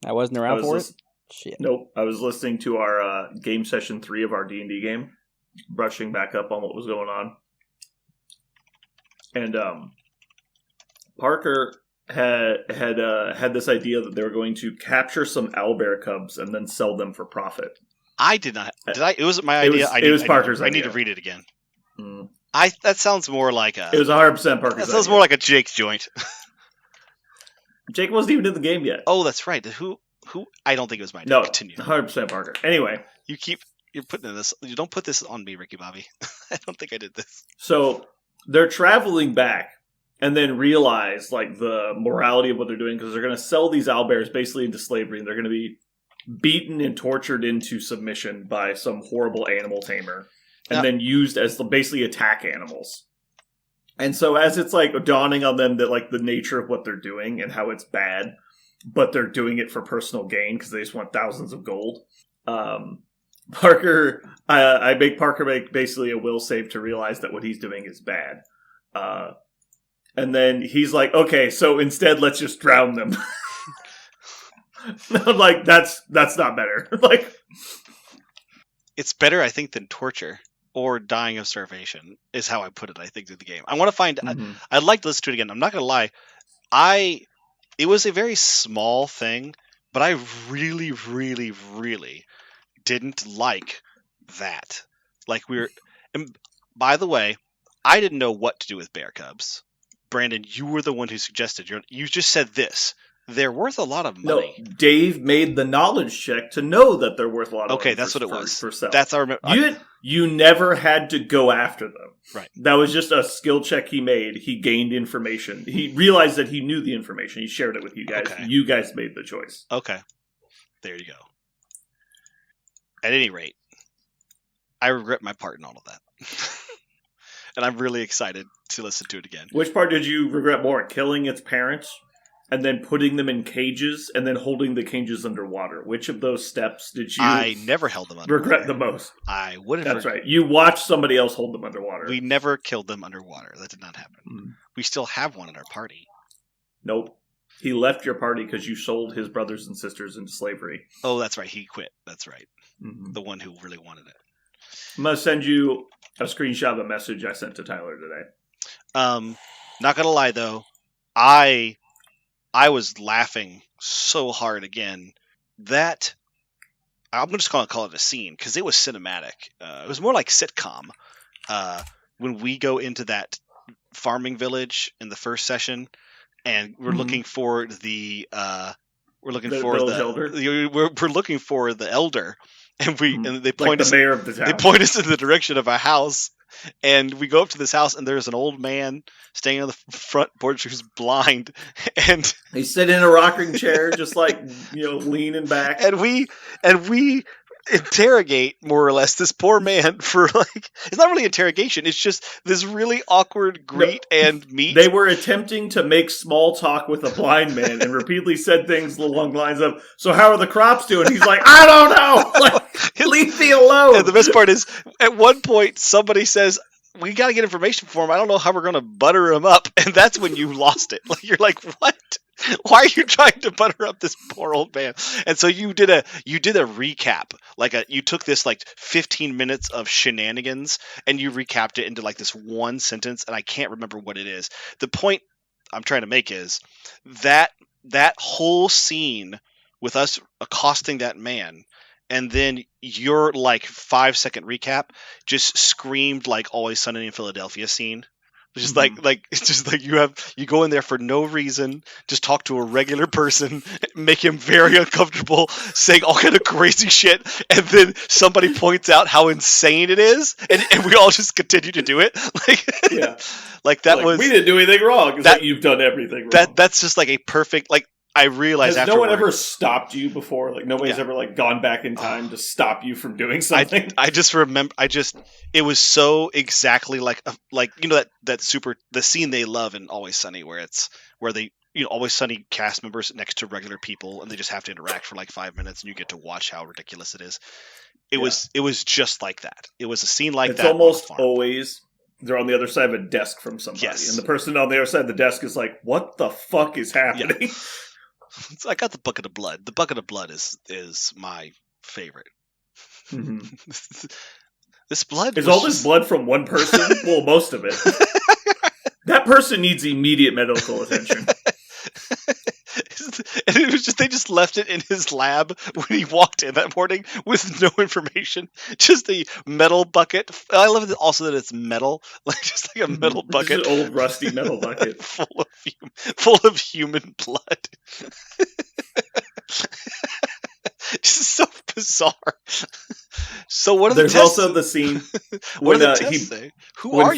I wasn't around for it? Shit. Nope. I was listening to our game session 3 of our D&D game, brushing back up on what was going on. And Parker had this idea that they were going to capture some owlbear cubs and then sell them for profit. I did not. Did I? It was my idea. It was Parker's idea. I need to read it again. Mm. That sounds more like a. It was 100% Parker's idea. That sounds more like a Jake's joint. Jake wasn't even in the game yet. Oh, that's right. Who? I don't think it was my idea. No, continue. 100% Parker. Anyway. You're putting this. You don't put this on me, Ricky Bobby. I don't think I did this. So they're traveling back and then realize like the morality of what they're doing because they're going to sell these owlbears basically into slavery, and they're going to be beaten and tortured into submission by some horrible animal tamer. and then used as basically attack animals. And so as it's like dawning on them that like the nature of what they're doing and how it's bad, but they're doing it for personal gain because they just want thousands of gold. Parker, I make Parker make basically a will save to realize that what he's doing is bad. And then he's like, okay, so instead let's just drown them. I'm like, that's not better. Like, it's better, I think, than torture or dying of starvation is how I put it, I think, to the game. I want to find, I'd like to listen to it again. I'm not going to lie. It was a very small thing, but I really, really, really didn't like that. Like and by the way, I didn't know what to do with bear cubs. Brandon, you were the one who suggested. You just said this. They're worth a lot of money. No, Dave made the knowledge check to know that they're worth a lot of money. Okay, that's what it was. For sale. That's our. You never had to go after them. Right. That was just a skill check he made. He gained information. He realized that he knew the information. He shared it with you guys. Okay. You guys made the choice. Okay. There you go. At any rate, I regret my part in all of that. And I'm really excited to listen to it again. Which part did you regret more? Killing its parents? And then putting them in cages, and then holding the cages underwater. Which of those steps did you? I never held them underwater. Regret the most. I would have. That's right. You watched somebody else hold them underwater. We never killed them underwater. That did not happen. We still have one in our party. Nope. He left your party because you sold his brothers and sisters into slavery. Oh, that's right. He quit. That's right. The one who really wanted it. I'm gonna send you a screenshot of a message I sent to Tyler today. Not gonna lie though, I was laughing so hard again that I'm just going to call it a scene because it was cinematic. It was more like sitcom. When we go into that farming village in the first session, and we're looking for the elder, and they point like us the mayor of the town. They point us in the direction of a house. And we go up to this house, and there's an old man staying on the front porch who's blind, and he's sitting in a rocking chair, just like leaning back. And we interrogate more or less this poor man for it's not really interrogation. It's just this really awkward greet and meet. They were attempting to make small talk with a blind man, and repeatedly said things along the lines of, "So how are the crops doing?" He's like, "I don't know." Leave me alone. And the best part is, at one point, somebody says, "We got to get information for him. I don't know how we're going to butter him up." And that's when you lost it. You're like, "What? Why are you trying to butter up this poor old man?" And so you did a recap. You took this 15 minutes of shenanigans and you recapped it into this one sentence. And I can't remember what it is. The point I'm trying to make is that whole scene with us accosting that man, and then your 5-second recap just screamed Always Sunny in Philadelphia scene. It's just it's just you go in there for no reason, just talk to a regular person, make him very uncomfortable, saying all kind of crazy shit, and then somebody points out how insane it is, and we all just continue to do it. Yeah. Was we didn't do anything wrong. That you've done everything wrong. That's just a perfect I realized Has afterward. no one ever stopped you before? Nobody's ever gone back in time to stop you from doing something? I just remember. It was so exactly the scene they love in Always Sunny, where they Always Sunny cast members next to regular people, and they just have to interact for 5 minutes, and you get to watch how ridiculous it is. It was just like that. It was a scene like it's that. It's almost always. They're on the other side of a desk from somebody, yes. And the person on the other side of the desk is like, "What the fuck is happening?" Yeah. I got the bucket of blood. The bucket of blood is my favorite. Mm-hmm. This blood is all this blood from one person? Well, most of it. That person needs immediate medical attention. And it was they just left it in his lab when he walked in that morning with no information. Just a metal bucket. I love also that it's metal, just a metal bucket, just an old rusty metal bucket full of human blood. Just so bizarre. So what are There's the tests? Also the scene when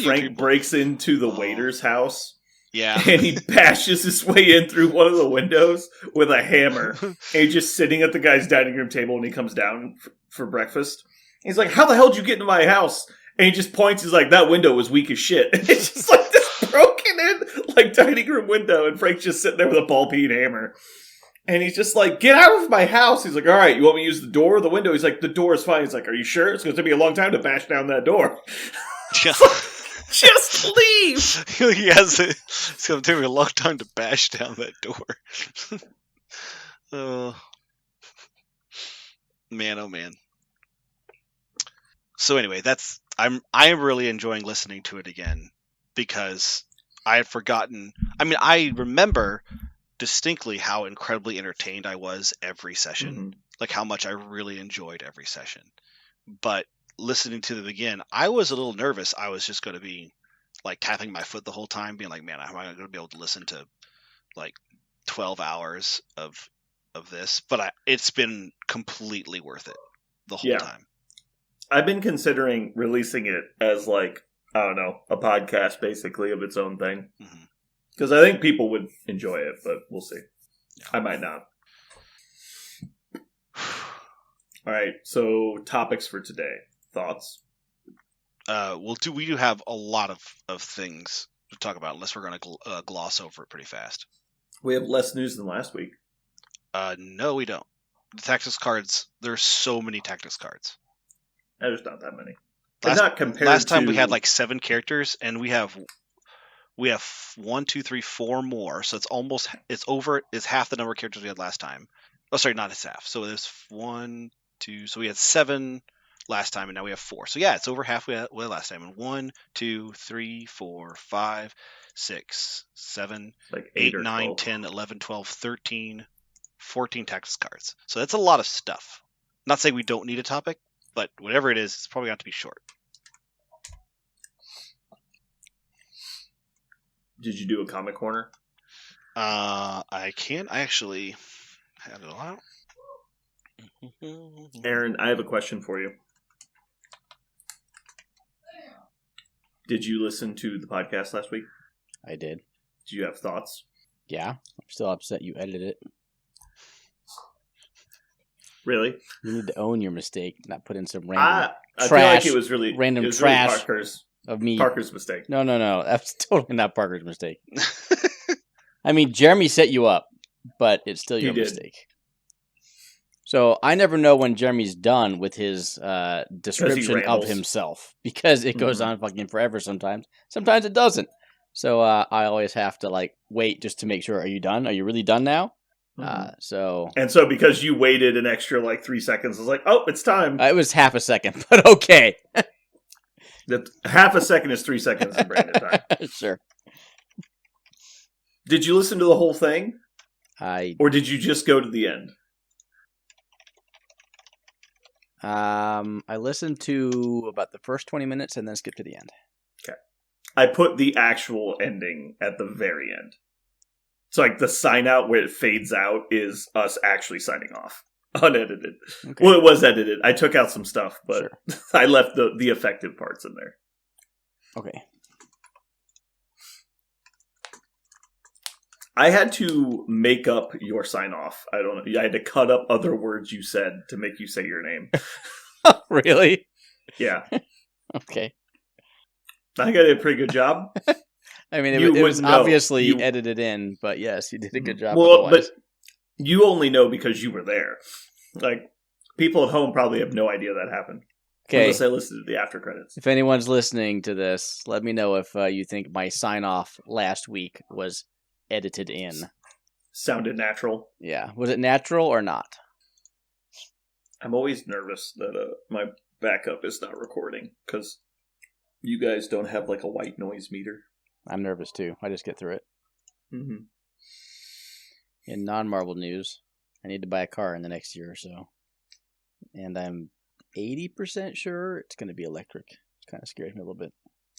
Frank breaks into the waiter's house. Yeah. And he bashes his way in through one of the windows with a hammer. And he's just sitting at the guy's dining room table when he comes down for breakfast. He's like, "How the hell did you get into my house?" And he just points, he's like, that window was weak as shit. And it's just like this broken in, like, dining room window, and Frank's just sitting there with a ball-peen hammer. And he's just like, get out of my house! He's like, alright, you want me to use the door or the window? He's like, the door is fine. He's like, are you sure? It's going to take me a long time to bash down that door. Just leave! It's going to take me a long time to bash down that door. Oh. Man, oh man. So anyway, I am really enjoying listening to it again because I had forgotten. I mean, I remember distinctly how incredibly entertained I was every session, like how much I really enjoyed every session. But listening to them again, I was a little nervous. I was just going to be like tapping my foot the whole time, being like, man, am I going to be able to listen to like 12 hours of this? But it's been completely worth it the whole time. I've been considering releasing it as like, I don't know, a podcast basically of its own thing. Because I think people would enjoy it, but we'll see. Yeah. I might not. All right, so topics for today. Thoughts? We do have a lot of things to talk about, unless we're going to gloss over it pretty fast. We have less news than last week. No, we don't. The tactics cards, there's so many tactics cards. There's not that many. Last time we had like 7 characters, and we have 1, 2, 3, 4 more. So it's half the number of characters we had last time. Oh, sorry, not it's half. So there's 1, 2. So we had 7 last time, and now we have 4. So yeah, it's over half we had last time. And 1, 2, 3, 4, 5, 6, 7, like 8, 9, 10, 11, 12, 13, 14 tactics cards. So that's a lot of stuff. Not saying we don't need a topic, but whatever it is, it's probably going to be short. Did you do a comic corner? I actually have it all out. Aaron, I have a question for you. Did you listen to the podcast last week? I did. Do you have thoughts? Yeah. I'm still upset you edited it. Really? You need to own your mistake, not put in some random I trash. feel like it was really random it was trash really of me. Parker's mistake. No. That's totally not Parker's mistake. I mean, Jeremy set you up, but it's still your mistake. So I never know when Jeremy's done with his description of himself, because it goes on fucking forever sometimes. Sometimes it doesn't. So I always have to like wait just to make sure. Are you done? Are you really done now? So because you waited an extra like 3 seconds, I was like, oh, it's time. It was half a second, but okay. That half a second is 3 seconds in Brandon time. Sure. Did you listen to the whole thing? Or did you just go to the end? I listened to about the first 20 minutes and then skipped to the end. Okay. I put the actual ending at the very end. So like the sign out where it fades out is us actually signing off. Unedited. Okay. Well, it was edited. I took out some stuff, but sure. I left the effective parts in there. Okay. I had to make up your sign off. I don't know. I had to cut up other words you said to make you say your name. Really? Yeah. Okay. I think I did a pretty good job. I mean, it was obviously edited in, but yes, you did a good job. Well, but you only know because you were there. Like, people at home probably have no idea that happened. Okay. Unless I listened to the after credits. If anyone's listening to this, let me know if you think my sign off last week was edited in. Sounded natural. Yeah. Was it natural or not? I'm always nervous that my backup is not recording because you guys don't have like a white noise meter. I'm nervous too. I just get through it. Mm-hmm. In non-Marvel news, I need to buy a car in the next year or so. And I'm 80% sure it's going to be electric. It kind of scares me a little bit.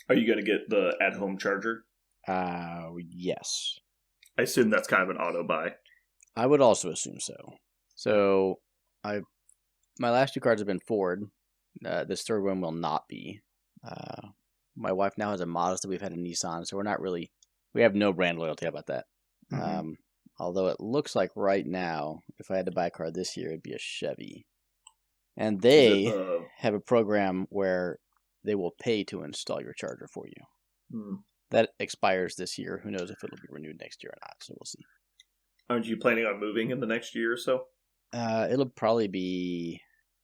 Are you going to get the at-home charger? Yes. I assume that's kind of an auto buy. I would also assume so. So, my last 2 cars have been Ford. This third one will not be. My wife now has a Mazda. We've had a Nissan, so we have no brand loyalty. How about that? Mm-hmm. Although it looks like right now, if I had to buy a car this year, it'd be a Chevy. And they have a program where they will pay to install your charger for you. Hmm. That expires this year. Who knows if it'll be renewed next year or not? So we'll see. Aren't you planning on moving in the next year or so? It'll probably be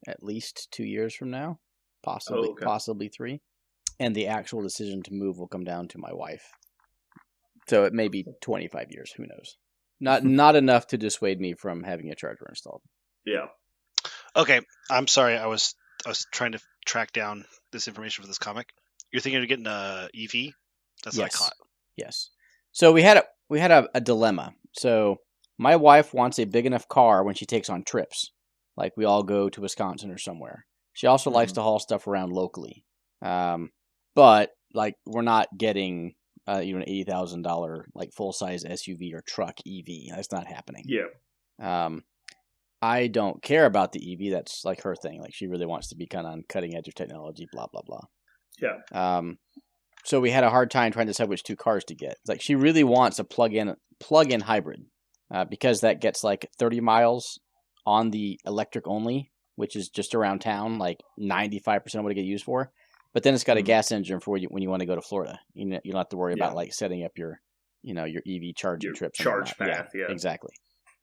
at least 2 years from now, possibly 3. And the actual decision to move will come down to my wife. So it may be 25 years. Who knows? Not enough to dissuade me from having a charger installed. Yeah. Okay, I'm sorry. I was trying to track down this information for this comic. You're thinking of getting a EV? That's what I caught. Yes. So we had a dilemma. So my wife wants a big enough car when she takes on trips, like we all go to Wisconsin or somewhere. She also likes to haul stuff around locally. But like we're not getting an $80,000 like full size SUV or truck EV. That's not happening. Yeah. I don't care about the EV. That's like her thing. Like she really wants to be kind of on cutting edge of technology. Blah blah blah. Yeah. So we had a hard time trying to decide which 2 cars to get. Like she really wants a plug-in hybrid, because that gets like 30 miles on the electric only, which is just around town, like 95% of what it get used for. But then it's got a gas engine for when you want to go to Florida. You don't have to worry about like setting up your EV charging trips. Charge path. Yeah, exactly.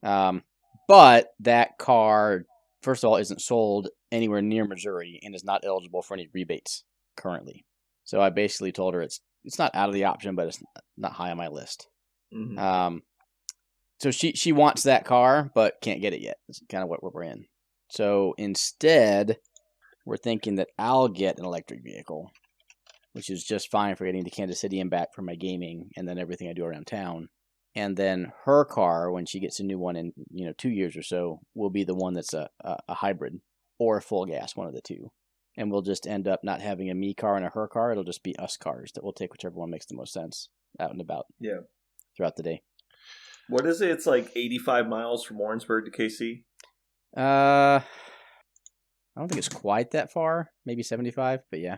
But that car, first of all, isn't sold anywhere near Missouri and is not eligible for any rebates currently. So I basically told her it's not out of the option, but it's not high on my list. Mm-hmm. So she wants that car, but can't get it yet. That's kind of what we're in. So instead, we're thinking that I'll get an electric vehicle, which is just fine for getting to Kansas City and back for my gaming and then everything I do around town. And then her car, when she gets a new one in 2 years or so, will be the one that's a hybrid or a full gas, one of the two. And we'll just end up not having a me car and a her car. It'll just be us cars that we'll take whichever one makes the most sense out and about. Yeah. Throughout the day. What is it? It's like 85 miles from Warrensburg to KC? I don't think it's quite that far. Maybe 75, but yeah.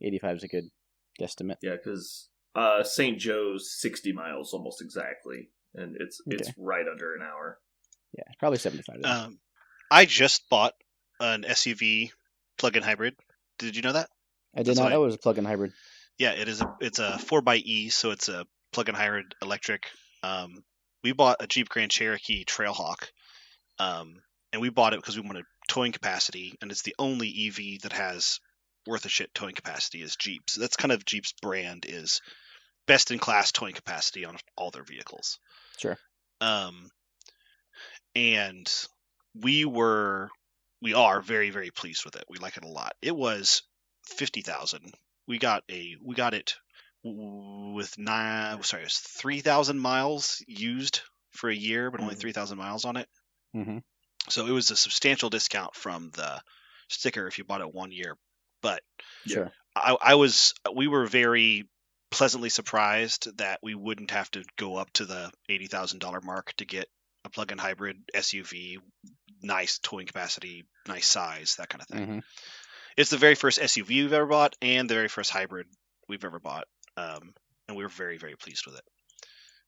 85 is a good guesstimate. Yeah, because St. Joe's 60 miles almost exactly. And it's right under an hour. Yeah, probably 75. I just bought an SUV plug-in hybrid. Did you know that? I did not know it was a plug-in hybrid. Yeah, it is. It's a 4xe, so it's a plug-in hybrid electric. We bought a Jeep Grand Cherokee Trailhawk, and we bought it because we wanted towing capacity, and it's the only EV that has worth a shit towing capacity is Jeep. So that's kind of Jeep's brand, is best in class towing capacity on all their vehicles. Sure. And we are very, very pleased with it. We like it a lot. It was $50,000. We got it with it was 3,000 miles used for a year, but only 3,000 miles on it. Mm-hmm. So it was a substantial discount from the sticker if you bought it 1 year. But sure, we were very pleasantly surprised that we wouldn't have to go up to the $80,000 mark to get a plug-in hybrid SUV, nice towing capacity, nice size, that kind of thing. Mm-hmm. It's the very first SUV we've ever bought and the very first hybrid we've ever bought, and we were very, very pleased with it.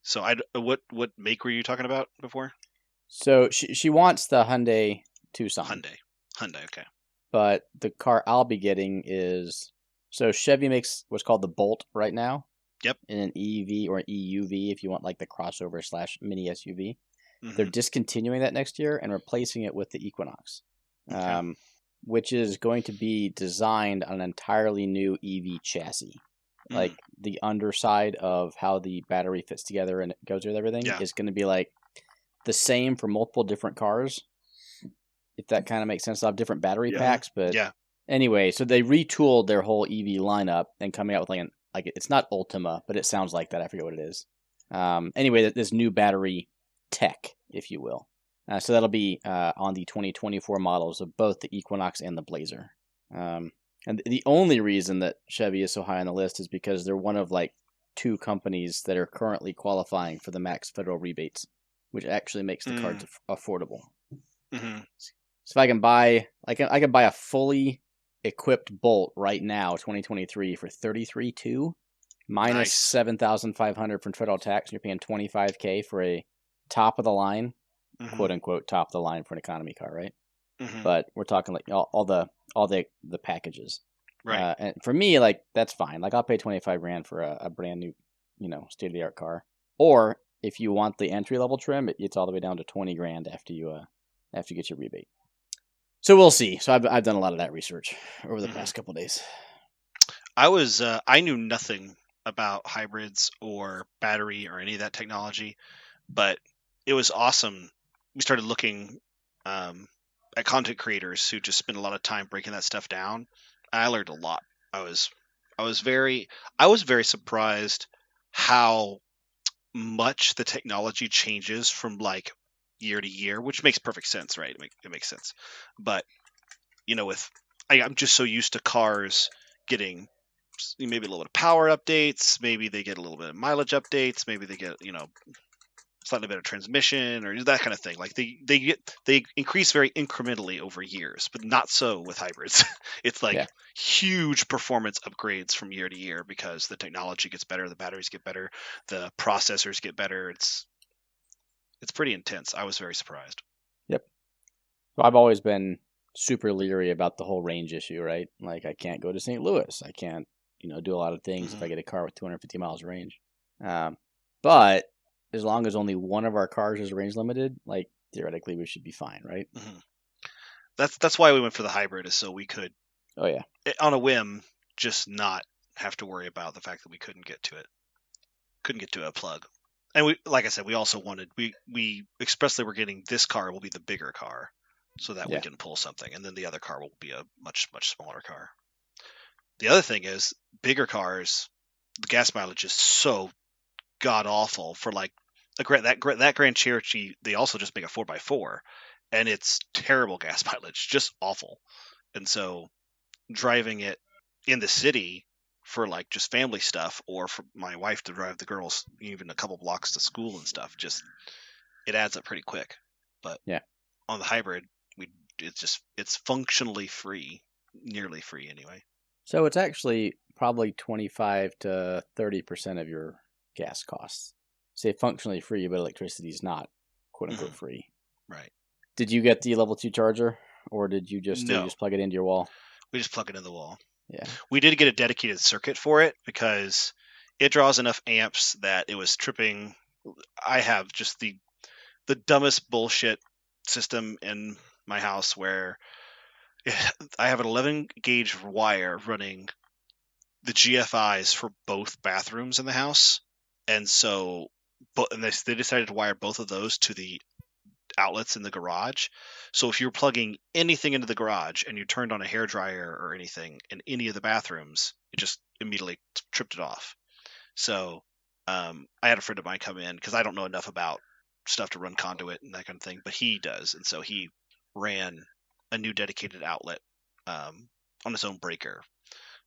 So, what make were you talking about before? So she wants the Hyundai Tucson. Hyundai, okay. But the car I'll be getting is... So Chevy makes what's called the Bolt right now. Yep. In an EV or an EUV, if you want like the crossover / mini SUV. Mm-hmm. They're discontinuing that next year and replacing it with the Equinox, okay. Which is going to be designed on an entirely new EV chassis. Mm. Like the underside of how the battery fits together and it goes with everything is going to be like the same for multiple different cars. If that kind of makes sense. They'll have different battery packs, but anyway, so they retooled their whole EV lineup and coming out with like it's not Ultima, but it sounds like that. I forget what it is. Anyway, this new battery tech, if you will. So that'll be on the 2024 models of both the Equinox and the Blazer. And the only reason that Chevy is so high on the list is because they're one of like 2 companies that are currently qualifying for the max federal rebates, which actually makes the cards affordable. Mm-hmm. So if I can buy, I can buy a fully equipped Bolt right now, 2023, for $33,200 minus $7,500 from federal tax, and you're paying $25,000 for a top of the line, quote unquote top of the line for an economy car, right? Mm-hmm. But we're talking like all the packages. Right. And for me, like, that's fine. Like, I'll pay $25,000 for a brand new, state of the art car. Or if you want the entry level trim, it's all the way down to $20,000 after you get your rebate. So we'll see. So I've done a lot of that research over the past couple of days. I knew nothing about hybrids or battery or any of that technology, but it was awesome. We started looking at content creators who just spend a lot of time breaking that stuff down. I learned a lot. I was very surprised how much the technology changes from like year to year, which makes perfect sense, right? It makes sense. But I'm just so used to cars getting maybe a little bit of power updates, maybe they get a little bit of mileage updates, maybe they get slightly better transmission or that kind of thing. Like they increase very incrementally over years, but not so with hybrids. It's like huge performance upgrades from year to year because the technology gets better, the batteries get better, the processors get better. It's pretty intense. I was very surprised. Yep. So I've always been super leery about the whole range issue, right? Like, I can't go to St. Louis. I can't, do a lot of things if I get a car with 250 miles range. But as long as only one of our cars is range limited, like, theoretically we should be fine, right? Mm-hmm. That's why we went for the hybrid, is so we could, on a whim, just not have to worry about the fact that we couldn't get to a plug. And we, like I said, we also wanted, we expressly were getting this car will be the bigger car so that we can pull something, and then the other car will be a much, much smaller car. The other thing is, bigger cars, the gas mileage is so god awful. For like that Grand Cherokee, they also just make a 4x4, and it's terrible gas mileage, just awful. And so driving it in the city for like just family stuff, or for my wife to drive the girls even a couple blocks to school and stuff, just it adds up pretty quick. But on the hybrid, it's functionally free, nearly free anyway. So it's actually probably 25 to 30% of your gas costs. Say functionally free, but electricity is not quote unquote free. Right. Did you get the level 2 charger, or did you just plug it into your wall? We just plug it in the wall. Yeah. We did get a dedicated circuit for it because it draws enough amps that it was tripping. I have just the dumbest bullshit system in my house where I have an 11 gauge wire running the GFIs for both bathrooms in the house. And so they decided to wire both of those to the outlets in the garage. So if you're plugging anything into the garage and you turned on a hairdryer or anything in any of the bathrooms, it just immediately tripped it off. So I had a friend of mine come in because I don't know enough about stuff to run conduit and that kind of thing, but he does. And so he ran a new dedicated outlet on its own breaker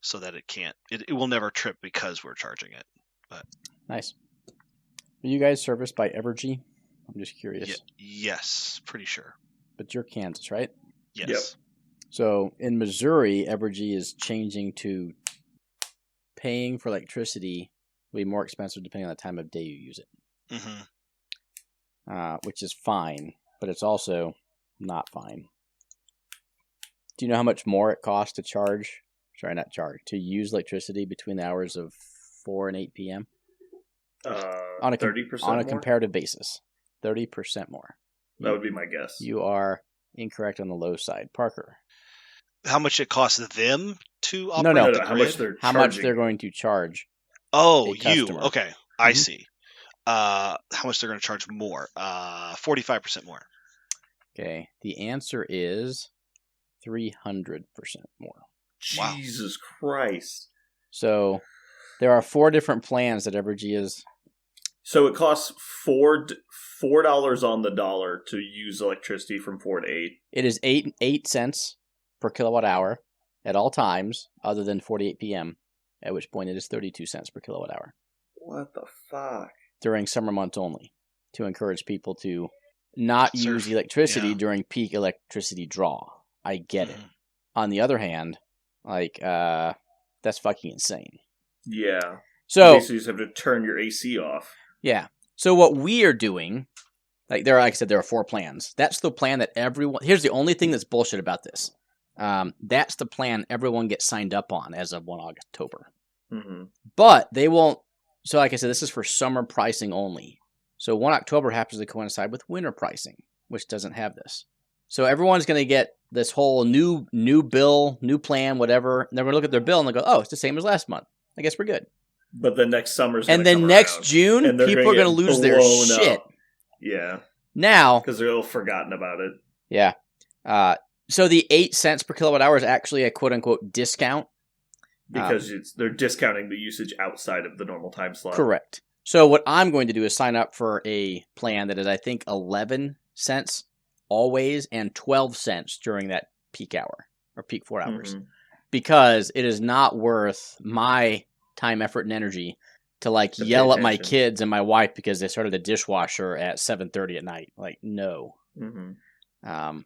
so that it will never trip because we're charging it. But nice. Are you guys serviced by Evergy? I'm just curious. Yes, pretty sure. But you're Kansas, right? Yes. Yep. So in Missouri, Evergy is changing to paying for electricity will be more expensive depending on the time of day you use it. Mm-hmm. Which is fine, but it's also not fine. Do you know how much more it costs to use electricity between the hours of 4 and 8 p.m.? On a 30% on a more? comparative basis. 30% more. That would be my guess. You are incorrect on the low side. Parker. How much it costs them to operate No, the grid? How much they're going to charge. Oh, you. Okay, I see. How much they're going to charge more? 45% more. Okay. The answer is 300% more. Jesus Christ. So there are 4 different plans that Evergy is. So it costs $4 on the dollar to use electricity from 4 to 8. It is 8 cents per kilowatt hour at all times other than 48 p.m., at which point it is 32 cents per kilowatt hour. What the fuck? During summer months only, to encourage people to not use electricity during peak electricity draw. I get it. On the other hand, like, that's fucking insane. Yeah. So basically you just have to turn your AC off. Yeah. So what we are doing, like I said, there are 4 plans. That's the plan that everyone. Here's the only thing that's bullshit about this. That's the plan everyone gets signed up on as of 1 October. Mm-hmm. But they won't. So like I said, this is for summer pricing only. So 1 October happens to coincide with winter pricing, which doesn't have this. So everyone's going to get this whole new bill, new plan, whatever. And they're going to look at their bill and they'll go, oh, it's the same as last month. I guess we're good. But the next summer's and then next June, people are going to lose their shit. Up. Yeah. Now. Because they're all forgotten about it. Yeah. So the 8 cents per kilowatt hour is actually a quote-unquote discount. Because they're discounting the usage outside of the normal time slot. Correct. So what I'm going to do is sign up for a plan that is, I think, 11 cents always and 12 cents during that peak hour or peak 4 hours. Mm-hmm. Because it is not worth my time, effort, and energy to yell at my kids and my wife because they started the dishwasher at 7:30 at night. Like, no. Mm-hmm.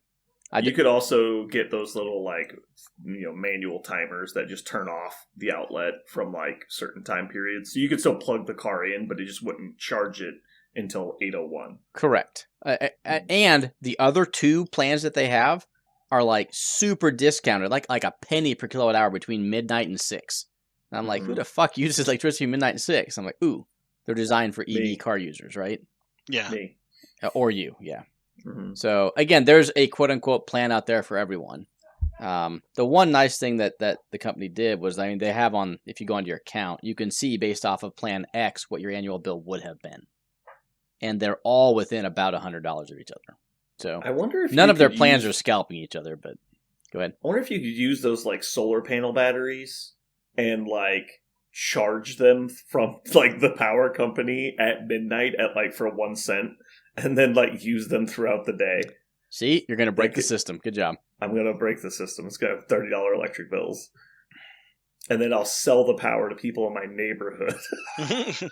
You could also get those little manual timers that just turn off the outlet from certain time periods. So you could still plug the car in, but it just wouldn't charge it until 8:01. Correct. And the other 2 plans that they have are super discounted, like a penny per kilowatt hour between midnight and 6. And I'm like, who the fuck uses electricity midnight and 6? I'm like, ooh, they're designed for EV car users, right? Yeah. Me. Or you, yeah. Mm-hmm. So again, there's a quote unquote plan out there for everyone. The one nice thing that the company did was, they have if you go onto your account, you can see based off of plan X what your annual bill would have been. And they're all within about $100 of each other. So I wonder if none of their plans are scalping each other, but go ahead. I wonder if you could use those solar panel batteries and charge them from the power company at midnight at for 1 cent. And then, use them throughout the day. See? You're going to break the system. Good job. I'm going to break the system. It's going to have $30 electric bills. And then I'll sell the power to people in my neighborhood.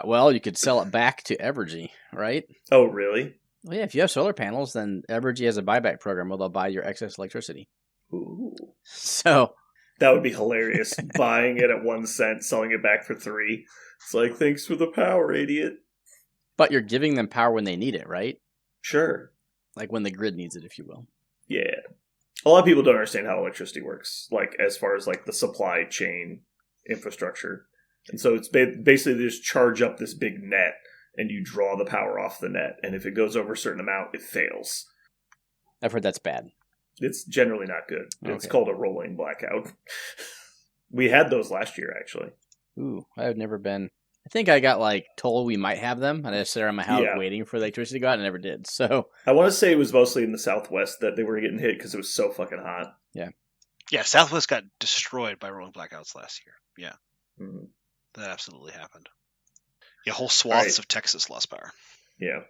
Well, you could sell it back to Evergy, right? Oh, really? Well, yeah, if you have solar panels, then Evergy has a buyback program where they'll buy your excess electricity. Ooh. So... That would be hilarious. Buying it at 1 cent, selling it back for 3. It's thanks for the power, idiot. But you're giving them power when they need it, right? Sure. When the grid needs it, if you will. Yeah. A lot of people don't understand how electricity works, as far as the supply chain infrastructure. And so it's basically they just charge up this big net and you draw the power off the net. And if it goes over a certain amount, it fails. I've heard that's bad. It's generally not good. Okay. It's called a rolling blackout. We had those last year, actually. Ooh, I've never been... I think I got told we might have them, and I just sat around my house waiting for the electricity to go out, and I never did. So I want to say it was mostly in the Southwest that they were getting hit because it was so fucking hot. Yeah. Yeah, Southwest got destroyed by rolling blackouts last year. Yeah. Mm-hmm. That absolutely happened. Yeah, whole swaths of Texas lost power. Yeah.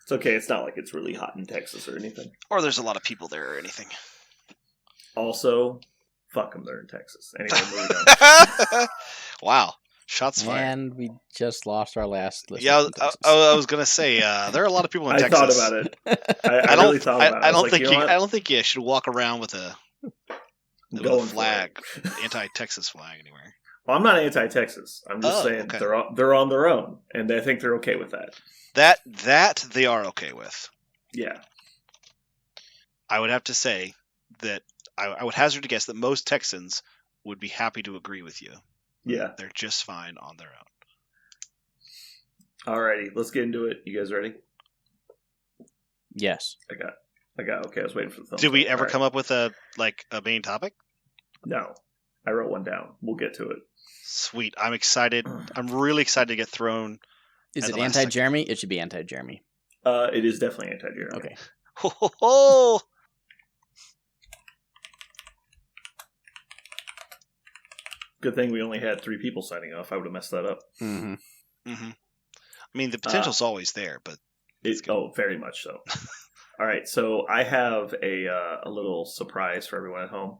It's okay. It's not like it's really hot in Texas or anything. Or there's a lot of people there or anything. Also, fuck them, they're in Texas. Anyway, moving on. Wow. Shots fired. And we just lost our last listener. Yeah, I was going to say, there are a lot of people in Texas. I thought about it. I really thought about it. I don't think you should walk around with a flag, anti-Texas flag anywhere. Well, I'm not anti-Texas. I'm just saying they're on their own, and I think they're okay with that. That they are okay with. Yeah. I would have to say that I would hazard to guess that most Texans would be happy to agree with you. Yeah. They're just fine on their own. Alrighty, let's get into it. You guys ready? Yes. I got okay, I was waiting for the thumbs. Did we ever come up with a main topic? No. I wrote one down. We'll get to it. Sweet. I'm excited. I'm really excited to get thrown. Is it anti-Jeremy? It should be anti-Jeremy. It is definitely anti-Jeremy. Okay. Ho, ho, ho. Good thing we only had 3 people signing off. I would have messed that up. Mm-hmm. Mm-hmm. I mean, the potential's always there, but very much so. All right, so I have a little surprise for everyone at home.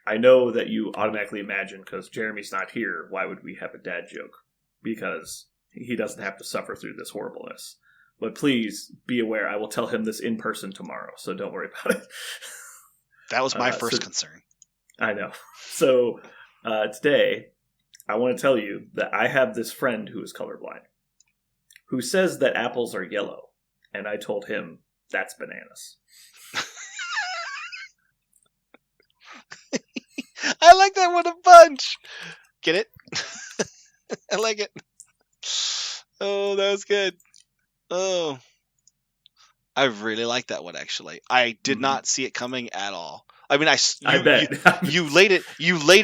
I know that you automatically imagine, because Jeremy's not here, why would we have a dad joke? Because he doesn't have to suffer through this horribleness. But please be aware, I will tell him this in person tomorrow, so don't worry about it. That was my first concern. I know. So today, I want to tell you that I have this friend who is colorblind, who says that apples are yellow, and I told him that's bananas. I like that one a bunch. Get it? I like it. Oh, that was good. Oh, I really like that one. Actually, I did not see it coming at all. I mean, I bet you laid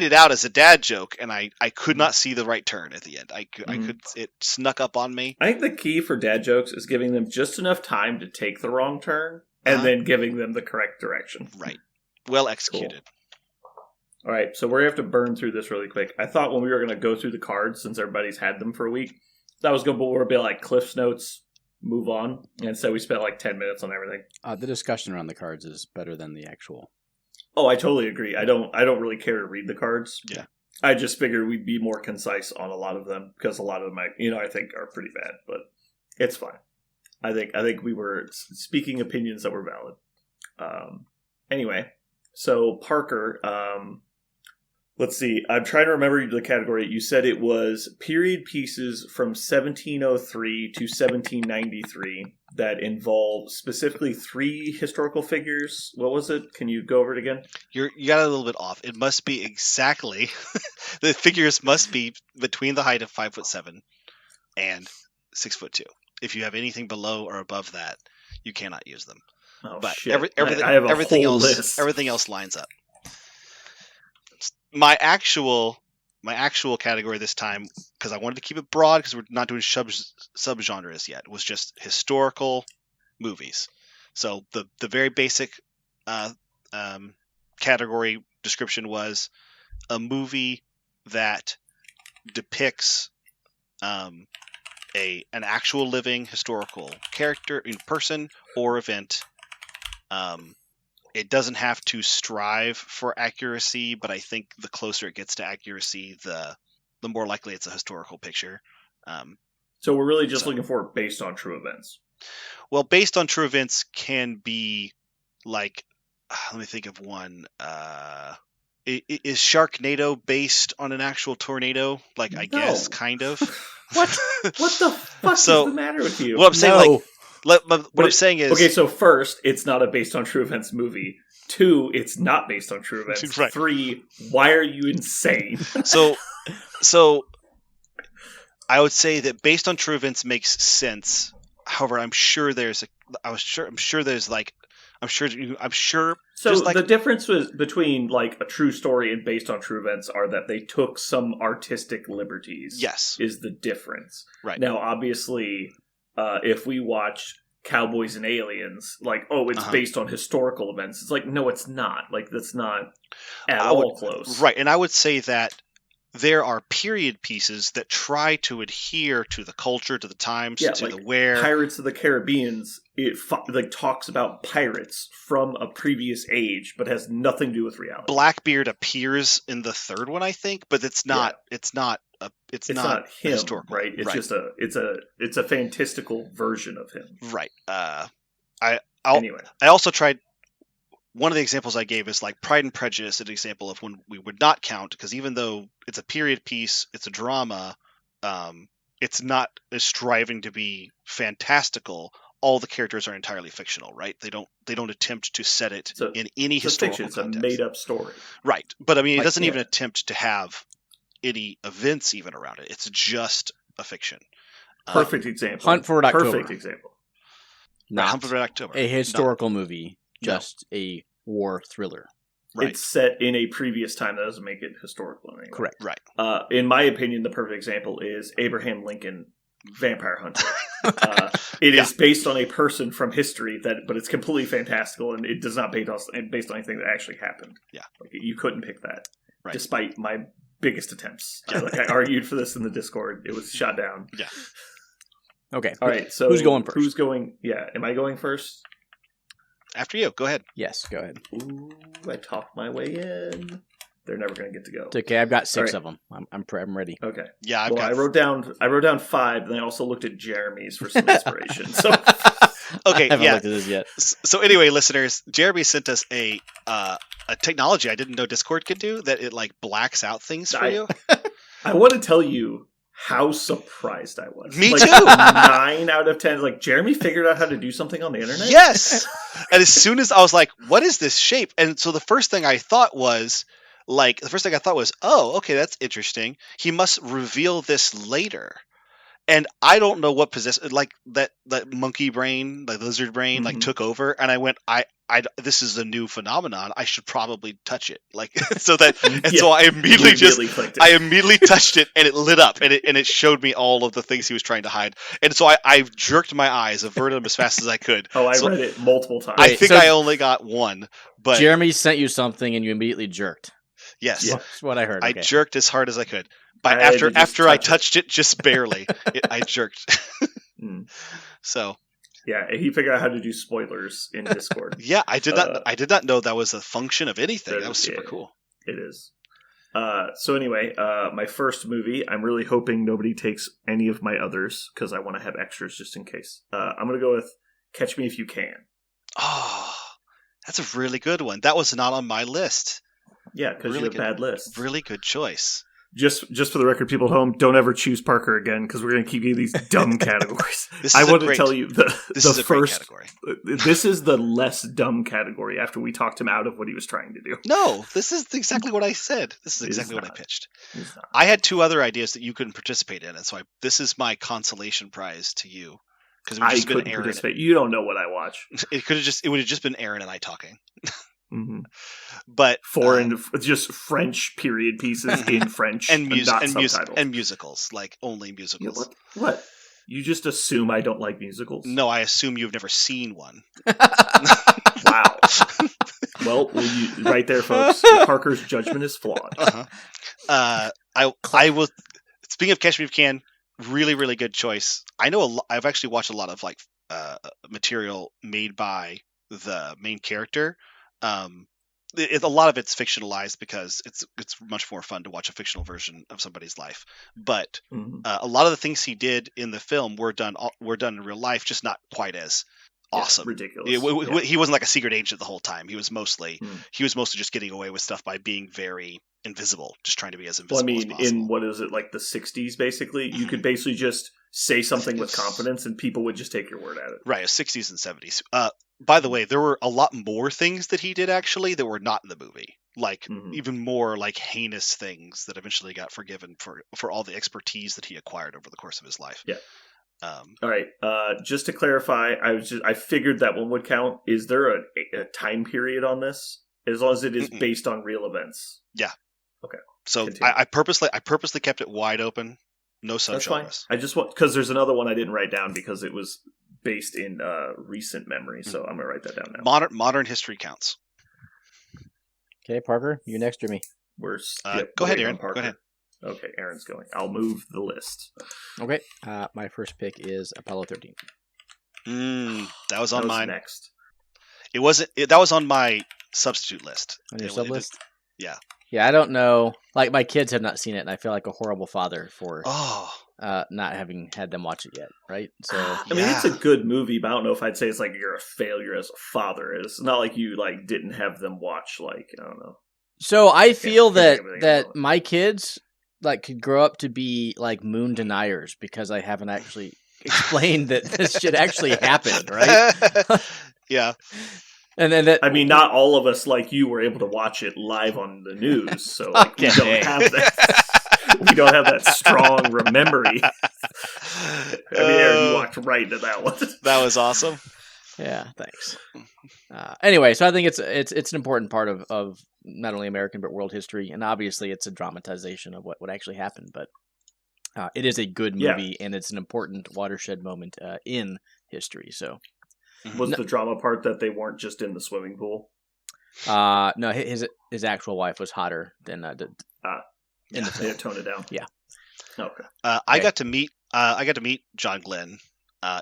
it out as a dad joke, and I could not see the right turn at the end. I could it snuck up on me. I think the key for dad jokes is giving them just enough time to take the wrong turn, and then giving them the correct direction. Right. Well executed. Cool. All right, so we're going to have to burn through this really quick. I thought when we were going to go through the cards, since everybody's had them for a week, that was going to be like Cliff's Notes, move on. And so we spent like 10 minutes on everything. The discussion around the cards is better than the actual. Oh, I totally agree. I don't really care to read the cards. Yeah. I just figured we'd be more concise on a lot of them, because a lot of them, I think are pretty bad, but it's fine. I think we were speaking opinions that were valid. Anyway, so Parker, let's see. I'm trying to remember the category. You said it was period pieces from 1703 to 1793 that involve specifically 3 historical figures. What was it? Can you go over it again? You got it a little bit off. It must be exactly the figures must be between the height of 5'7" and 6'2". If you have anything below or above that, you cannot use them. Oh, but shit. everything else lines up. My actual category this time, because I wanted to keep it broad, because we're not doing subgenres yet, was just historical movies. So the very basic category description was a movie that depicts an actual living historical character in person or event. It doesn't have to strive for accuracy, but I think the closer it gets to accuracy, the more likely it's a historical picture. So we're really just looking for based on true events. Well, based on true events can be like, let me think of one. Is Sharknado based on an actual tornado? Like, I guess, kind of. What the fuck is the matter with you? Well, I'm saying I'm saying is, okay, so first, it's not a based on true events movie. 2, it's not based on true events. Right. 3, why are you insane? So I would say that based on true events makes sense. However, I'm sure there's. So the difference was between like a true story and based on true events are that they took some artistic liberties. Yes, is the difference. Right. Now, obviously, if we watch Cowboys and Aliens, like, oh, it's based on historical events. It's like, no, it's not. Like, that's not at all close. Right, and I would say that there are period pieces that try to adhere to the culture, to the times, to like the where. Pirates of the Caribbean, it talks about pirates from a previous age, but has nothing to do with reality. Blackbeard appears in the third one, I think, but it's not. Yeah. It's not him, historical, right? It's just it's a fantastical version of him, right? I also tried. One of the examples I gave is like Pride and Prejudice, an example of when we would not count, because even though it's a period piece, it's a drama, it's not striving to be fantastical. All the characters are entirely fictional, right? They don't attempt to set it in any historical context. It's a made-up story, right? But I mean, it doesn't even attempt to have any events even around it. It's just a fiction. Perfect example. Hunt for Red October. Perfect example. Not Hunt for Red October. A historical movie. Just a war thriller. Right. It's set in a previous time. That doesn't make it historical anymore. Correct. Right. In my opinion, the perfect example is Abraham Lincoln, Vampire Hunter. It is based on a person from history, but it's completely fantastical, and it does not based on anything that actually happened. Yeah. Like, you couldn't pick that, right. Despite my biggest attempts. I argued for this in the Discord. It was shot down. Yeah. Okay. All right. So who's going first? Yeah. Am I going first? After you, go ahead. Yes, go ahead. Ooh, I talked my way in. They're never going to get to go. It's okay. I've got 6 of them. I'm ready. Okay. Yeah, I wrote down 5, and I also looked at Jeremy's for some inspiration. So okay, I haven't looked at this yet. So anyway, listeners, Jeremy sent us a technology I didn't know Discord could do, that it like blacks out things for you. I want to tell you how surprised I was. Me too. 9 out of 10. Like, Jeremy figured out how to do something on the internet? Yes! And as soon as I was like, what is this shape? And so the first thing I thought was, like the first thing I thought was, oh, okay, that's interesting. He must reveal this later. And I don't know what possessed, like that monkey brain, like lizard brain, like took over, and I went, this is a new phenomenon. I should probably touch it, like so that, and so I immediately touched it, and it lit up, and it showed me all of the things he was trying to hide, and so I jerked my eyes, averted them as fast as I could. Oh, I read it multiple times. I think I only got one, but Jeremy sent you something, and you immediately jerked. Yes, that's what I heard. I jerked as hard as I could. But after I touched it, just barely, I jerked. So, yeah, he figured out how to do spoilers in Discord. Yeah, I did not. I did not know that was a function of anything. That was super cool. It is. So anyway, my first movie. I'm really hoping nobody takes any of my others because I want to have extras just in case. I'm gonna go with Catch Me If You Can. Oh, that's a really good one. That was not on my list. Yeah, because you have a bad list. Really good choice. Just for the record, people at home, don't ever choose Parker again because we're going to keep getting these dumb categories. I want to tell you the first category. This is the less dumb category after we talked him out of what he was trying to do. No, this is exactly what I said. This is exactly what I pitched. I had two other ideas that you couldn't participate in, and so this is my consolation prize to you because it would just been Aaron. You don't know what I watch. It would have just been Aaron and I talking. Mm-hmm. But foreign, just French period pieces in French and musicals, like only musicals. What? You just assume I don't like musicals? No, I assume you've never seen one. Wow. Well, right there, folks. Parker's judgment is flawed. I will. Speaking of Catch Me If You Can, really, really good choice. I know I've actually watched a lot of material made by the main character. A lot of it's fictionalized because it's much more fun to watch a fictional version of somebody's life. But a lot of the things he did in the film were done in real life, just not quite as awesome. Ridiculous. He wasn't like a secret agent the whole time. He was mostly just getting away with stuff by being very invisible, just trying to be as invisible as possible. In what is it, like the 60s, basically, you could basically just say something with confidence and people would just take your word at it. Right, 60s and 70s. By the way, there were a lot more things that he did actually that were not in the movie. Like even more like heinous things that eventually got forgiven for all the expertise that he acquired over the course of his life. Yeah. All right. Just to clarify, I figured that one would count. Is there a time period on this? As long as it is based on real events. Yeah. Okay. So I purposely kept it wide open. No subgenres. That's fine. I just want, because there's another one I didn't write down because it was based in recent memory. So I'm gonna write that down now. Modern history counts. Okay, Parker, you next or me? Go ahead, Aaron. Go ahead. Okay, Aaron's going. I'll move the list. Okay. My first pick is Apollo 13. That was on mine. Next. It wasn't. That was on my substitute list. On your sub list? Yeah. Yeah, I don't know. Like, my kids have not seen it, and I feel like a horrible father for not having had them watch it yet, right? So I mean, it's a good movie, but I don't know if I'd say it's like you're a failure as a father. It's not like you like didn't have them watch, like, I don't know. So I feel that my kids like could grow up to be like moon deniers because I haven't actually explained that this shit actually happened, right? Yeah. And then that, I mean, not all of us like you were able to watch it live on the news, so like, we don't have that. We don't have that strong memory. I mean, Aaron, you walked right into that one. That was awesome. Yeah, thanks. Anyway, so I think it's an important part of not only American but world history, and obviously it's a dramatization of what actually happened. But it is a good movie, and it's an important watershed moment in history. So. Was the drama part that they weren't just in the swimming pool? No, his actual wife was hotter than the they had toned it down. Yeah. Okay. I got to meet John Glenn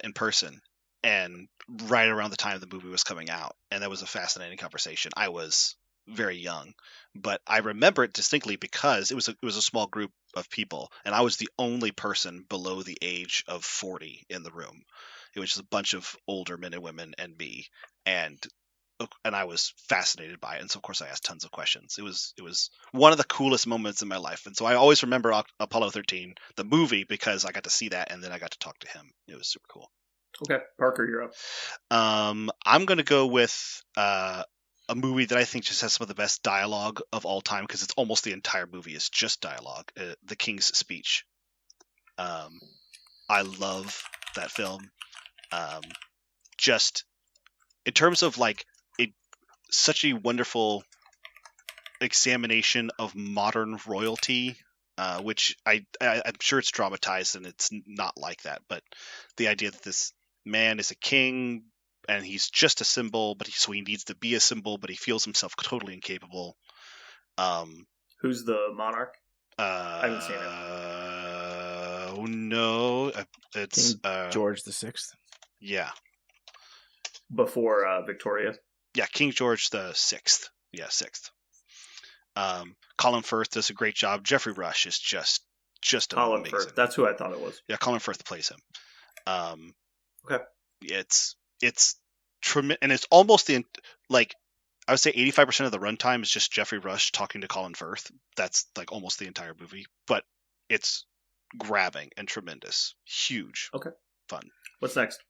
in person, and right around the time the movie was coming out, and that was a fascinating conversation. I was very young, but I remember it distinctly because it was a small group of people, and I was the only person below the age of 40 in the room. It was just a bunch of older men and women and me, and I was fascinated by it. And so, of course, I asked tons of questions. It was one of the coolest moments in my life, and so I always remember Apollo 13, the movie, because I got to see that, and then I got to talk to him. It was super cool. Okay, Parker, you're up. I'm going to go with a movie that I think just has some of the best dialogue of all time, because it's almost the entire movie is just dialogue. The King's Speech. I love that film. Just in terms of like such a wonderful examination of modern royalty, which I'm sure it's dramatized and it's not like that, but the idea that this man is a king and he's just a symbol, so he needs to be a symbol, but he feels himself totally incapable. Who's the monarch? I haven't seen it. Oh no, it's King George the Sixth. Yeah. Before Victoria. Yeah, King George the Sixth. Yeah, Sixth. Colin Firth does a great job. Jeffrey Rush is just Colin amazing. Firth. That's who I thought it was. Yeah, Colin Firth plays him. Okay. It's tremendous, and it's almost I would say 85% of the runtime is just Jeffrey Rush talking to Colin Firth. That's like almost the entire movie, but it's grabbing and tremendous, huge, fun. What's next?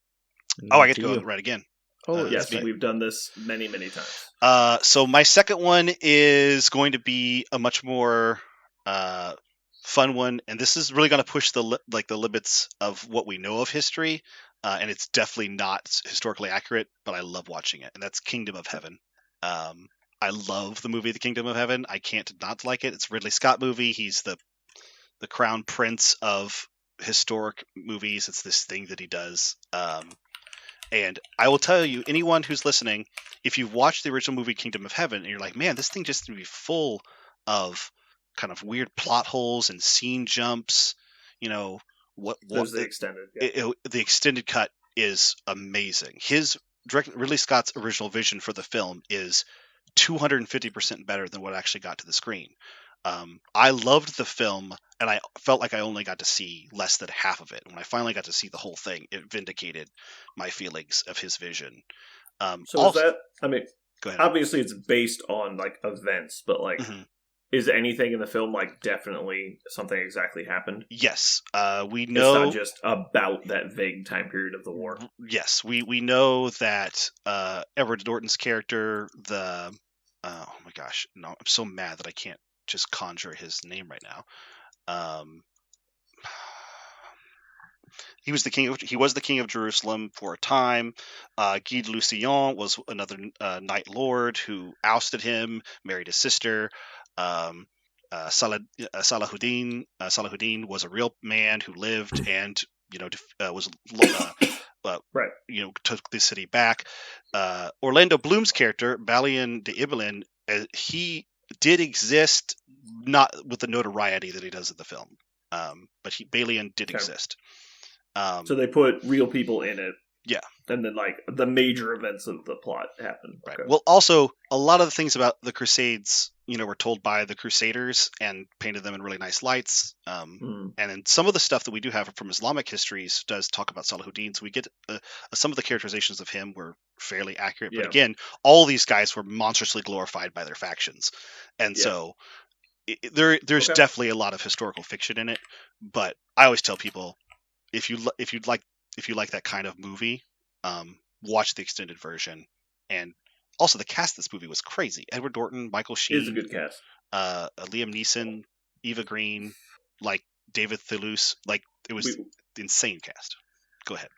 Oh, I get to go right again. Oh, yes, we've done this many times. So my second one is going to be a much more fun one, and this is really going to push the limits of what we know of history, and it's definitely not historically accurate, but I love watching it, and that's Kingdom of Heaven. I love the movie The Kingdom of Heaven. I can't not like it. It's a Ridley Scott movie. He's the crown prince of historic movies. It's this thing that he does. And I will tell you, anyone who's listening, if you've watched the original movie Kingdom of Heaven and you're like, man, this thing just to be full of kind of weird plot holes and scene jumps, what the extended. Yeah. The extended cut is amazing. Ridley Scott's original vision for the film is 250% better than what actually got to the screen. I loved the film, and I felt like I only got to see less than half of it. When I finally got to see the whole thing, it vindicated my feelings of his vision. Is that? I mean, go ahead. Obviously, it's based on like events, but like, is anything in the film like definitely something exactly happened? Yes, we know. It's not just about that vague time period of the war. Yes, we know that Edward Norton's character, oh my gosh, no, I'm so mad that I can't just conjure his name right now. He was the king of Jerusalem for a time. Guy de Lusignan was another Knight Lord who ousted him, married his sister. Salahuddin was a real man who lived and took the city back. Orlando Bloom's character, Balian de Ibelin, he did exist, not with the notoriety that he does in the film, but Balian did exist. So they put real people in it. Yeah. And then like the major events of the plot happen. Right. Okay. Well, also a lot of the things about the Crusades, were told by the Crusaders and painted them in really nice lights. And then some of the stuff that we do have from Islamic histories does talk about Salahuddin. So we get some of the characterizations of him were fairly accurate. But again, all these guys were monstrously glorified by their factions. And so there's definitely a lot of historical fiction in it. But I always tell people, if you like that kind of movie, watch the extended version. And also the cast of this movie was crazy. Edward Norton, Michael Sheen, is a good cast. Liam Neeson, Eva Green, like David Thewlis, like it was insane cast. Go ahead.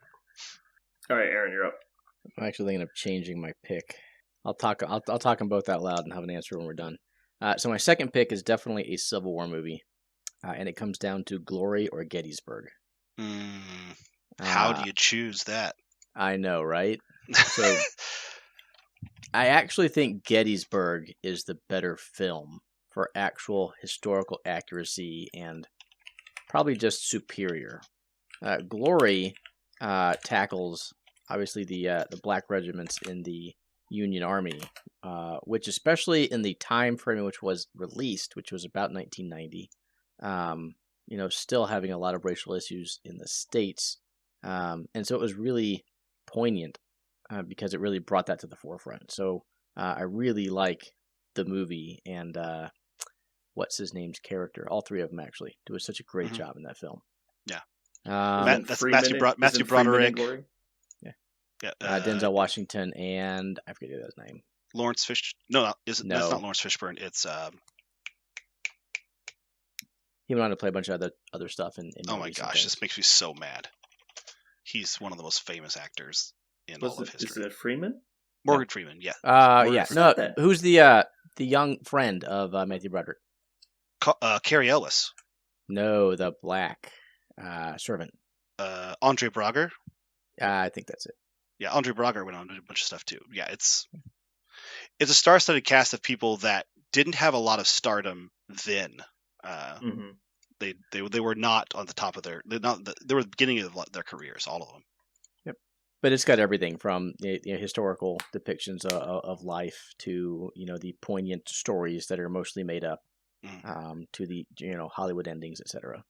All right, Aaron, you're up. I'm actually thinking of changing my pick. I'll talk them both out loud and have an answer when we're done. So my second pick is definitely a Civil War movie, and it comes down to Glory or Gettysburg. How do you choose that? I know, right? So I actually think Gettysburg is the better film for actual historical accuracy and probably just superior. Glory tackles obviously the black regiments in the Union Army, which especially in the time frame in which was released, which was about 1990, still having a lot of racial issues in the States. And so it was really poignant because it really brought that to the forefront. So I really like the movie and what's his name's character. All three of them actually do such a great job in that film. Yeah. That's Matthew Broderick. Yeah. Denzel Washington and I forget his name. Lawrence Fish. No, No. that's not Lawrence Fishburne. It's He went on to play a bunch of other stuff. In oh my gosh, this makes me so mad. He's one of the most famous actors in all of history. Is it Freeman? Morgan Freeman, yeah. Yeah. No, who's the young friend of Matthew Broderick? Carrie Ellis. No, the black servant. Andre Braugher. I think that's it. Yeah, Andre Braugher went on to do a bunch of stuff too. Yeah, it's a star-studded cast of people that didn't have a lot of stardom then. They were not on the top of they were the beginning of their careers, all of them. Yep. But it's got everything from historical depictions of life to the poignant stories that are mostly made up, to the Hollywood endings, etc.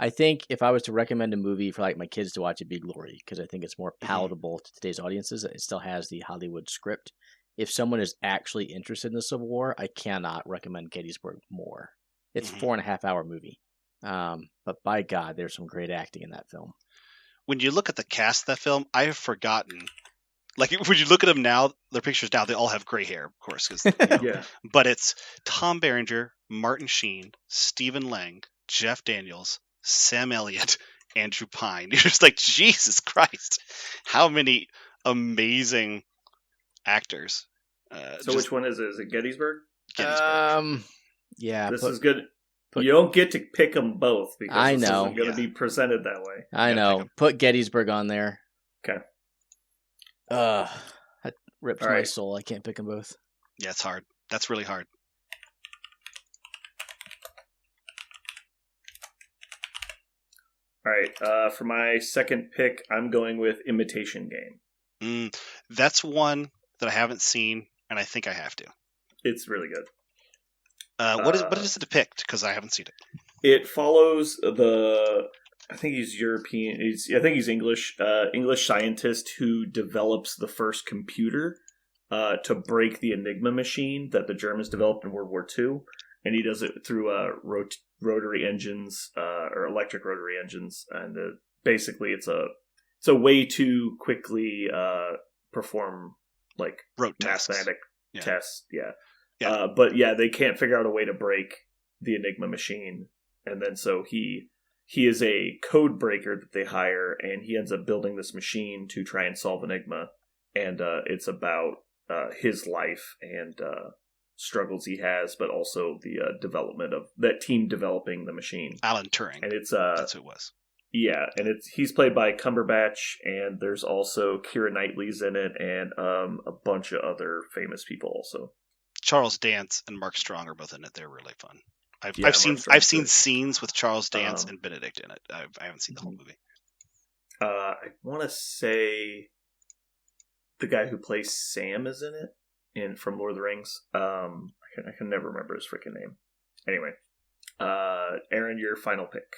I think if I was to recommend a movie for my kids to watch, it'd be Glory, because I think it's more palatable to today's audiences. It still has the Hollywood script. If someone is actually interested in the Civil War, I cannot recommend Gettysburg more. It's a 4.5-hour movie. But by God, there's some great acting in that film. When you look at the cast of that film, I have forgotten. When you look at them now, their pictures now, they all have gray hair, of course. Yeah. But it's Tom Berenger, Martin Sheen, Stephen Lang, Jeff Daniels, Sam Elliott, Andrew Pine. You're just like, Jesus Christ. How many amazing actors. So which one is it? Is it Gettysburg? Yeah. This is good. You don't get to pick them both because I this know. isn't going to be presented that way. I know. Put Gettysburg on there. Okay. That rips All my right. soul. I can't pick them both. Yeah, it's hard. That's really hard. All right. For my second pick, I'm going with Imitation Game. That's one that I haven't seen, and I think I have to. It's really good. What does it depict? Because I haven't seen it. It follows I think he's European. I think he's English. English scientist who develops the first computer to break the Enigma machine that the Germans developed in World War II, and he does it through rotary engines or electric rotary engines, and basically it's a way to quickly perform rote mathematic tests. Yeah. But they can't figure out a way to break the Enigma machine, and then so he is a code breaker that they hire, and he ends up building this machine to try and solve Enigma, and it's about his life and struggles he has, but also the development of that team developing the machine. Alan Turing, and it's that's who it was. Yeah, and he's played by Cumberbatch, and there's also Keira Knightley's in it, and a bunch of other famous people also. Charles Dance and Mark Strong are both in it. They're really fun. Yeah, I've seen scenes with Charles Dance and Benedict in it. I haven't seen the whole movie. I want to say the guy who plays Sam is in it from Lord of the Rings. I can never remember his freaking name. Anyway, Aaron, your final pick.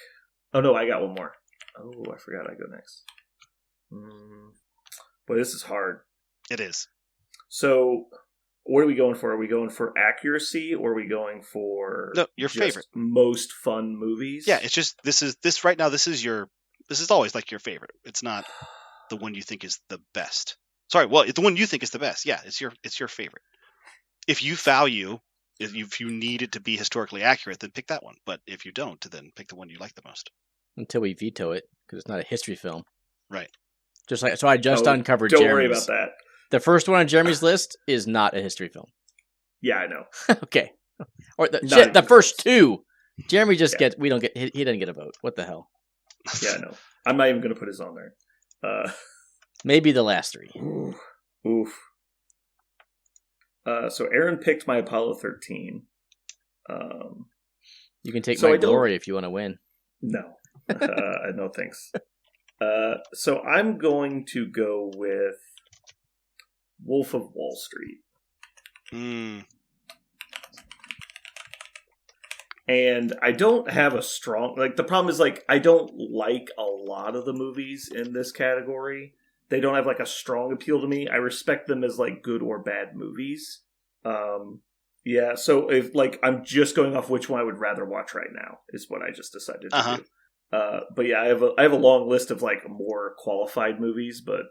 Oh no, I got one more. Oh, I forgot I go next. Boy, this is hard. It is. So, what are we going for? Are we going for accuracy, or are we going for your favorite most fun movies? Yeah, it's just this is right now. This is always like your favorite. It's not the one you think is the best. Sorry, well, it's the one you think is the best. Yeah, it's your favorite. If you need it to be historically accurate, then pick that one. But if you don't, then pick the one you like the most. Until we veto it, because it's not a history film. Right. I just uncovered Don't Jeremy's. worry about that. The first one on Jeremy's list is not a history film. Yeah, I know. Okay. Or the first two. Jeremy just gets. We don't get. He doesn't get a vote. What the hell? Yeah, I know. I'm not even going to put his on there. Maybe the last three. Oof. So Aaron picked my Apollo 13. You can take my glory if you want to win. No. No thanks. So I'm going to go with Wolf of Wall Street. And I don't have a strong... the problem is, I don't like a lot of the movies in this category. They don't have, a strong appeal to me. I respect them as, good or bad movies. Yeah, so if, I'm just going off which one I would rather watch right now, is what I just decided to do. But yeah, I have a long list of like more qualified movies, but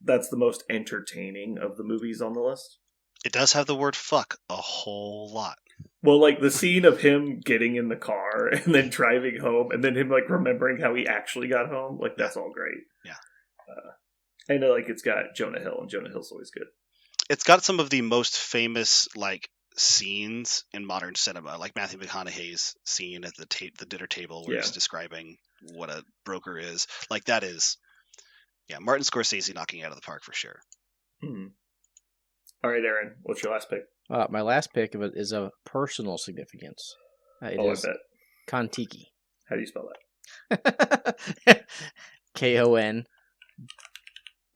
that's the most entertaining of the movies on the list. It does have the word fuck a whole lot. Well, like the scene of him getting in the car and then driving home, and then him like remembering how he actually got home, like that's all great. Yeah. I know, like it's got Jonah Hill, and Jonah Hill's always good. It's got some of the most famous like scenes in modern cinema, like Matthew McConaughey's scene at the dinner table where he's describing what a broker is. Like that is, Martin Scorsese knocking it out of the park for sure. Mm-hmm. All right, Aaron, what's your last pick? My last pick is of personal significance. It is I bet. Kon-Tiki. How do you spell that?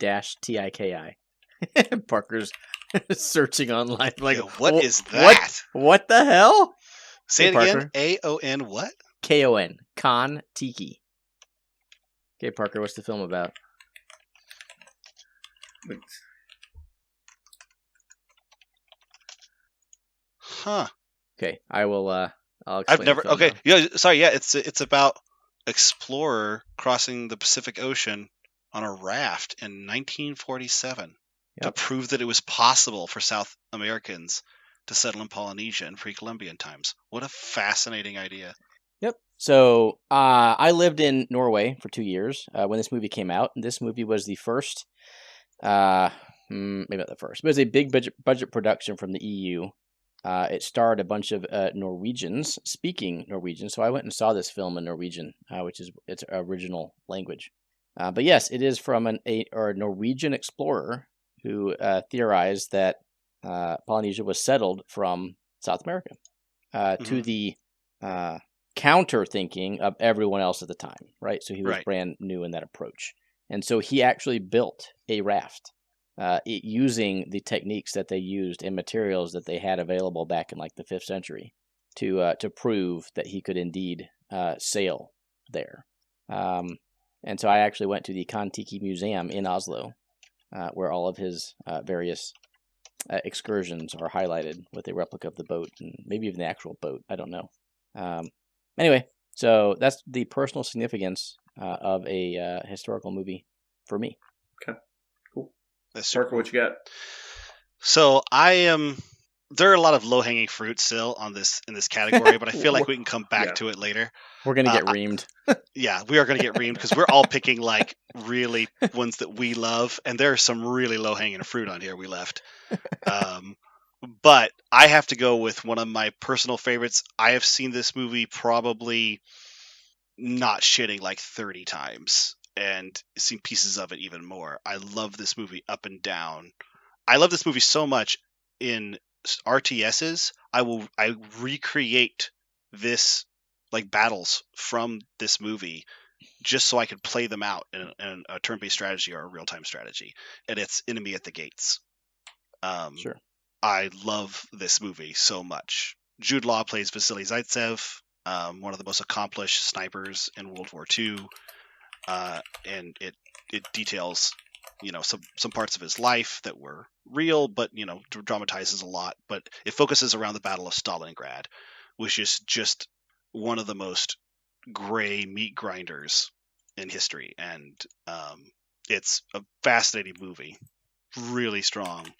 KON-TIKI. Parker's searching online like, what is that? What the hell? Say it again. AON what? KON. Kon-Tiki. Okay, Parker, what's the film about? Huh. Okay, I will. I'll I've never. Okay, sorry. Yeah, it's about explorer crossing the Pacific Ocean on a raft in 1947 to prove that it was possible for South Americans to settle in Polynesia in pre-Columbian times. What a fascinating idea. Yep. So I lived in Norway for 2 years when this movie came out. And this movie was the first, maybe not the first, but it was a big budget production from the EU. It starred a bunch of Norwegians speaking Norwegian, so I went and saw this film in Norwegian, which is its original language. But yes, it is from a Norwegian explorer who theorized that Polynesia was settled from South America, to the counter thinking of everyone else at the time, right? So he was brand new in that approach, and so he actually built a raft. Using the techniques that they used and materials that they had available back in like the 5th century to prove that he could indeed sail there. And so I actually went to the Kon-Tiki Museum in Oslo, where all of his various excursions are highlighted with a replica of the boat and maybe even the actual boat. I don't know. Anyway, so that's the personal significance of a historical movie for me. Okay. Parker, what you got? So there are a lot of low-hanging fruit still in this category, but I feel like we can come back to it later. We're going to get reamed. Yeah, we are going to get reamed because we're all picking like really ones that we love, and there are some really low-hanging fruit on here we left. But I have to go with one of my personal favorites. I have seen this movie probably not shitting like 30 times. And seen pieces of it even more. I love this movie up and down. I love this movie so much. In RTSs, I recreate this like battles from this movie just so I could play them out in a turn-based strategy or a real-time strategy. And it's Enemy at the Gates. Sure. I love this movie so much. Jude Law plays Vasily Zaitsev, one of the most accomplished snipers in World War II. And it details, some parts of his life that were real, but, dramatizes a lot. But it focuses around the Battle of Stalingrad, which is just one of the most gray meat grinders in history. And it's a fascinating movie, really strong.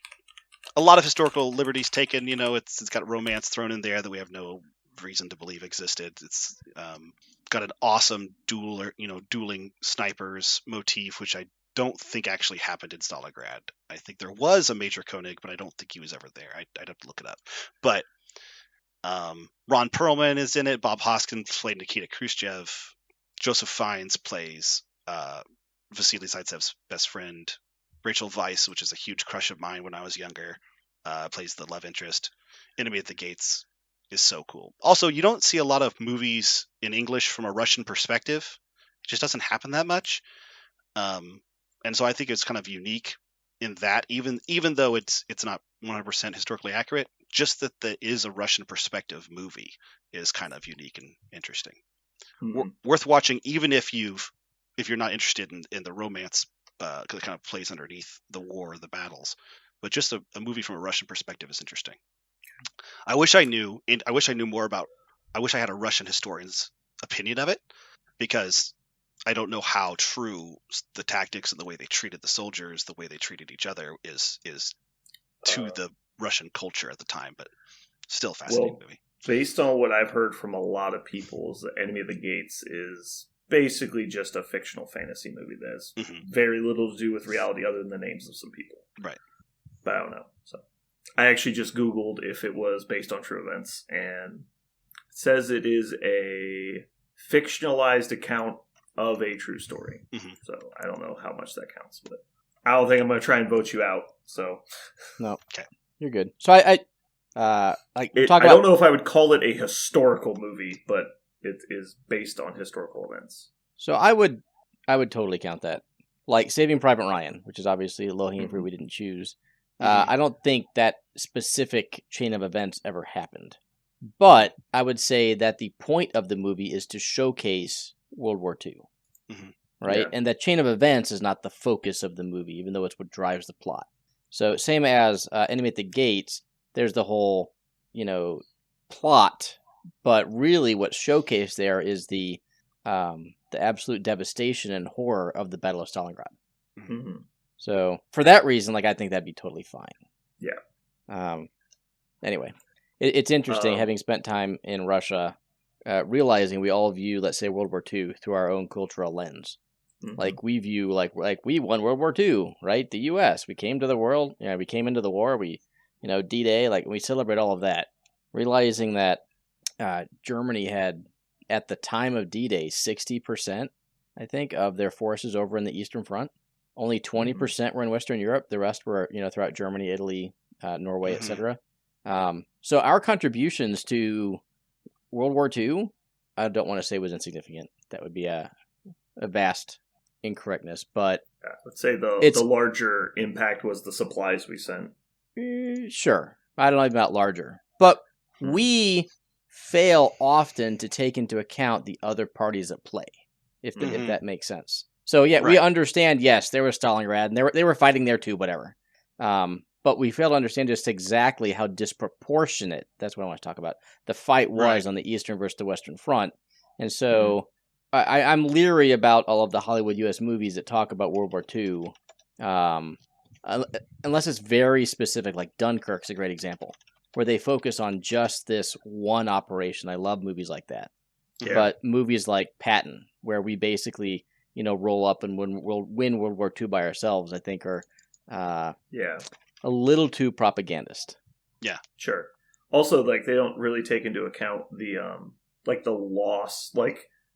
A lot of historical liberties taken. It's got romance thrown in there that we have no reason to believe existed. It's got an awesome dueling snipers motif, which I don't think actually happened in Stalingrad. I think there was a Major Koenig, but I don't think he was ever there. I'd have to look it up. But Ron Perlman is in it. Bob Hoskins played Nikita Khrushchev. Joseph Fiennes plays Vasily Zaitsev's best friend. Rachel Weisz, which is a huge crush of mine when I was younger, plays the love interest. Enemy at the Gates is so cool. Also, you don't see a lot of movies in English from a Russian perspective. It just doesn't happen that much. And so I think it's kind of unique in that, even though it's not 100% historically accurate, just that there is a Russian perspective movie is kind of unique and interesting. Mm-hmm. Worth watching, even if you're not interested in the romance, because it kind of plays underneath the war, the battles. But just a movie from a Russian perspective is interesting. I wish I had a Russian historian's opinion of it. because I don't know how true the tactics and the way they treated the soldiers, the way they treated each other is to the Russian culture at the time, but still fascinating movie. Based on what I've heard from a lot of people, is the Enemy of the Gates is basically just a fictional fantasy movie that has very little to do with reality other than the names of some people. Right. But I don't know. So I actually just Googled if it was based on true events, and it says it is a fictionalized account of a true story. So I don't know how much that counts, but I don't think I'm going to try and vote you out. So no, okay, you're good. So I don't know if I would call it a historical movie, but it is based on historical events. So I would totally count that. Like Saving Private Ryan, which is obviously a low-hanging fruit we didn't choose. I don't think that specific chain of events ever happened. But I would say that the point of the movie is to showcase World War II. Right? Yeah. And that chain of events is not the focus of the movie, even though it's what drives the plot. So same as Enemy at the Gates, there's the whole, plot, but really what's showcased there is the absolute devastation and horror of the Battle of Stalingrad. So for that reason, I think that'd be totally fine. Yeah. Anyway, it's interesting having spent time in Russia, realizing we all view, let's say, World War II through our own cultural lens. We view we won World War II, right? The U.S. We came to the world. We came into the war. We, D-Day. We celebrate all of that. Realizing that Germany had, at the time of D-Day, 60%, I think, of their forces over in the Eastern Front. Only 20% were in Western Europe. The rest were, throughout Germany, Italy, Norway, etc. So our contributions to World War II, I don't want to say was insignificant. That would be a vast incorrectness, but I would say the larger impact was the supplies we sent. Sure. I don't know about larger, but we fail often to take into account the other parties at play, if that makes sense. So yeah, we understand. Yes, there was Stalingrad, and they were fighting there too. Whatever. But we fail to understand just exactly how disproportionate. That's what I want to talk about. The fight was on the Eastern versus the Western Front, and so I'm leery about all of the Hollywood U.S. movies that talk about World War II, unless it's very specific. Like Dunkirk's a great example, where they focus on just this one operation. I love movies like that. Yeah. But movies like Patton, where we basically roll up and win World War II by ourselves, I think are a little too propagandist. Yeah, sure. Also, they don't really take into account the the loss,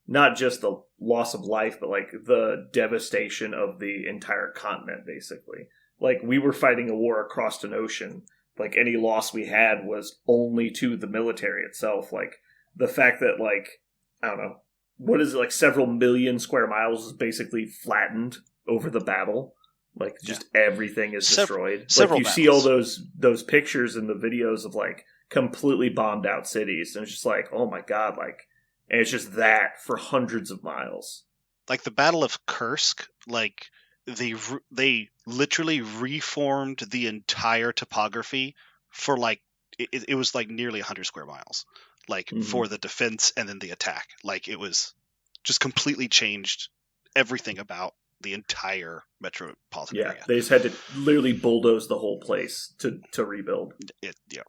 not just the loss of life, but the devastation of the entire continent, basically. We were fighting a war across an ocean. Any loss we had was only to the military itself. The fact that, I don't know, what is it, several million square miles is basically flattened over the battle. Everything is destroyed. Several you battles. See all those pictures and the videos of, completely bombed out cities. And it's just oh my God, and it's just that for hundreds of miles. The Battle of Kursk, they literally reformed the entire topography for it was nearly 100 square miles, for the defense and then the attack. It was just completely changed everything about the entire metropolitan area. They just had to literally bulldoze the whole place to rebuild it. Yeah.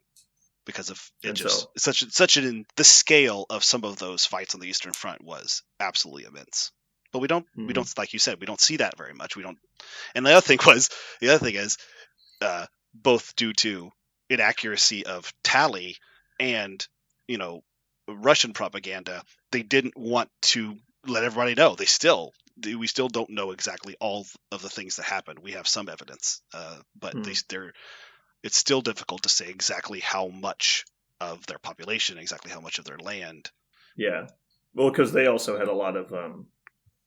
Because of it, just the scale of some of those fights on the Eastern Front was absolutely immense. But we don't, like you said, we don't see that very much. We don't. And the other thing is, both due to inaccuracy of tally and Russian propaganda, they didn't want to let everybody know. We still don't know exactly all of the things that happened. We have some evidence, but it's still difficult to say exactly how much of their population, exactly how much of their land. Yeah. Well, because they also had a lot of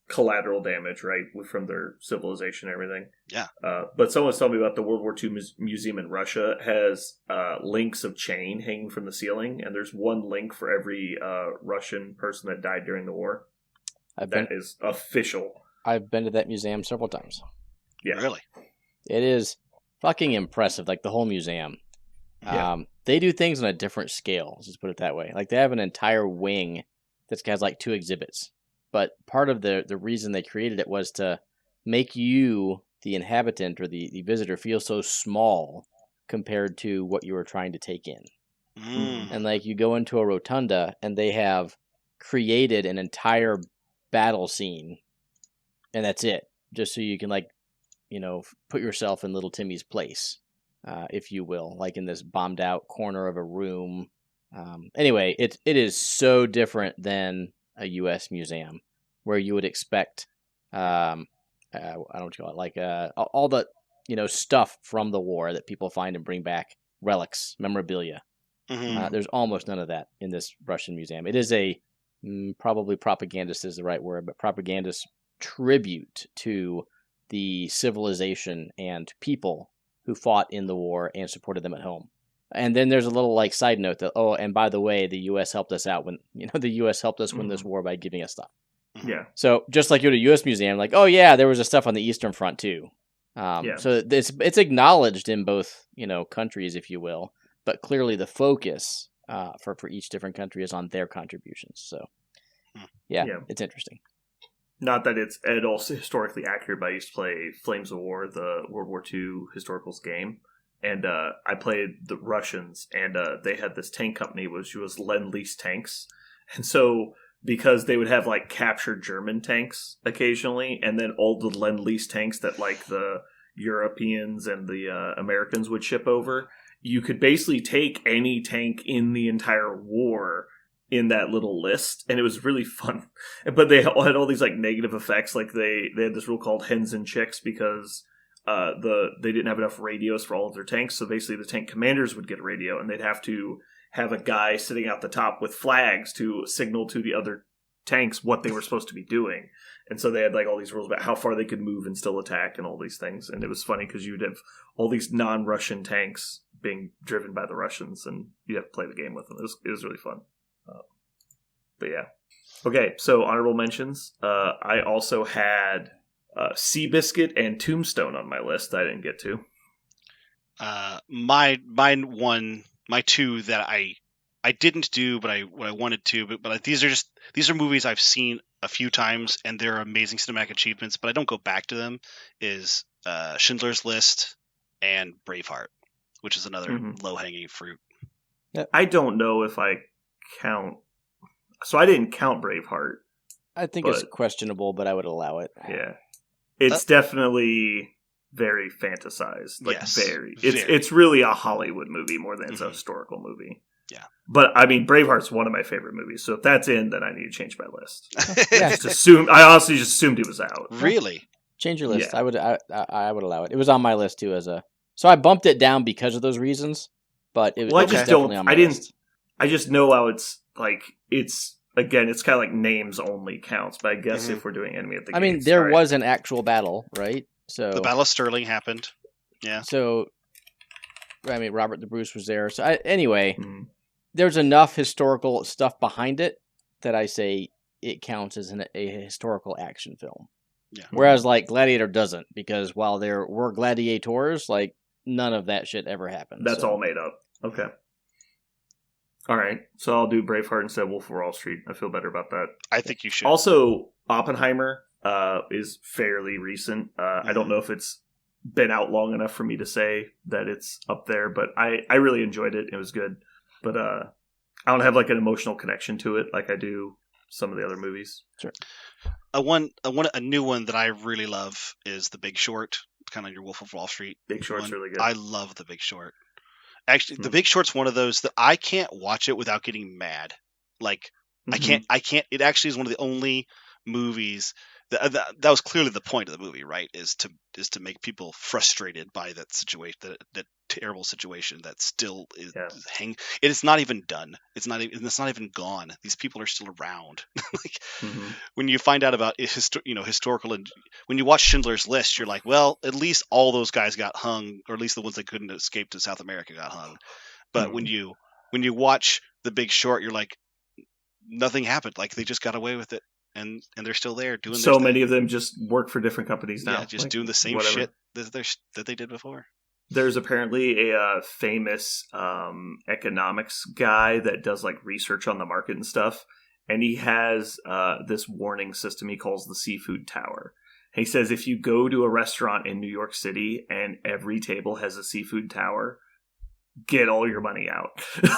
collateral damage, right, from their civilization and everything. Yeah. But someone's telling me about the World War II museum in Russia has links of chain hanging from the ceiling, and there's one link for every Russian person that died during the war. That is official. I've been to that museum several times. Yeah. Really? It is fucking impressive, the whole museum. Yeah. They do things on a different scale, let's just put it that way. They have an entire wing that has 2 exhibits. but part of the reason they created it was to make you, the inhabitant or the visitor, feel so small compared to what you were trying to take in. And like you go into a rotunda and they have created an entire battle scene, and that's it, just so you can put yourself in little Timmy's place, if you will, like in this bombed out corner of a room. Anyway, it is so different than a U.S. museum where you would expect, I don't know what you call it, like all the stuff from the war that people find and bring back, relics, memorabilia. There's almost none of that in this Russian museum. It is probably propagandist is the right word, but propagandist tribute to the civilization and people who fought in the war and supported them at home. And then there's a little side note that, and by the way, the U.S. helped us out when the U.S. helped us win this war by giving us stuff. Yeah. So just like you're at a U.S. museum, there was stuff on the Eastern Front too. So it's acknowledged in both countries, if you will, but clearly the focus for each different country is on their contributions. So it's interesting. Not that it's at all historically accurate, but I used to play Flames of War, the World War II historicals game. And I played the Russians, and they had this tank company, which was Lend-Lease tanks. And so, because they would have captured German tanks occasionally, and then all the Lend-Lease tanks that the Europeans and the Americans would ship over, you could basically take any tank in the entire war in that little list, and it was really fun. But they all had all these negative effects. They had this rule called hens and chicks because they didn't have enough radios for all of their tanks. So basically the tank commanders would get a radio, and they'd have to have a guy sitting out the top with flags to signal to the other tanks what they were supposed to be doing. And so they had all these rules about how far they could move and still attack and all these things. And it was funny because you'd have all these non-Russian tanks being driven by the Russians, and you'd have to play the game with them. It was really fun. But yeah. Okay, so honorable mentions. I also had Seabiscuit and Tombstone on my list that I didn't get to. My two that I didn't do, but I wanted to. But these are movies I've seen a few times, and they're amazing cinematic achievements. But I don't go back to them. Is Schindler's List and Braveheart, which is another low hanging fruit. Yep. I don't know if I count. So I didn't count Braveheart. I think it's questionable, but I would allow it. Yeah, it's definitely very fantasized. Yes, very. It's really a Hollywood movie more than it's a historical movie. Yeah. But I mean, Braveheart's one of my favorite movies. So if that's in, then I need to change my list. Yeah. I honestly just assumed it was out. Really? Change your list. Yeah. I would allow it. It was on my list too so I bumped it down because of those reasons, but it was definitely on my list. I just know how it's it's kind of names only counts, but I guess if we're doing Enemy at the Gates. I mean, there was an actual battle, right? So the Battle of Stirling happened. Yeah. So, I mean, Robert the Bruce was there. So anyway, there's enough historical stuff behind it that I say it counts as a historical action film. Yeah. Whereas Gladiator doesn't, because while there were gladiators, none of that shit ever happened. That's all made up. Okay. All right, so I'll do Braveheart instead of Wolf of Wall Street. I feel better about that. I think you should. Also, Oppenheimer is fairly recent. I don't know if it's been out long enough for me to say that it's up there, but I really enjoyed it. It was good. But I don't have an emotional connection to it like I do some of the other movies. Sure. A new one that I really love is The Big Short. It's kind of your Wolf of Wall Street. Big Short's really good. I love The Big Short. Actually, The Big Short's one of those that I can't watch it without getting mad. I can't. It actually is one of the only movies that was clearly the point of the movie, right? Is to make people frustrated by that situation, that terrible situation that still is hang. It is not even done. It's not even gone. These people are still around. When you find out about historical, and when you watch Schindler's List, you're like, well, at least all those guys got hung, or at least the ones that couldn't escape to South America got hung. But when you watch The Big Short, you're like, nothing happened. They just got away with it. And they're still there doing. So many of them just work for different companies now. Yeah, just doing the same shit that they did before. There's apparently a famous economics guy that does research on the market and stuff, and he has this warning system he calls the Seafood Tower. He says if you go to a restaurant in New York City and every table has a seafood tower, get all your money out,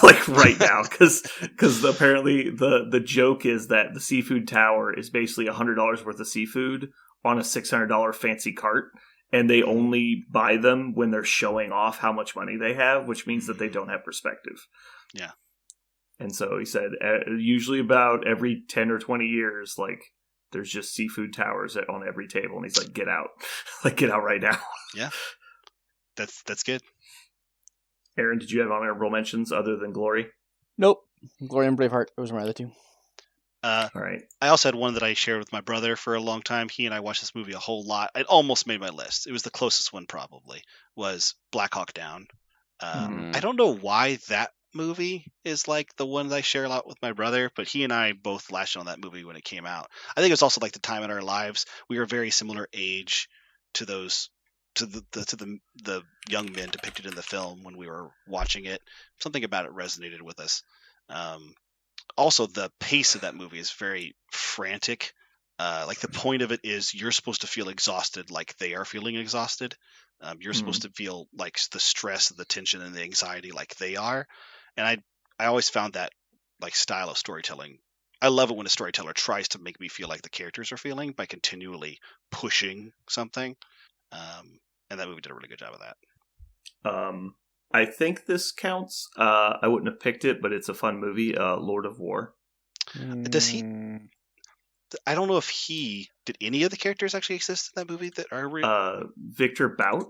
like right now, because apparently the joke is that the Seafood Tower is basically $100 worth of seafood on a $600 fancy cart, and they only buy them when they're showing off how much money they have, which means that they don't have perspective. Yeah. And so he said, usually about every 10 or 20 years, like, there's just seafood towers on every table. And he's like, get out. Like, get out right now. Yeah. That's good. Aaron, did you have honorable mentions other than Glory? Nope. Glory and Braveheart. Those are my other two. All right. I also had one that I shared with my brother for a long time. He and I watched this movie a whole lot. It almost made my list. It was the closest one, probably, was Black Hawk Down. I don't know why that movie is like the one that I share a lot with my brother, but he and I both lashed on that movie when it came out. I think it was also like the time in our lives. We were very similar age to those to the young men depicted in the film when we were watching it. Something about it resonated with us. Also, the pace of that movie is very frantic. Like the point of it is you're supposed to feel exhausted like they are feeling exhausted. You're supposed to feel like the stress, the tension, and the anxiety like they are. And I always found that like style of storytelling. I love it when a storyteller tries to make me feel like the characters are feeling by continually pushing something. And that movie did a really good job of that. I think this counts. I wouldn't have picked it, but it's a fun movie. Lord of War. Does he? I don't know if did any of the characters actually exist in that movie that are real? Victor Bout.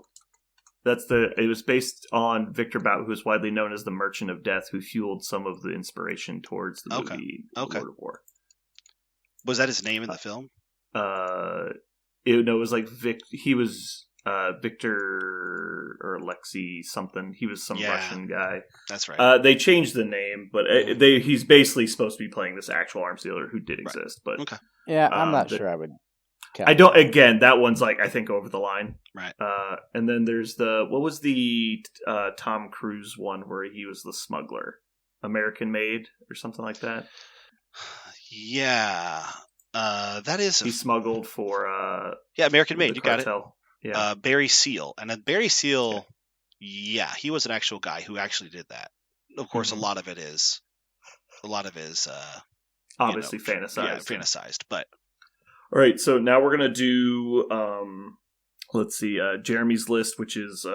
It was based on Victor Bout, who is widely known as the Merchant of Death, who fueled some of the inspiration towards the movie Lord of War. Was that his name in the film? It was like he was Victor or Alexei something. He was some Russian guy. That's right. They changed the name, but he's basically supposed to be playing this actual arms dealer who did exist. But yeah, I'm not sure I would. I don't. Again, that one's like I think over the line. Right. And then there's what was the Tom Cruise one where he was the smuggler, American Made or something like that. Yeah. That is. He smuggled for. American Made. You got it. Yeah. Barry Seal, and Barry Seal. Yeah, he was an actual guy who actually did that. Of course, a lot of it is obviously fantasized. Yeah, fantasized, but. All right, so now we're gonna do let's see, Jeremy's list, which is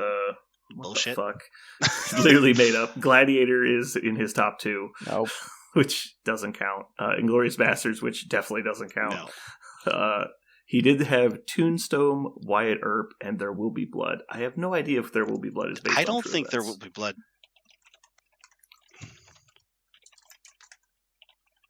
bullshit. What the fuck? Literally made up. Gladiator is in his top 2. Nope. Which doesn't count. Inglourious Basterds, which definitely doesn't count. No. He did have Tombstone, Wyatt Earp, and There Will Be Blood. I have no idea if There Will Be Blood is based on I don't true think events. There Will Be Blood.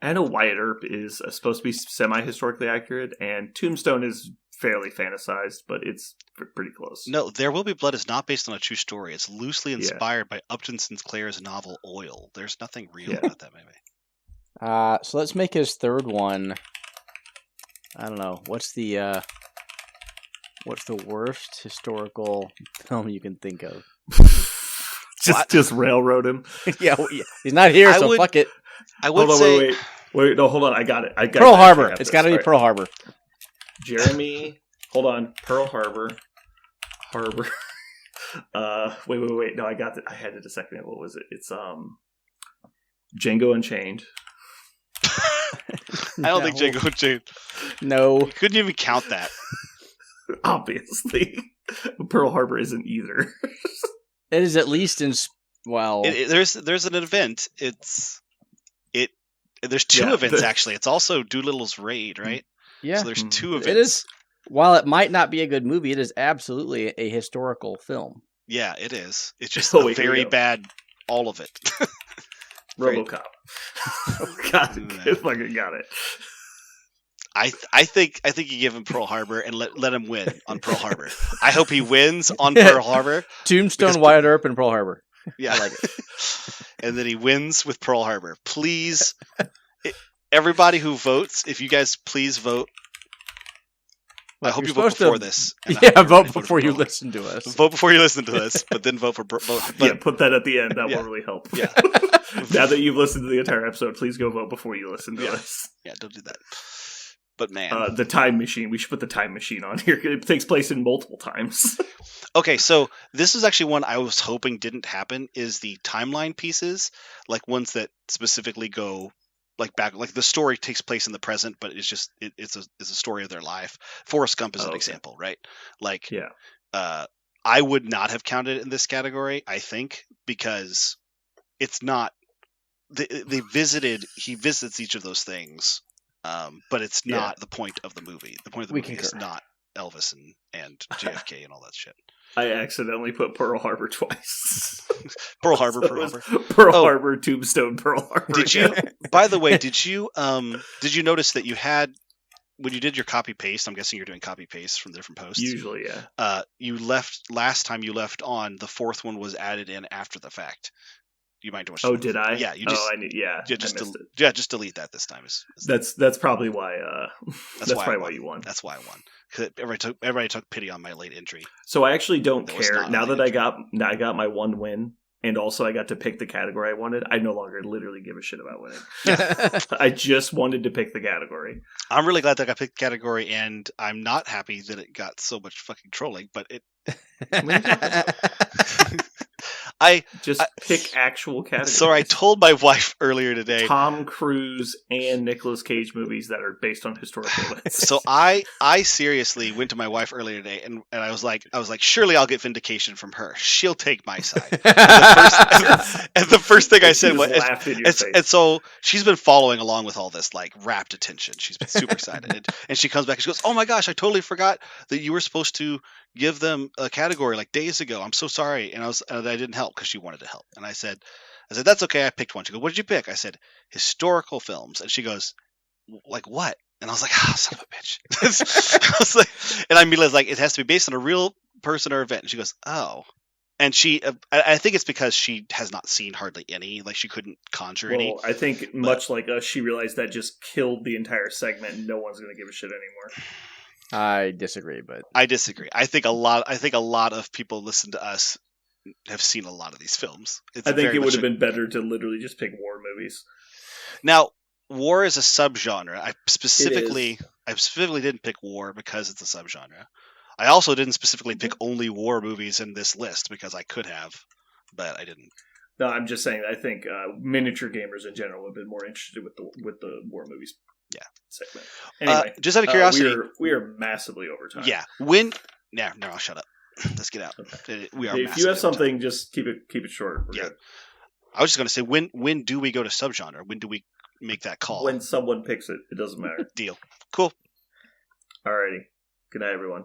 I know Wyatt Earp is supposed to be semi-historically accurate, and Tombstone is fairly fantasized, but it's pretty close. No, There Will Be Blood is not based on a true story. It's loosely inspired by Upton Sinclair's novel Oil. There's nothing real about that movie. So let's make his third one. I don't know. What's the worst historical film you can think of? just railroad him. Yeah, he's not here, so fuck it. I would say. Wait, no, hold on. I got it. Pearl Harbor. It's got to be Pearl Harbor. Jeremy, hold on. Pearl Harbor. Wait. No, I got it. I had it a second. What was it? It's Django Unchained. I don't think Django Unchained. No, you couldn't even count that. Obviously, Pearl Harbor isn't either. It is at least in. Well, there's an event. There's two events actually. It's also Doolittle's raid, right? Yeah. So there's 2 events. It is. While it might not be a good movie, it is absolutely a historical film. Yeah, it is. It's just a very bad. All of it. RoboCop. God, I fucking got it. I think you give him Pearl Harbor and let him win on Pearl Harbor. I hope he wins on Pearl Harbor. Tombstone, Wyatt Earp, and Pearl Harbor. Yeah, I like it. And then he wins with Pearl Harbor. Please, everybody who votes, if you guys please vote I hope you're you vote supposed to- before this. and I Yeah, hope you vote already voted before for you Braveheart. listen to us. Vote before you listen to this, but then vote for both. Yeah, put that at the end. That Yeah. will really help. Yeah. Now that you've listened to the entire episode, please go vote before you listen to Yeah. us. Yeah, don't do that. But man, The time machine. We should put the time machine on here. It takes place in multiple times. okay, so this is actually one I was hoping didn't happen. Is the timeline pieces, like ones that specifically go like back, like the story takes place in the present, but it's just it's a story of their life. Forrest Gump is an okay. example, right? Like, Yeah. I would not have counted it in this category. I think because it's not. He visits each of those things, but it's not the point of the movie. The point of the We movie is concur. not Elvis and JFK and all that shit. I accidentally put Pearl Harbor twice. Pearl Harbor, So Pearl it was Harbor. Pearl Oh. Harbor, Tombstone, Pearl Harbor. Did you? again. By the way, did you notice that you had when you did your copy paste? I'm guessing you're doing copy paste from different posts. Usually, yeah. You left last time. You left on the fourth one was added in after the fact. You might want to. Oh, did I? Yeah, you just. Oh, I need. Yeah, Yeah, I just missed it. just delete that this time. That's probably why. That's why I probably won. why you won. That's why I won. 'Cause everybody took pity on my late entry. So I actually don't That was care not now on the that I got my one win, and also I got to pick the category I wanted. I no longer literally give a shit about winning. I just wanted to pick the category. I'm really glad that I picked the category, and I'm not happy that it got so much fucking trolling. But it. I Just pick actual categories. So I told my wife earlier today. Tom Cruise and Nicolas Cage movies that are based on historical events. So I seriously went to my wife earlier today, and I was like, surely I'll get vindication from her. She'll take my side. And the first thing I said was, laughed in your face. and so she's been following along with all this like rapt attention. She's been super excited, and she comes back and she goes, "Oh my gosh, I totally forgot that you were supposed to give them a category like days ago. I'm so sorry." And I didn't help because she wanted to help. And I said, that's okay. I picked one. She goes, "What did you pick?" I said, "Historical films." And she goes, "Like what?" And I was like, "Ah, son of a bitch." I was like, and I immediately was like, "It has to be based on a real person or event." And she goes, "Oh." And she, I think it's because she has not seen hardly any. Like she couldn't conjure any. Well, I think much like us, she realized that just killed the entire segment, and no one's going to give a shit anymore. I disagree, but I disagree. I think a lot of people listen to us have seen a lot of these films. It's I think very it would much have been better to literally just pick war movies. Now, war is a subgenre. I specifically didn't pick war because it's a subgenre. I also didn't specifically pick only war movies in this list because I could have, but I didn't. No, I'm just saying. I think miniature gamers in general would have been more interested with the war movies. Yeah. Segment. Anyway, Just out of curiosity, we are massively over time. yeah. No, I'll shut up. Let's get out. Okay. We are. If you have something, just keep it short. We're Yeah. good. I was just going to say, when do we go to subgenre? When do we make that call? When someone picks it, it doesn't matter. Deal. Cool. Alrighty. Good night, everyone.